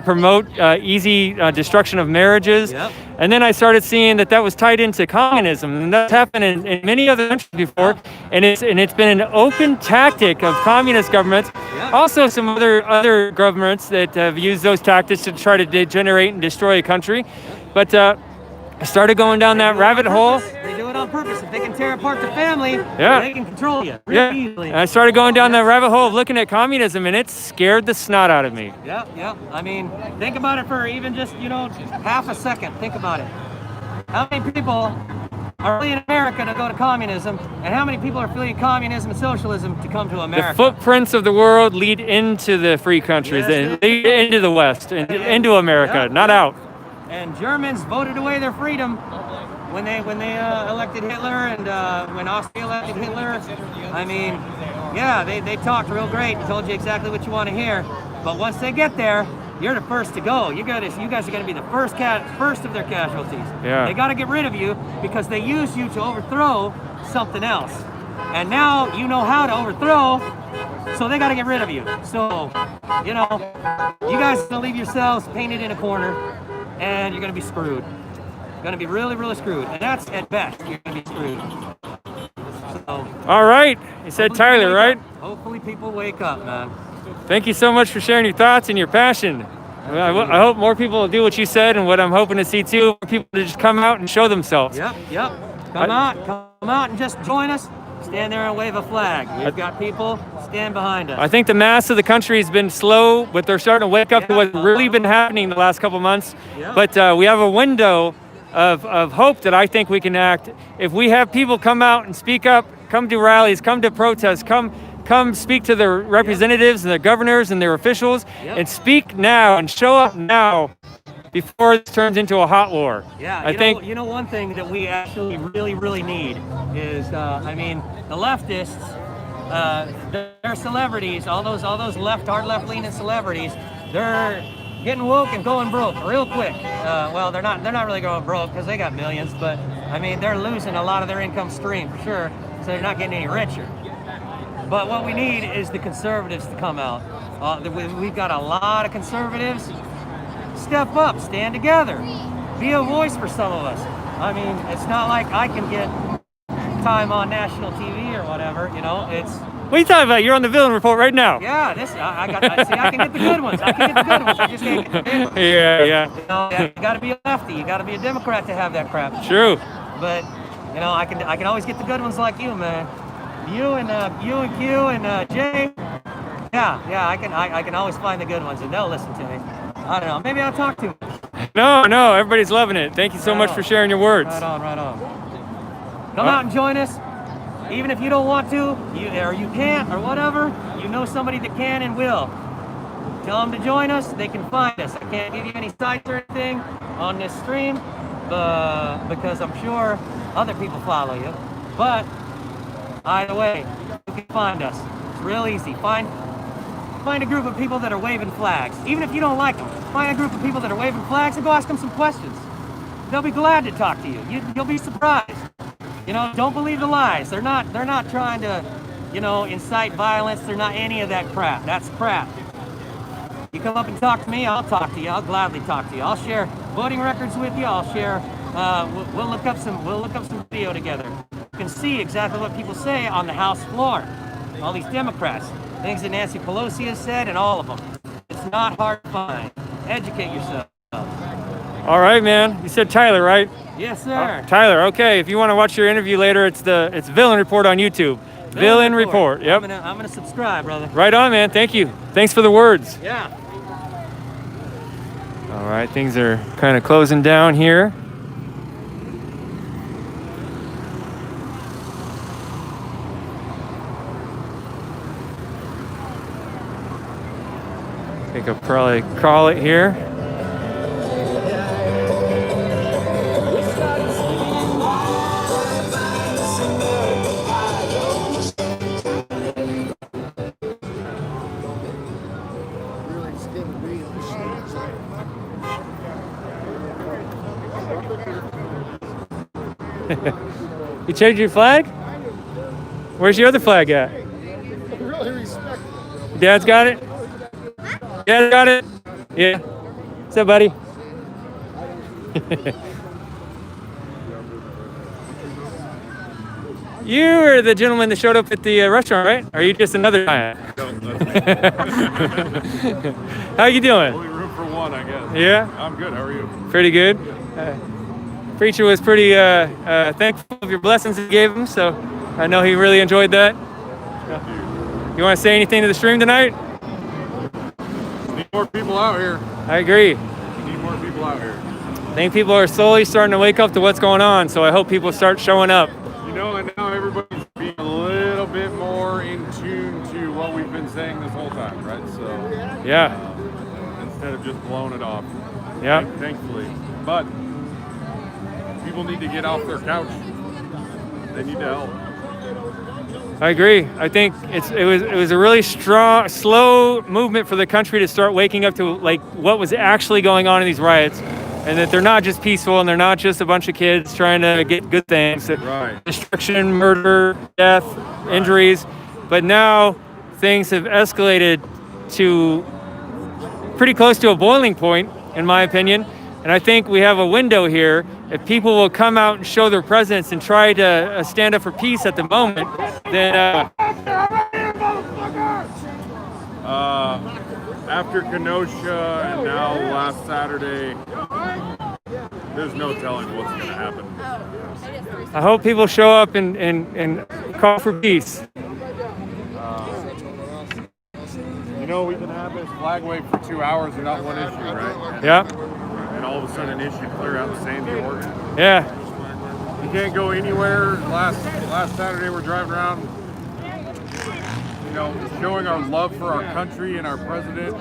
Speaker 1: promote easy destruction of marriages. Yep. And then I started seeing that was tied into communism, and that's happened in many other countries before. And it's been an open tactic of communist governments. Yep. Also some other governments that have used those tactics to try to degenerate and destroy a country. But I started going down that rabbit hole.
Speaker 10: They do it on purpose. If they can tear apart the family, they can control you really easily.
Speaker 1: And I started going down that rabbit hole of looking at communism, and it scared the snot out of me.
Speaker 10: Yep. I mean, think about it for even just, half a second. Think about it. How many people are fleeing America to go to communism, and how many people are fleeing communism and socialism to come to America?
Speaker 1: The footprints of the world lead into the free countries, and lead into the West, and into America, not out.
Speaker 10: And Germans voted away their freedom when they elected Hitler, and when Austria elected Hitler. I mean, yeah, they talked real great and told you exactly what you want to hear. But once they get there, you're the first to go. You guys are going to be the first of their casualties.
Speaker 1: Yeah.
Speaker 10: They got to get rid of you because they used you to overthrow something else. And now you know how to overthrow, so they got to get rid of you. So, you guys are going to leave yourselves painted in a corner, and you're going to be screwed. You're going to be really, really screwed. And that's at best, you're going to be screwed. So,
Speaker 1: all right. You said Tyler, right?
Speaker 10: Hopefully people wake up, man.
Speaker 1: Thank you so much for sharing your thoughts and your passion. I hope more people will do what you said, and what I'm hoping to see too, more people to just come out and show themselves.
Speaker 10: Yep. Come out and just join us. Stand there and wave a flag. We've got people stand behind us.
Speaker 1: I think the mass of the country has been slow, but they're starting to wake up to what's really been happening the last couple months. Yep. But we have a window of hope that I think we can act. If we have people come out and speak up, come to rallies, come to protests, come speak to their representatives and their governors and their officials, and speak now and show up now. before this turns into a hot war.
Speaker 10: Yeah,
Speaker 1: I think
Speaker 10: you know one thing that we actually really need is, I mean, the leftists, they're celebrities, all those hard left-leaning celebrities, they're getting woke and going broke real quick. Well, they're not really going broke because they got millions, but I mean, they're losing a lot of their income stream for sure, so they're not getting any richer. But what we need is the conservatives to come out. We've got a lot of conservatives. Step up, stand together, be a voice for some of us. I mean, it's not like I can get time on national TV or whatever, you know, it's...
Speaker 1: What are you talking about? You're on the Villain Report right now.
Speaker 10: Yeah, I can get the good ones. I just can't get the big ones.
Speaker 1: Yeah.
Speaker 10: You know, you gotta be a lefty, you gotta be a Democrat to have that crap.
Speaker 1: True.
Speaker 10: But, you know, I can always get the good ones like you, man. You and Q and Jay. Yeah, I can always find the good ones and they'll listen to me. I don't know, maybe I'll talk to them.
Speaker 1: No, everybody's loving it. Thank you so much for sharing your words.
Speaker 10: Right on. Come out and join us. Even if you don't want to, or you can't, or whatever, you know somebody that can and will. Tell them to join us, they can find us. I can't give you any sites or anything on this stream, because I'm sure other people follow you. But either way, you can find us. It's real easy. Find a group of people that are waving flags. Even if you don't like them, find a group of people that are waving flags and go ask them some questions. They'll be glad to talk to you. You'll be surprised. You know, don't believe the lies. They're not trying to, you know, incite violence. They're not any of that crap. That's crap. You come up and talk to me, I'll talk to you. I'll gladly talk to you. I'll share voting records with you. I'll share. We'll look up some video together. You can see exactly what people say on the House floor. All these Democrats, things that Nancy Pelosi has said, and all of them. It's not hard to find. Educate yourself.
Speaker 1: All right, man. You said Tyler, right?
Speaker 10: Yes, sir.
Speaker 1: Tyler, okay. If you want to watch your interview later, it's Villain Report on YouTube. Villain Report. Yep.
Speaker 10: I'm gonna subscribe, brother.
Speaker 1: Right on, man. Thank you. Thanks for the words.
Speaker 10: Yeah.
Speaker 1: All right, things are kind of closing down here. I think I'll probably call it here. You changed your flag? Where's your other flag at?
Speaker 9: Really respect it.
Speaker 1: Dad's got it? Dad's got it? Yeah. What's up, buddy? You are the gentleman that showed up at the restaurant, right? Or are you just another guy? How you doing?
Speaker 2: Only room for one, I guess.
Speaker 1: Yeah?
Speaker 2: I'm good. How are you?
Speaker 1: Pretty good. Preacher was pretty thankful of your blessings you gave him, so I know he really enjoyed that. You want to say anything to the stream tonight?
Speaker 2: Need more people out here.
Speaker 1: I agree.
Speaker 2: Need more people out here.
Speaker 1: I think people are slowly starting to wake up to what's going on, so I hope people start showing up.
Speaker 2: You know, and now everybody's being a little bit more in tune to what we've been saying this whole time, right? So
Speaker 1: yeah,
Speaker 2: instead of just blowing it off.
Speaker 1: Yeah.
Speaker 2: Thankfully, but people need to get off their couch. They need to help.
Speaker 1: I agree. I think it was a really slow movement for the country to start waking up to like what was actually going on in these riots, and that they're not just peaceful and they're not just a bunch of kids trying to get good things.
Speaker 2: Right.
Speaker 1: Destruction, murder, death, injuries, but now things have escalated to pretty close to a boiling point, in my opinion. And I think we have a window here. If people will come out and show their presence and try to stand up for peace at the moment, then
Speaker 2: after Kenosha and now last Saturday, there's no telling what's going to happen.
Speaker 1: I hope people show up and call for peace.
Speaker 2: You know, we can have this flag wave for 2 hours and not one issue, right?
Speaker 1: Yeah.
Speaker 2: And all of a sudden an issue clear out in Sandy, Oregon.
Speaker 1: Yeah.
Speaker 2: You can't go anywhere. Last Saturday we're driving around
Speaker 7: showing our love for our country and our president,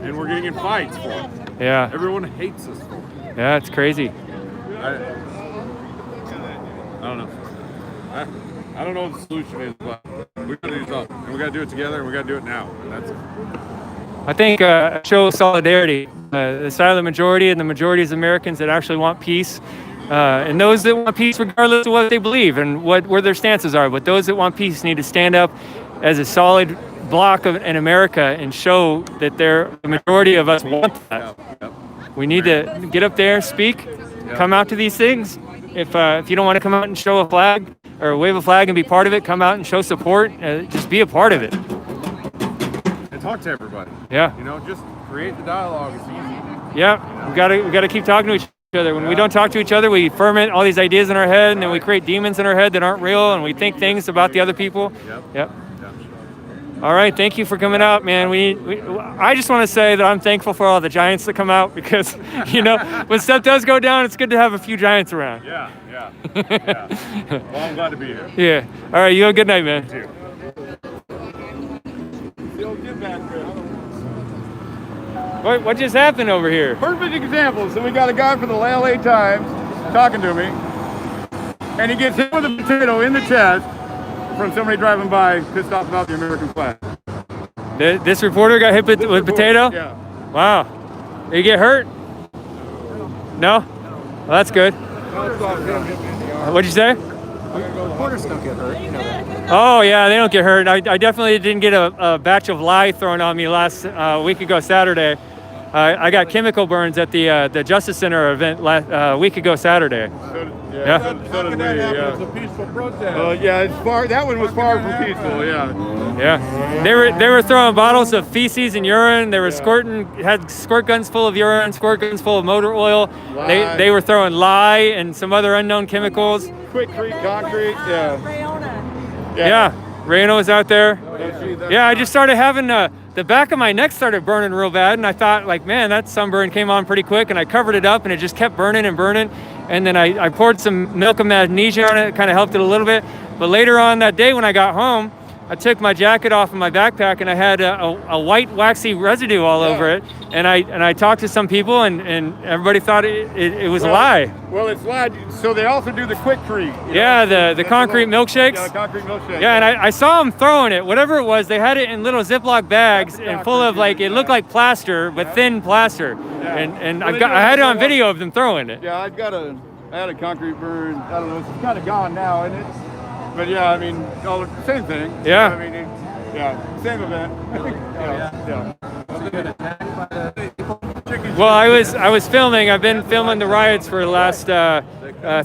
Speaker 7: and we're getting in fights for it.
Speaker 1: Yeah.
Speaker 7: Everyone hates us for it.
Speaker 1: Yeah, it's crazy.
Speaker 7: I don't know. I don't know what the solution is, but we got to do something, and we got to do it together, and we got to do it now. And that's it.
Speaker 1: I think show solidarity. The silent majority and the majority of Americans that actually want peace, and those that want peace regardless of what they believe and where their stances are. But those that want peace need to stand up as a solid block in America and show that the majority of us want that. We need to get up there, speak, come out to these things. If you don't want to come out and show a flag or wave a flag and be part of it, come out and show support. Just be a part of it.
Speaker 7: And talk to everybody.
Speaker 1: Yeah.
Speaker 7: Just create the dialogue. It's easy.
Speaker 1: Yeah. We gotta keep talking to each other. When we don't talk to each other, we ferment all these ideas in our head, and then we create demons in our head that aren't real, and we think things about the other people. Yep. All right, thank you for coming out, man. I just want to say that I'm thankful for all the giants that come out because, when stuff does go down, it's good to have a few giants around.
Speaker 7: Yeah. Well, I'm glad to be here.
Speaker 1: Yeah. All right, you have a good night, man.
Speaker 7: You too.
Speaker 1: What just happened over here?
Speaker 2: Perfect example. So we got a guy from the LA Times talking to me, and he gets hit with a potato in the chest from somebody driving by pissed off about the American flag.
Speaker 1: This reporter got hit with potato?
Speaker 2: Yeah.
Speaker 1: Wow. Did he get hurt? No? Well, that's good. What'd you say?
Speaker 6: Reporters don't get hurt, you know that.
Speaker 1: Oh, yeah, they don't get hurt. I definitely didn't get a batch of lye thrown on me last week ago Saturday. I got chemical burns at the Justice Center event a week ago Saturday.
Speaker 2: So did we. It's a peaceful protest. That one was far from peaceful. Yeah.
Speaker 1: Yeah. They were throwing bottles of feces and urine. They were had squirt guns full of urine, squirt guns full of motor oil. They were throwing lye and some other unknown chemicals.
Speaker 2: Quickcrete, concrete. Yeah.
Speaker 1: Yeah. Reno was out there. Yeah, I just started having the back of my neck started burning real bad, and I thought, like, man, that sunburn came on pretty quick, and I covered it up, and it just kept burning and burning. And then I poured some milk of magnesia on it. It kind of helped it a little bit. But later on that day when I got home, I took my jacket off of my backpack, and I had a white waxy residue all over it. And I talked to some people, and everybody thought it was a lie.
Speaker 2: Well, it's lye. So they also do the quickcrete.
Speaker 1: Yeah, the concrete milkshakes.
Speaker 2: Yeah, the concrete milkshake.
Speaker 1: Yeah, and I saw them throwing it. Whatever it was, they had it in little Ziploc bags and full of, like, it looked like plaster, but thin plaster. Yeah. And I had it on video of them throwing it.
Speaker 2: Yeah, I had a concrete burn. I don't know, it's kind of gone now, and it's. But yeah, I mean, same thing.
Speaker 1: Yeah.
Speaker 2: I mean, same event.
Speaker 1: Well, I was filming. I've been filming the riots for the last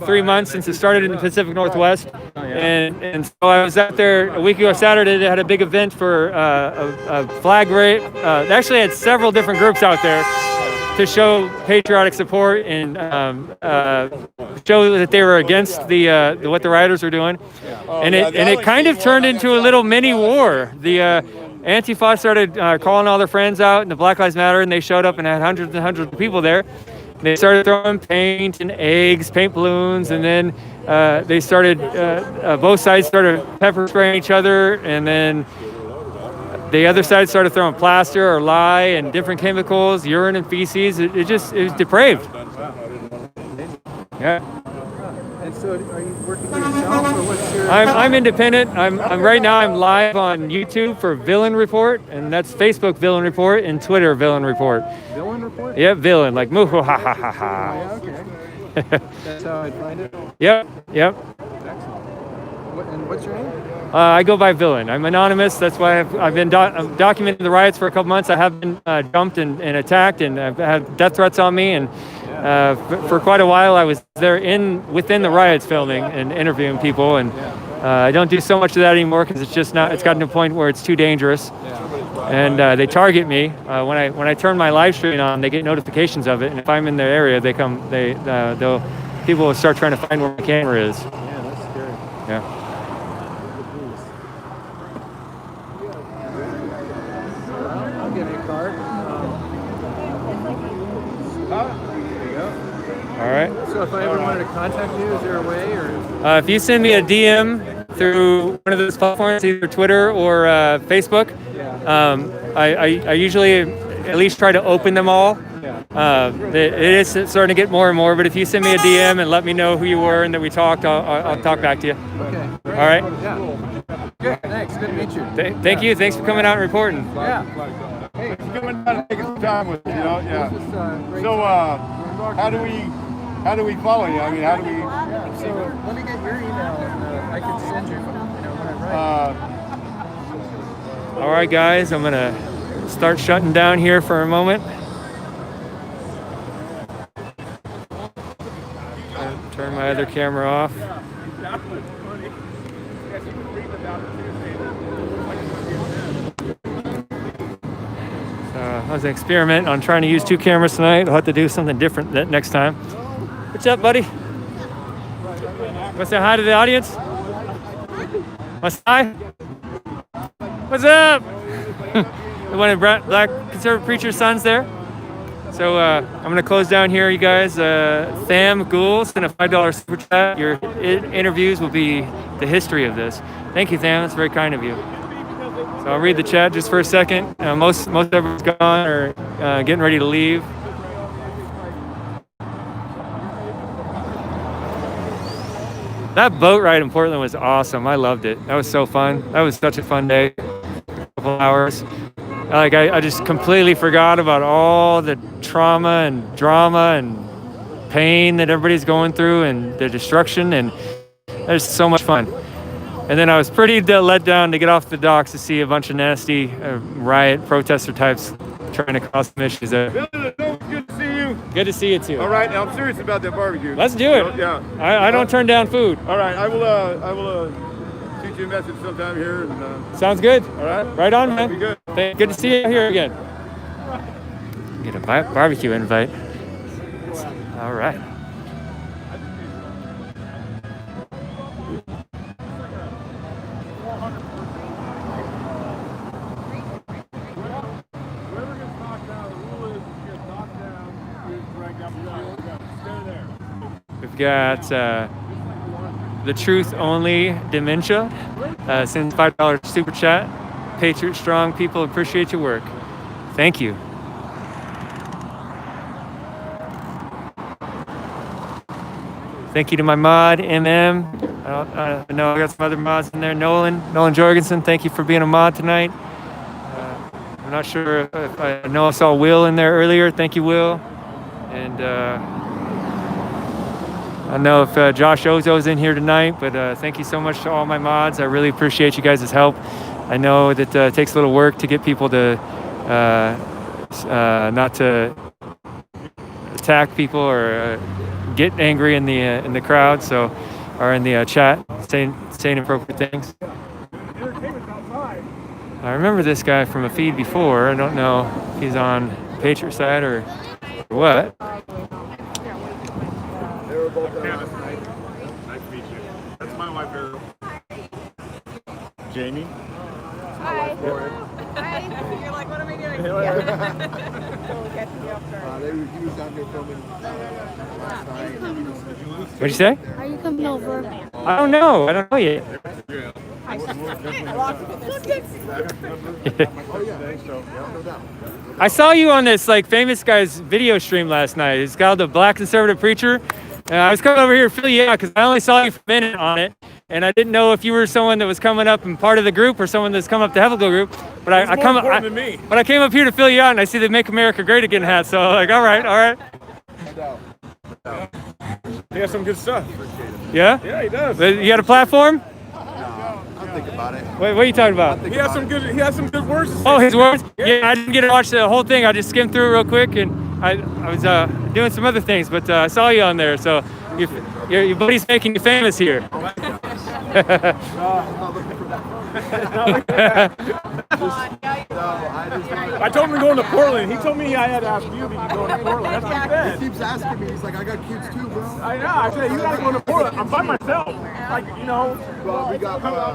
Speaker 1: 3 months since it started in the Pacific Northwest, and so I was out there a week ago Saturday. They had a big event for a flag race. They actually had several different groups out there to show patriotic support and show that they were against what the rioters were doing, and it kind of turned into a little mini war. The Antifa started calling all their friends out, and the Black Lives Matter, and they showed up and had hundreds and hundreds of people there. They started throwing paint and eggs, paint balloons, and then they started both sides started pepper spraying each other, and then the other side started throwing plaster or lye and different chemicals, urine and feces. It was depraved. Yeah.
Speaker 6: And so, are you working for yourself, or what's your?
Speaker 1: I'm independent. I'm right now. I'm live on YouTube for Villain Report, and that's Facebook Villain Report and Twitter Villain Report.
Speaker 6: Villain Report?
Speaker 1: Yeah, villain, like moo ha ha ha ha.
Speaker 6: Yeah, okay. That's how I find it.
Speaker 1: Yep.
Speaker 6: Excellent. And what's your name?
Speaker 1: I go by Villain. I'm anonymous. That's why I've been I'm documenting the riots for a couple months. I have been jumped and attacked, and I've had death threats on me. And for quite a while, I was there within the riots, filming and interviewing people. And I don't do so much of that anymore because it's just not. It's gotten to a point where it's too dangerous. And they target me when I turn my live stream on. They get notifications of it, and if I'm in their area, they come. People will start trying to find where my camera is.
Speaker 6: Yeah, that's scary.
Speaker 1: Yeah.
Speaker 6: I'll give you a card. There you go.
Speaker 1: All right.
Speaker 6: So if I ever wanted to contact you, is there a way, or?
Speaker 1: If you send me a DM through one of those platforms, either Twitter or Facebook. I usually at least try to open them all. It is starting to get more and more, but if you send me a DM and let me know who you were and that we talked, I'll talk back to you.
Speaker 6: Okay. Great.
Speaker 1: All right?
Speaker 6: Yeah. Good. Thanks. Good to meet you.
Speaker 1: Thank you. Thanks for coming out and reporting.
Speaker 6: Yeah.
Speaker 2: Hey, it's coming down and taking some time with you, yeah. So, how do we follow you? I mean, how do we?
Speaker 6: So let me get your email and I can send you. When I write.
Speaker 1: All right, guys. I'm gonna start shutting down here for a moment. Turn my other camera off. That was an experiment on trying to use 2 cameras tonight. I'll have to do something different that next time. What's up, buddy? What's that? Hi to the audience? What's hi? What's up? One of Black Conservative Preacher's sons there. So I'm going to close down here, you guys. Tham Ghoul sent a $5 super chat. Your interviews will be the history of this. Thank you, Tham. That's very kind of you. So I'll read the chat just for a second. Most everyone's gone or getting ready to leave. That boat ride in Portland was awesome. I loved it. That was so fun. That was such a fun day. A couple hours. Like I just completely forgot about all the trauma and drama and pain that everybody's going through and the destruction, and there's so much fun. And then I was pretty let down to get off the docks to see a bunch of nasty riot protester types trying to cause some issues there.
Speaker 2: Billy, good to see you.
Speaker 1: Good to see you too.
Speaker 2: All right, I'm serious about that barbecue.
Speaker 1: Let's do it.
Speaker 2: Yeah.
Speaker 1: I don't turn down food.
Speaker 2: All right, I will shoot you a message sometime here. And,
Speaker 1: sounds good.
Speaker 2: All right.
Speaker 1: Right on, man.
Speaker 2: Be good.
Speaker 1: Good to see you here again. Get a barbecue invite. All right. We've got the Truth Only Dementia. Sends $5 super chat. Patriot Strong people appreciate your work. Thank you. Thank you to my mod, MM. I know I got some other mods in there. Nolan Jorgensen, thank you for being a mod tonight. I'm not sure if I know I saw Will in there earlier. Thank you, Will. And I know if Josh Ozo's in here tonight, but thank you so much to all my mods. I really appreciate you guys' help. I know that it takes a little work to get people to not to attack people or get angry in the crowd, so or in the chat, saying inappropriate things. I remember this guy from a feed before. I don't know if he's on Patriot side or what.
Speaker 2: Nice to meet you. That's my wife, Jamie.
Speaker 3: Hi. Hi. You're like, what am I doing?
Speaker 9: He was out there filming last night.
Speaker 1: What'd you say?
Speaker 15: Are you coming over?
Speaker 1: I don't know. I don't know yet. I saw you on this famous guy's video stream last night. It's called the Black Conservative Preacher. I was coming over here to fill you out because I only saw you for a minute on it, and I didn't know if you were someone that was coming up and part of the group or someone that's come up to Heffelgo group. But I came up here to fill you out, and I see the "Make America Great Again" hat. So all right.
Speaker 2: He has some good stuff.
Speaker 1: Yeah?
Speaker 2: Yeah, he does.
Speaker 1: You got a platform?
Speaker 9: I'll think about it.
Speaker 1: Wait, what are you talking about?
Speaker 2: He has some good words.
Speaker 1: Oh, his words? Yeah, I didn't get to watch the whole thing. I just skimmed through it real quick, and I was doing some other things, but I saw you on there. So your buddy's making you famous here.
Speaker 2: I told him to go into Portland. He told me I had to ask you if he could go into Portland. That's what he said.
Speaker 9: He keeps asking me. He's like, I got kids too, bro.
Speaker 2: I know. I said, you got to go into Portland. I'm by myself.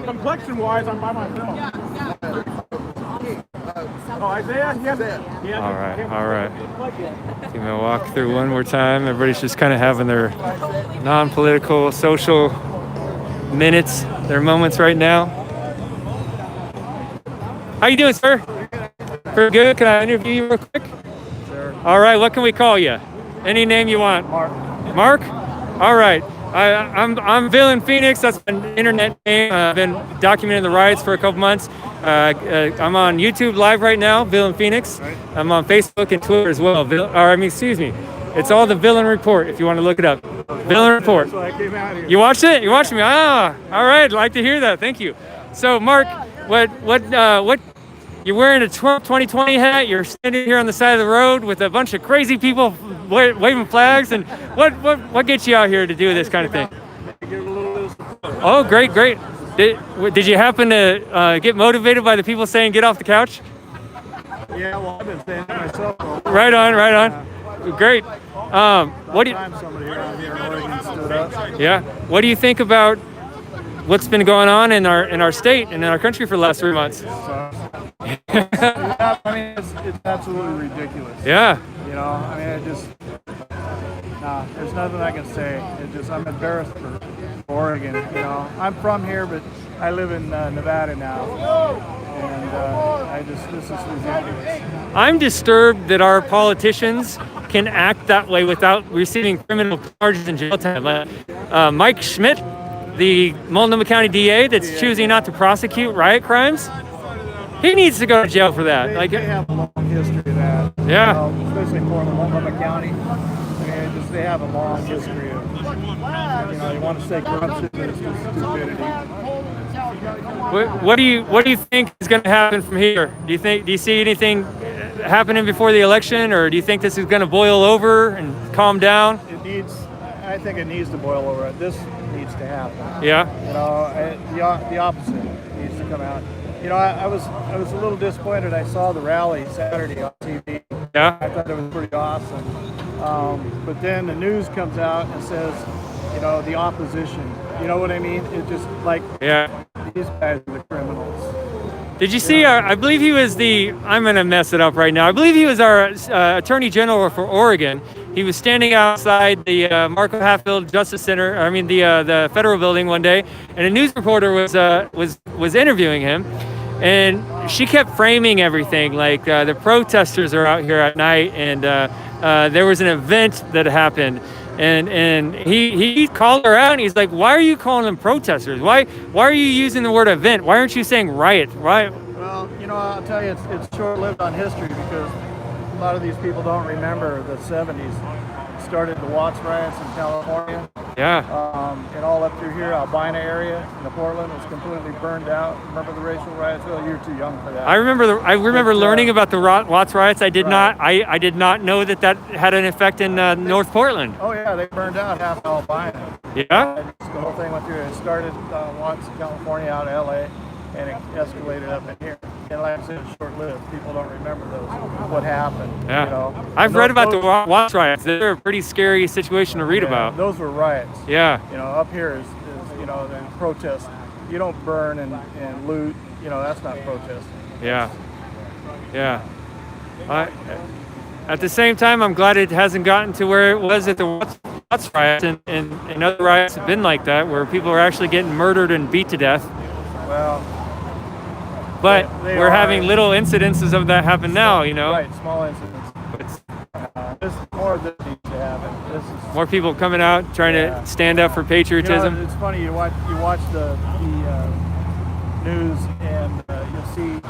Speaker 2: Complexion-wise, I'm by myself. Oh, Isaiah? Yes.
Speaker 1: All right. I'm gonna walk through one more time. Everybody's just kind of having their non-political, social minutes. They're moments right now. How you doing, sir? Pretty good. Can I interview you real quick?
Speaker 15: Sure.
Speaker 1: All right. What can we call you? Any name you want.
Speaker 15: Mark.
Speaker 1: Mark? All right. I'm Villain Phoenix. That's an internet name. I've been documenting the riots for a couple months. I'm on YouTube live right now, Villain Phoenix.
Speaker 15: Right.
Speaker 1: I'm on Facebook and Twitter as well. Excuse me. It's all the Villain Report if you want to look it up. Villain Report.
Speaker 15: That's why I came out here.
Speaker 1: You watched it? You watched me? Ah, all right. I'd like to hear that. Thank you. So, Mark, what you're wearing a Trump 2020 hat. You're standing here on the side of the road with a bunch of crazy people waving flags. And what gets you out here to do this kind of thing? Oh, great. Did you happen to get motivated by the people saying get off the couch?
Speaker 15: Yeah, well, I've been saying that myself.
Speaker 1: Right on. Great. What do you?
Speaker 15: Somebody around here in Oregon stood up.
Speaker 1: Yeah. What do you think about what's been going on in our state and in our country for the last 3 months?
Speaker 15: Yeah, I mean, it's absolutely ridiculous.
Speaker 1: Yeah.
Speaker 15: You know, I mean, there's nothing I can say. I'm embarrassed for Oregon. You know, I'm from here, but I live in Nevada now, and this is ridiculous.
Speaker 1: I'm disturbed that our politicians can act that way without receiving criminal charges and jail time. Mike Schmidt, the Multnomah County DA, that's choosing not to prosecute riot crimes. He needs to go to jail for that.
Speaker 15: They have a long history of that.
Speaker 1: Yeah.
Speaker 15: You know, especially for Multnomah County. I mean, they have a long history of, you know, you want to say corruption, but it's just stupidity.
Speaker 1: What do you think is going to happen from here? Do you see anything happening before the election, or do you think this is going to boil over and calm down?
Speaker 15: I think it needs to boil over. This needs to happen.
Speaker 1: Yeah.
Speaker 15: You know, the opposite needs to come out. You know, I was a little disappointed. I saw the rally Saturday on TV.
Speaker 1: Yeah.
Speaker 15: I thought it was pretty awesome. But then the news comes out and says, you know, the opposition. You know what I mean? It just like these guys are the criminals.
Speaker 1: Did you see I believe he was I'm going to mess it up right now. I believe he was our Attorney General for Oregon. He was standing outside the Marco Hatfield Justice Center, the federal building one day, and a news reporter was interviewing him, and she kept framing everything like the protesters are out here at night, and there was an event that happened. And he called her out, and he's like, why are you calling them protesters? Why are you using the word event? Why aren't you saying riot? Why?
Speaker 15: Well, you know, I'll tell you, it's short-lived on history because a lot of these people don't remember the 70s. It started the Watts riots in California.
Speaker 1: Yeah.
Speaker 15: And all up through here, Albina area, in Portland was completely burned out. Remember the racial riots? Well, you're too young for that.
Speaker 1: I remember learning about the Watts riots. I did not know that had an effect in North Portland.
Speaker 15: Oh yeah, they burned out half Albina.
Speaker 1: Yeah.
Speaker 15: The whole thing went through. It started Watts, California, out of LA, and it escalated up in here. And like I said, it's short-lived. People don't remember what happened.
Speaker 1: Yeah.
Speaker 15: You know?
Speaker 1: I've read about the Watts riots. They're a pretty scary situation to read about.
Speaker 15: Those were riots.
Speaker 1: Yeah.
Speaker 15: You know, up here is you know, the protest. You don't burn and loot. You know, that's not protesting.
Speaker 1: Yeah. At the same time, I'm glad it hasn't gotten to where it was at the Watts riots, and other riots have been like that, where people are actually getting murdered and beat to death.
Speaker 15: Well.
Speaker 1: But we're having little incidences of that happen now, you know.
Speaker 15: Right, small incidents. More of this needs to happen.
Speaker 1: More people coming out trying to stand up for patriotism.
Speaker 15: You know, it's funny. You watch the news, and you'll see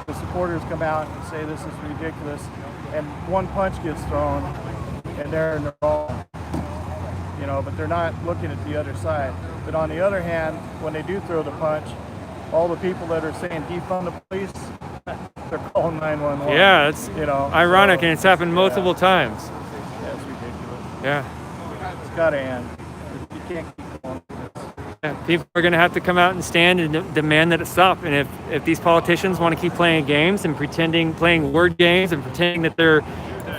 Speaker 15: the supporters come out and say this is ridiculous, and one punch gets thrown, and they're all, you know, but they're not looking at the other side. But on the other hand, when they do throw the punch, all the people that are saying defund the police, they're calling 911.
Speaker 1: Yeah, it's ironic, and it's happened multiple times.
Speaker 15: That's ridiculous.
Speaker 1: Yeah.
Speaker 15: It's got to end. You can't keep going with this.
Speaker 1: Yeah, people are going to have to come out and stand and demand that it stop. And if these politicians want to keep playing games and playing word games and pretending that they're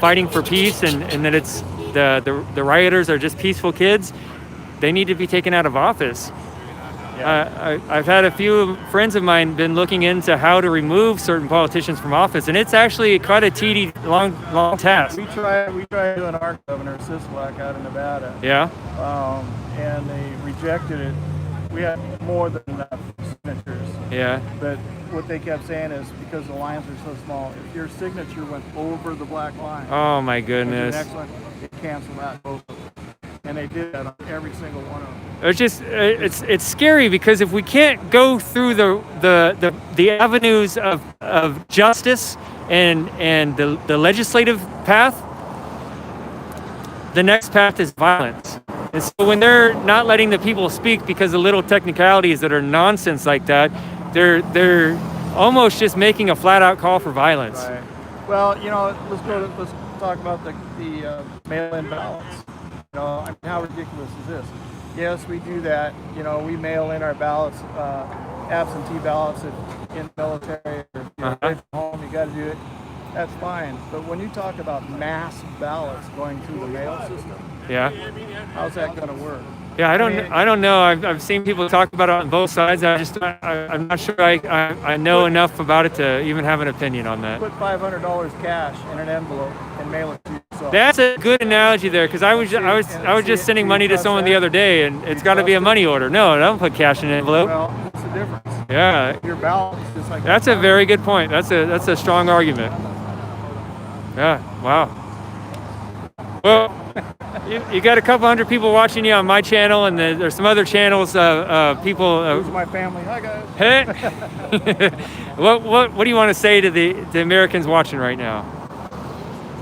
Speaker 1: fighting for peace and that it's the rioters are just peaceful kids, they need to be taken out of office. I've had a few friends of mine been looking into how to remove certain politicians from office, and it's actually quite a tedious, long task.
Speaker 15: We tried doing our governor, Sisolak, out in Nevada.
Speaker 1: Yeah.
Speaker 15: And they rejected it we had more than enough signatures.
Speaker 1: Yeah.
Speaker 15: But what they kept saying is because the lines are so small, if your signature went over the black line,
Speaker 1: Oh my
Speaker 15: which is
Speaker 1: goodness.
Speaker 15: an excellent, it canceled out both of them. And they did that on every single one of them.
Speaker 1: It's just it's scary because if we can't go through the avenues of justice and the legislative path, the next path is violence. And so when they're not letting the people speak because of little technicalities that are nonsense like that, they're almost just making a flat out call for violence.
Speaker 15: Right. Well, you know, let's talk about the mail-in ballots. You know, I mean, how ridiculous is this? Yes, we do that. You know, we mail in our ballots, absentee ballots in the military or away from home. You got to do it. That's fine. But when you talk about mass ballots going through the mail system,
Speaker 1: yeah,
Speaker 15: how's that going to work?
Speaker 1: Yeah, I don't know. I've seen people talk about it on both sides. I'm not sure I know enough about it to even have an opinion on that.
Speaker 15: Put $500 cash in an envelope and mail it to yourself.
Speaker 1: That's a good analogy there, because I was just sending money to someone the other day, and it's got to be a money order. No, I don't put cash in an envelope.
Speaker 15: Well, what's the difference?
Speaker 1: Yeah.
Speaker 15: Your ballot is just like.
Speaker 1: That's a very good point. That's a strong argument. Yeah. Wow. Well, you got a couple hundred people watching you on my channel, and there's some other channels. People.
Speaker 15: Who's my family? Hi guys.
Speaker 1: Hey. What do you want to say to the Americans watching right now?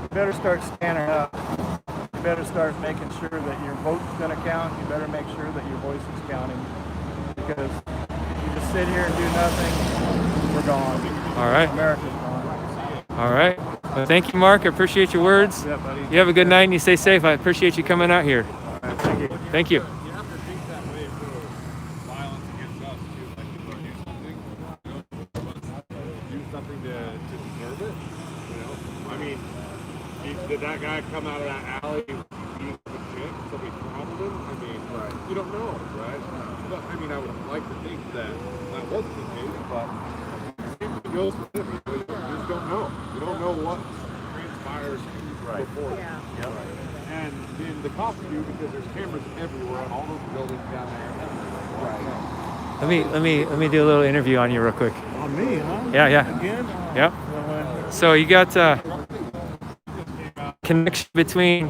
Speaker 15: You better start standing up. You better start making sure that your vote's going to count. You better make sure that your voice is counting. Because if you just sit here and do nothing, we're gone.
Speaker 1: All right.
Speaker 15: America's gone.
Speaker 1: All right. Well, thank you, Mark. I appreciate your words.
Speaker 15: Yeah, buddy.
Speaker 1: You have a good night and you stay safe. I appreciate you coming out here.
Speaker 15: All right, thank you.
Speaker 1: Thank you.
Speaker 2: Did that guy come out of that alley being a chick? Somebody throttled him? I mean, right. You don't know, right? But, I mean, I would like to think that that wasn't the case, but it goes with it. You just don't know. You don't know what transpires before. Yeah. Yep. And then the cops do, because there's cameras everywhere on all those buildings down there. Right.
Speaker 1: Let me do a little interview on you real quick.
Speaker 15: On me, huh?
Speaker 1: Yeah.
Speaker 15: Again?
Speaker 1: Yep. So you got connection between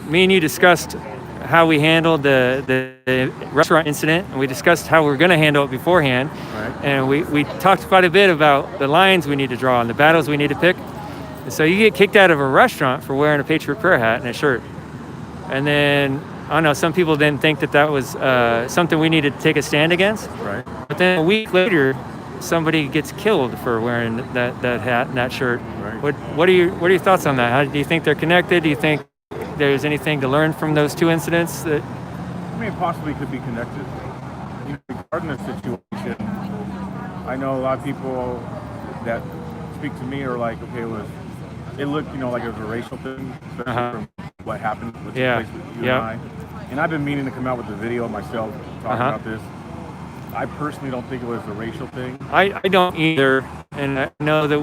Speaker 1: me and you discussed how we handled the restaurant incident, and we discussed how we're going to handle it beforehand.
Speaker 2: Right.
Speaker 1: And we talked quite a bit about the lines we need to draw and the battles we need to pick. And so you get kicked out of a restaurant for wearing a Patriot Prayer hat and a shirt. And then, I don't know, some people didn't think that was something we needed to take a stand against.
Speaker 2: Right.
Speaker 1: But then a week later, somebody gets killed for wearing that hat and that shirt.
Speaker 2: Right.
Speaker 1: What are your thoughts on that? How do you think they're connected? Do you think there's anything to learn from those two incidents?
Speaker 2: I mean, possibly could be connected. You know, regarding the situation, I know a lot of people that speak to me are like, okay, it looked, like it was a racial thing, especially from what happened with the place with you and I. And I've been meaning to come out with a video myself talking about this. I personally don't think it was a racial thing. I
Speaker 1: don't either, and I know that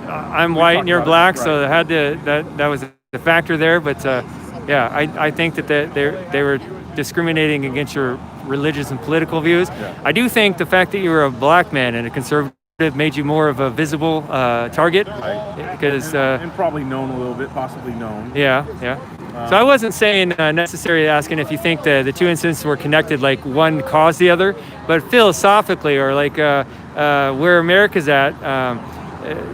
Speaker 1: I'm white and you're black, so that was the factor there. But I think that they were discriminating against your religious and political views. Yeah. I do think the fact that you were a black man and a conservative made you more of a visible target, because
Speaker 2: and probably known a little bit, possibly known.
Speaker 1: Yeah. So I wasn't saying necessarily asking if you think the two incidents were connected, like one caused the other, but philosophically, or like where America's at,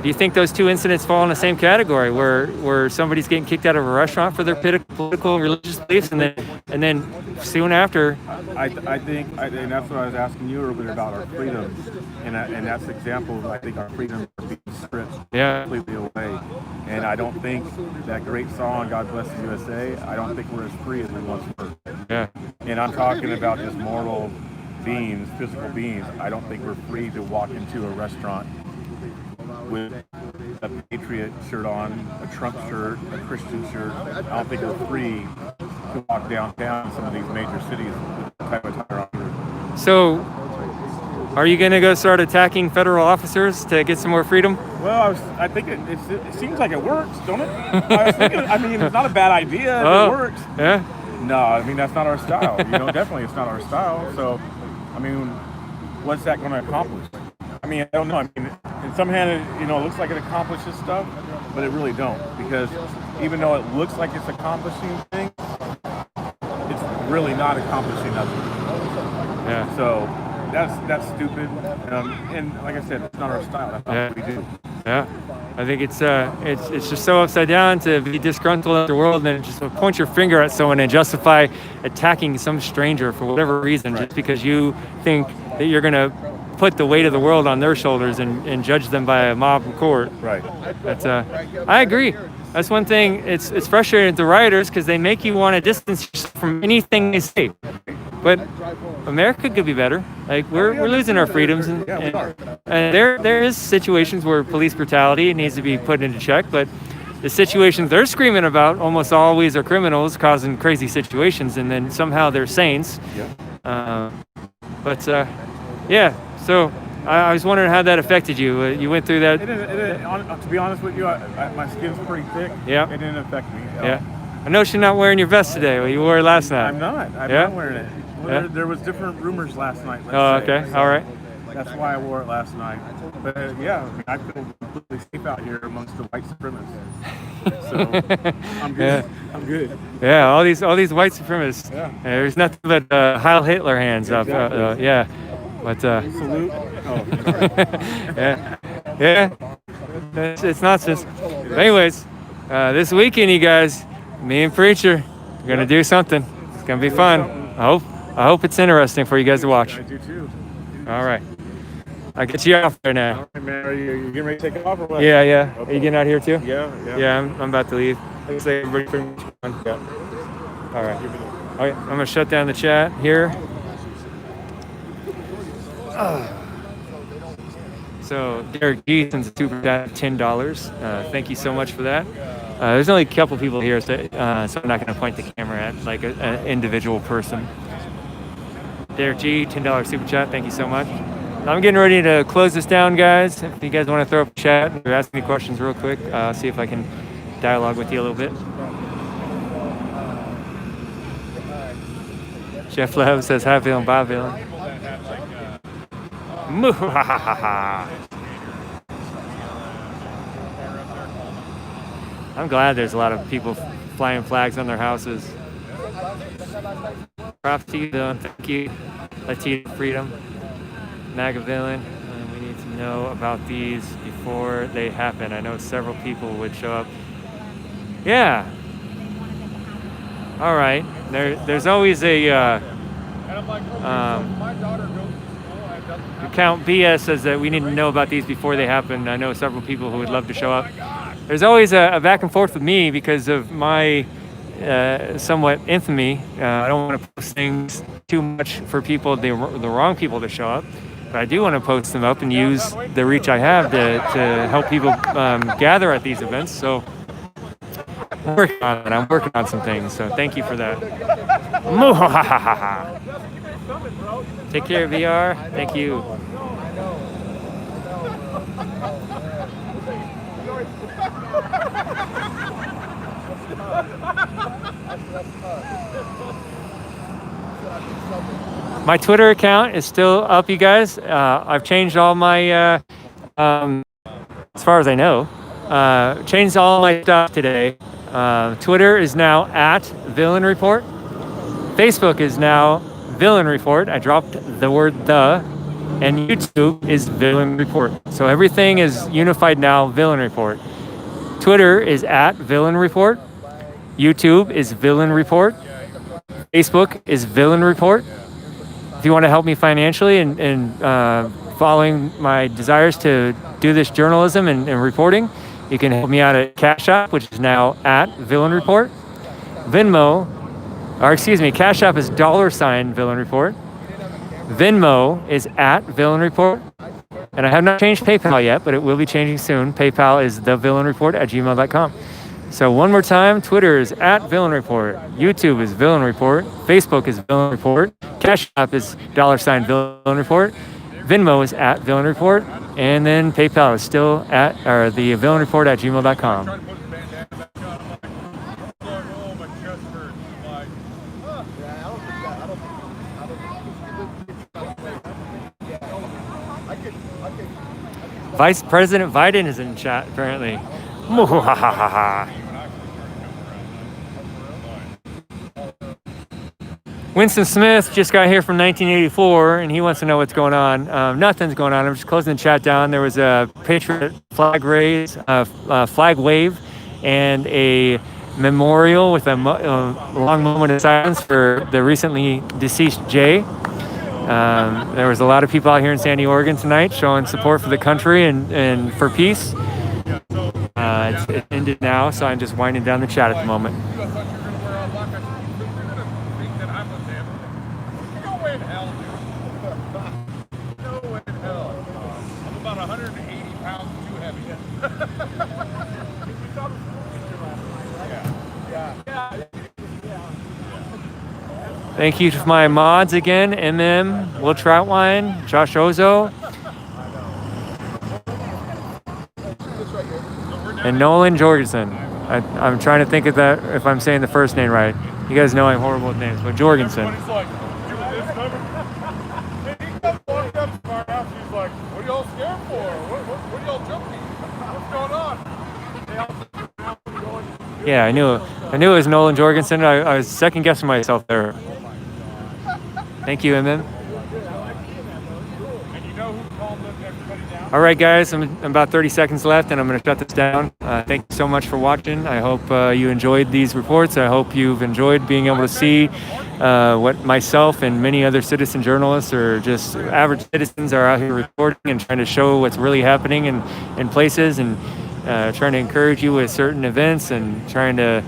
Speaker 1: do you think those two incidents fall in the same category, where somebody's getting kicked out of a restaurant for their political and religious beliefs, and then soon after?
Speaker 2: I think, and that's what I was asking you earlier about our freedoms, and that's the example. I think our freedoms are being stripped completely away. And I don't think that great song, God Bless the USA, I don't think we're as free as we once were.
Speaker 1: Yeah.
Speaker 2: And I'm talking about just mortal beings, physical beings. I don't think we're free to walk into a restaurant with a Patriot shirt on, a Trump shirt, a Christian shirt. I don't think we're free to walk downtown in some of these major cities with the type of attire on.
Speaker 1: So, are you going to go start attacking federal officers to get some more freedom?
Speaker 2: Well, I think it seems like it works, don't it? I was thinking, I mean, it's not a bad idea if it works.
Speaker 1: Yeah.
Speaker 2: No, I mean, that's not our style. Definitely it's not our style. So, I mean, what's that going to accomplish? I mean, I don't know. I mean, in some hand, it looks like it accomplishes stuff, but it really don't. Because even though it looks like it's accomplishing things, it's really not accomplishing nothing.
Speaker 1: Yeah.
Speaker 2: So that's stupid. And like I said, it's not our style. That's not what we do.
Speaker 1: Yeah. I think it's just so upside down to be disgruntled at the world and then just point your finger at someone and justify attacking some stranger for whatever reason, just because you think that you're going to put the weight of the world on their shoulders and judge them by a mob in court.
Speaker 2: Right.
Speaker 1: That's I agree. That's one thing. It's frustrating to the rioters because they make you want to distance yourself from anything they say. But America could be better. Like we're losing our freedoms, and there is situations where police brutality needs to be put into check. But the situations they're screaming about almost always are criminals causing crazy situations, and then somehow they're saints.
Speaker 2: Yeah.
Speaker 1: Yeah. So I was wondering how that affected you. You went through that.
Speaker 2: To be honest with you, my skin's pretty thick.
Speaker 1: Yeah.
Speaker 2: It didn't affect me.
Speaker 1: Yeah. I know you're not wearing your vest today. Well, you wore it last night.
Speaker 2: I'm not. I'm not wearing it. Well,
Speaker 1: Yeah.
Speaker 2: there was different rumors last night.
Speaker 1: Okay.
Speaker 2: So
Speaker 1: All right.
Speaker 2: That's why I wore it last night. But I feel completely safe out here amongst the white supremacists. So I'm good.
Speaker 1: Yeah.
Speaker 2: I'm good.
Speaker 1: Yeah. All these white supremacists.
Speaker 2: Yeah.
Speaker 1: There's nothing but Heil Hitler hands up. Yeah. But
Speaker 2: salute. Oh.
Speaker 1: yeah. It's nonsense. But anyways, this weekend, you guys, me and Preacher, are gonna do something. It's gonna be fun. I hope it's interesting for you guys to watch.
Speaker 2: I do too.
Speaker 1: All right. I'll get you off there now.
Speaker 2: All right, man. Are you getting ready to take it off or what?
Speaker 1: Yeah.
Speaker 2: Okay.
Speaker 1: Are you getting out here too?
Speaker 2: Yeah.
Speaker 1: Yeah, I'm about to leave. Looks like everybody pretty much gone. Yeah. All right. Okay, I'm gonna shut down the chat here. So Derek G sends a super chat of $10. Thank you so much for that. There's only a couple people here, so I'm not going to point the camera at like an individual person. Derek G, $10 super chat. Thank you so much. I'm getting ready to close this down, guys. If you guys want to throw up a chat or ask me questions real quick, see if I can dialogue with you a little bit. Jeff Lev says, hi, villain, bye, villain. I'm glad there's a lot of people flying flags on their houses. Props to you, villain. Thank you. Latino Freedom. MAGA villain. We need to know about these before they happen. I know several people would show up. Yeah. All right. There's always a Count BS says that we need to know about these before they happen. I know several people who would love to show up. There's always a back and forth with me because of my somewhat infamy. I don't want to post things too much for people, the wrong people to show up. But I do want to post them up and use the reach I have to help people gather at these events. So I'm working on it. I'm working on some things. So thank you for that. Take care, VR. Thank you. My Twitter account is still up, you guys. I've changed all my, as far as I know, changed all my stuff today. Twitter is now at Villain Report. Facebook is now Villain Report. I dropped the word the, and YouTube is Villain Report. So everything is unified now, Villain Report. Twitter is at Villain Report. YouTube is Villain Report. Facebook is Villain Report. If you want to help me financially and following my desires to do this journalism and reporting, you can help me out at Cash App, which is now at Villain Report. Cash App is $Villain Report. Venmo is at Villain Report. And I have not changed PayPal yet, but it will be changing soon. PayPal is thevillainreport@gmail.com. So one more time, Twitter is at Villain Report. YouTube is Villain Report. Facebook is Villain Report. Cash App is $Villain Report. Venmo is at Villain Report. And then PayPal is still at the villainreport@gmail.com. Vice President Biden is in chat, apparently. Winston Smith just got here from 1984, and he wants to know what's going on. Nothing's going on. I'm just closing the chat down. There was a Patriot flag wave, and a memorial with a long moment of silence for the recently deceased Jay. There was a lot of people out here in Sandy, Oregon tonight showing support for the country and for peace. It ended now, so I'm just winding down the chat at the moment. Thank you to my mods again, MM, Will Troutwine, Josh Ozo, and Nolan Jorgensen. I'm trying to think of that if I'm saying the first name right. You guys know I'm horrible with names, but Jorgensen. Yeah, I knew it was Nolan Jorgensen. I was second guessing myself there. Thank you, MM. All right, guys, I'm about 30 seconds left, and I'm going to shut this down. Thank you so much for watching. I hope you enjoyed these reports. I hope you've enjoyed being able to see what myself and many other citizen journalists or just average citizens are out here reporting and trying to show what's really happening in places, and trying to encourage you with certain events, and trying to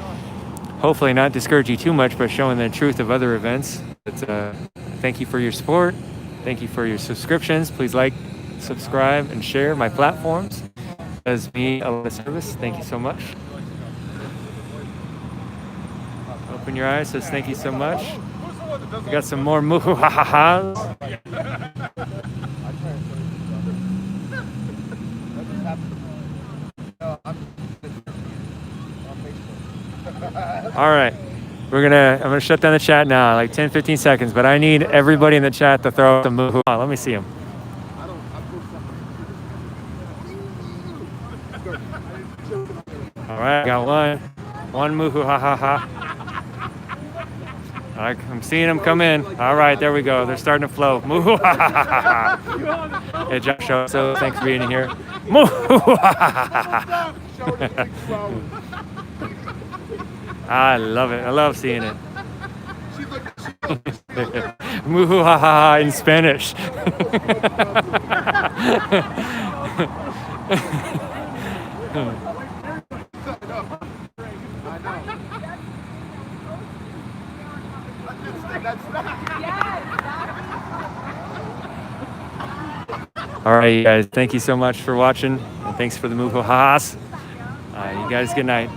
Speaker 1: hopefully not discourage you too much, but showing the truth of other events. But, thank you for your support. Thank you for your subscriptions. Please like, subscribe, and share my platforms. It does me a lot of service. Thank you so much. Open your eyes, says thank you so much. We got some more muhu-ha-ha-has. All right, I'm gonna shut down the chat now, like 10-15 seconds, but I need everybody in the chat to throw some muhu. Let me see them. All right, got one muhu, ha ha ha. I'm seeing them come in. All right, there we go. They're starting to flow. Muhu, ha ha ha ha. Hey, Josh, so thanks for being here. Muhu, ha ha ha ha. I love it. I love seeing it. Muhu, ha ha ha in Spanish. All right, you guys, thank you so much for watching, and thanks for the muhu ha-has. You guys, good night.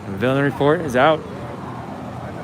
Speaker 1: And the Villain Report is out.
Speaker 13: I know.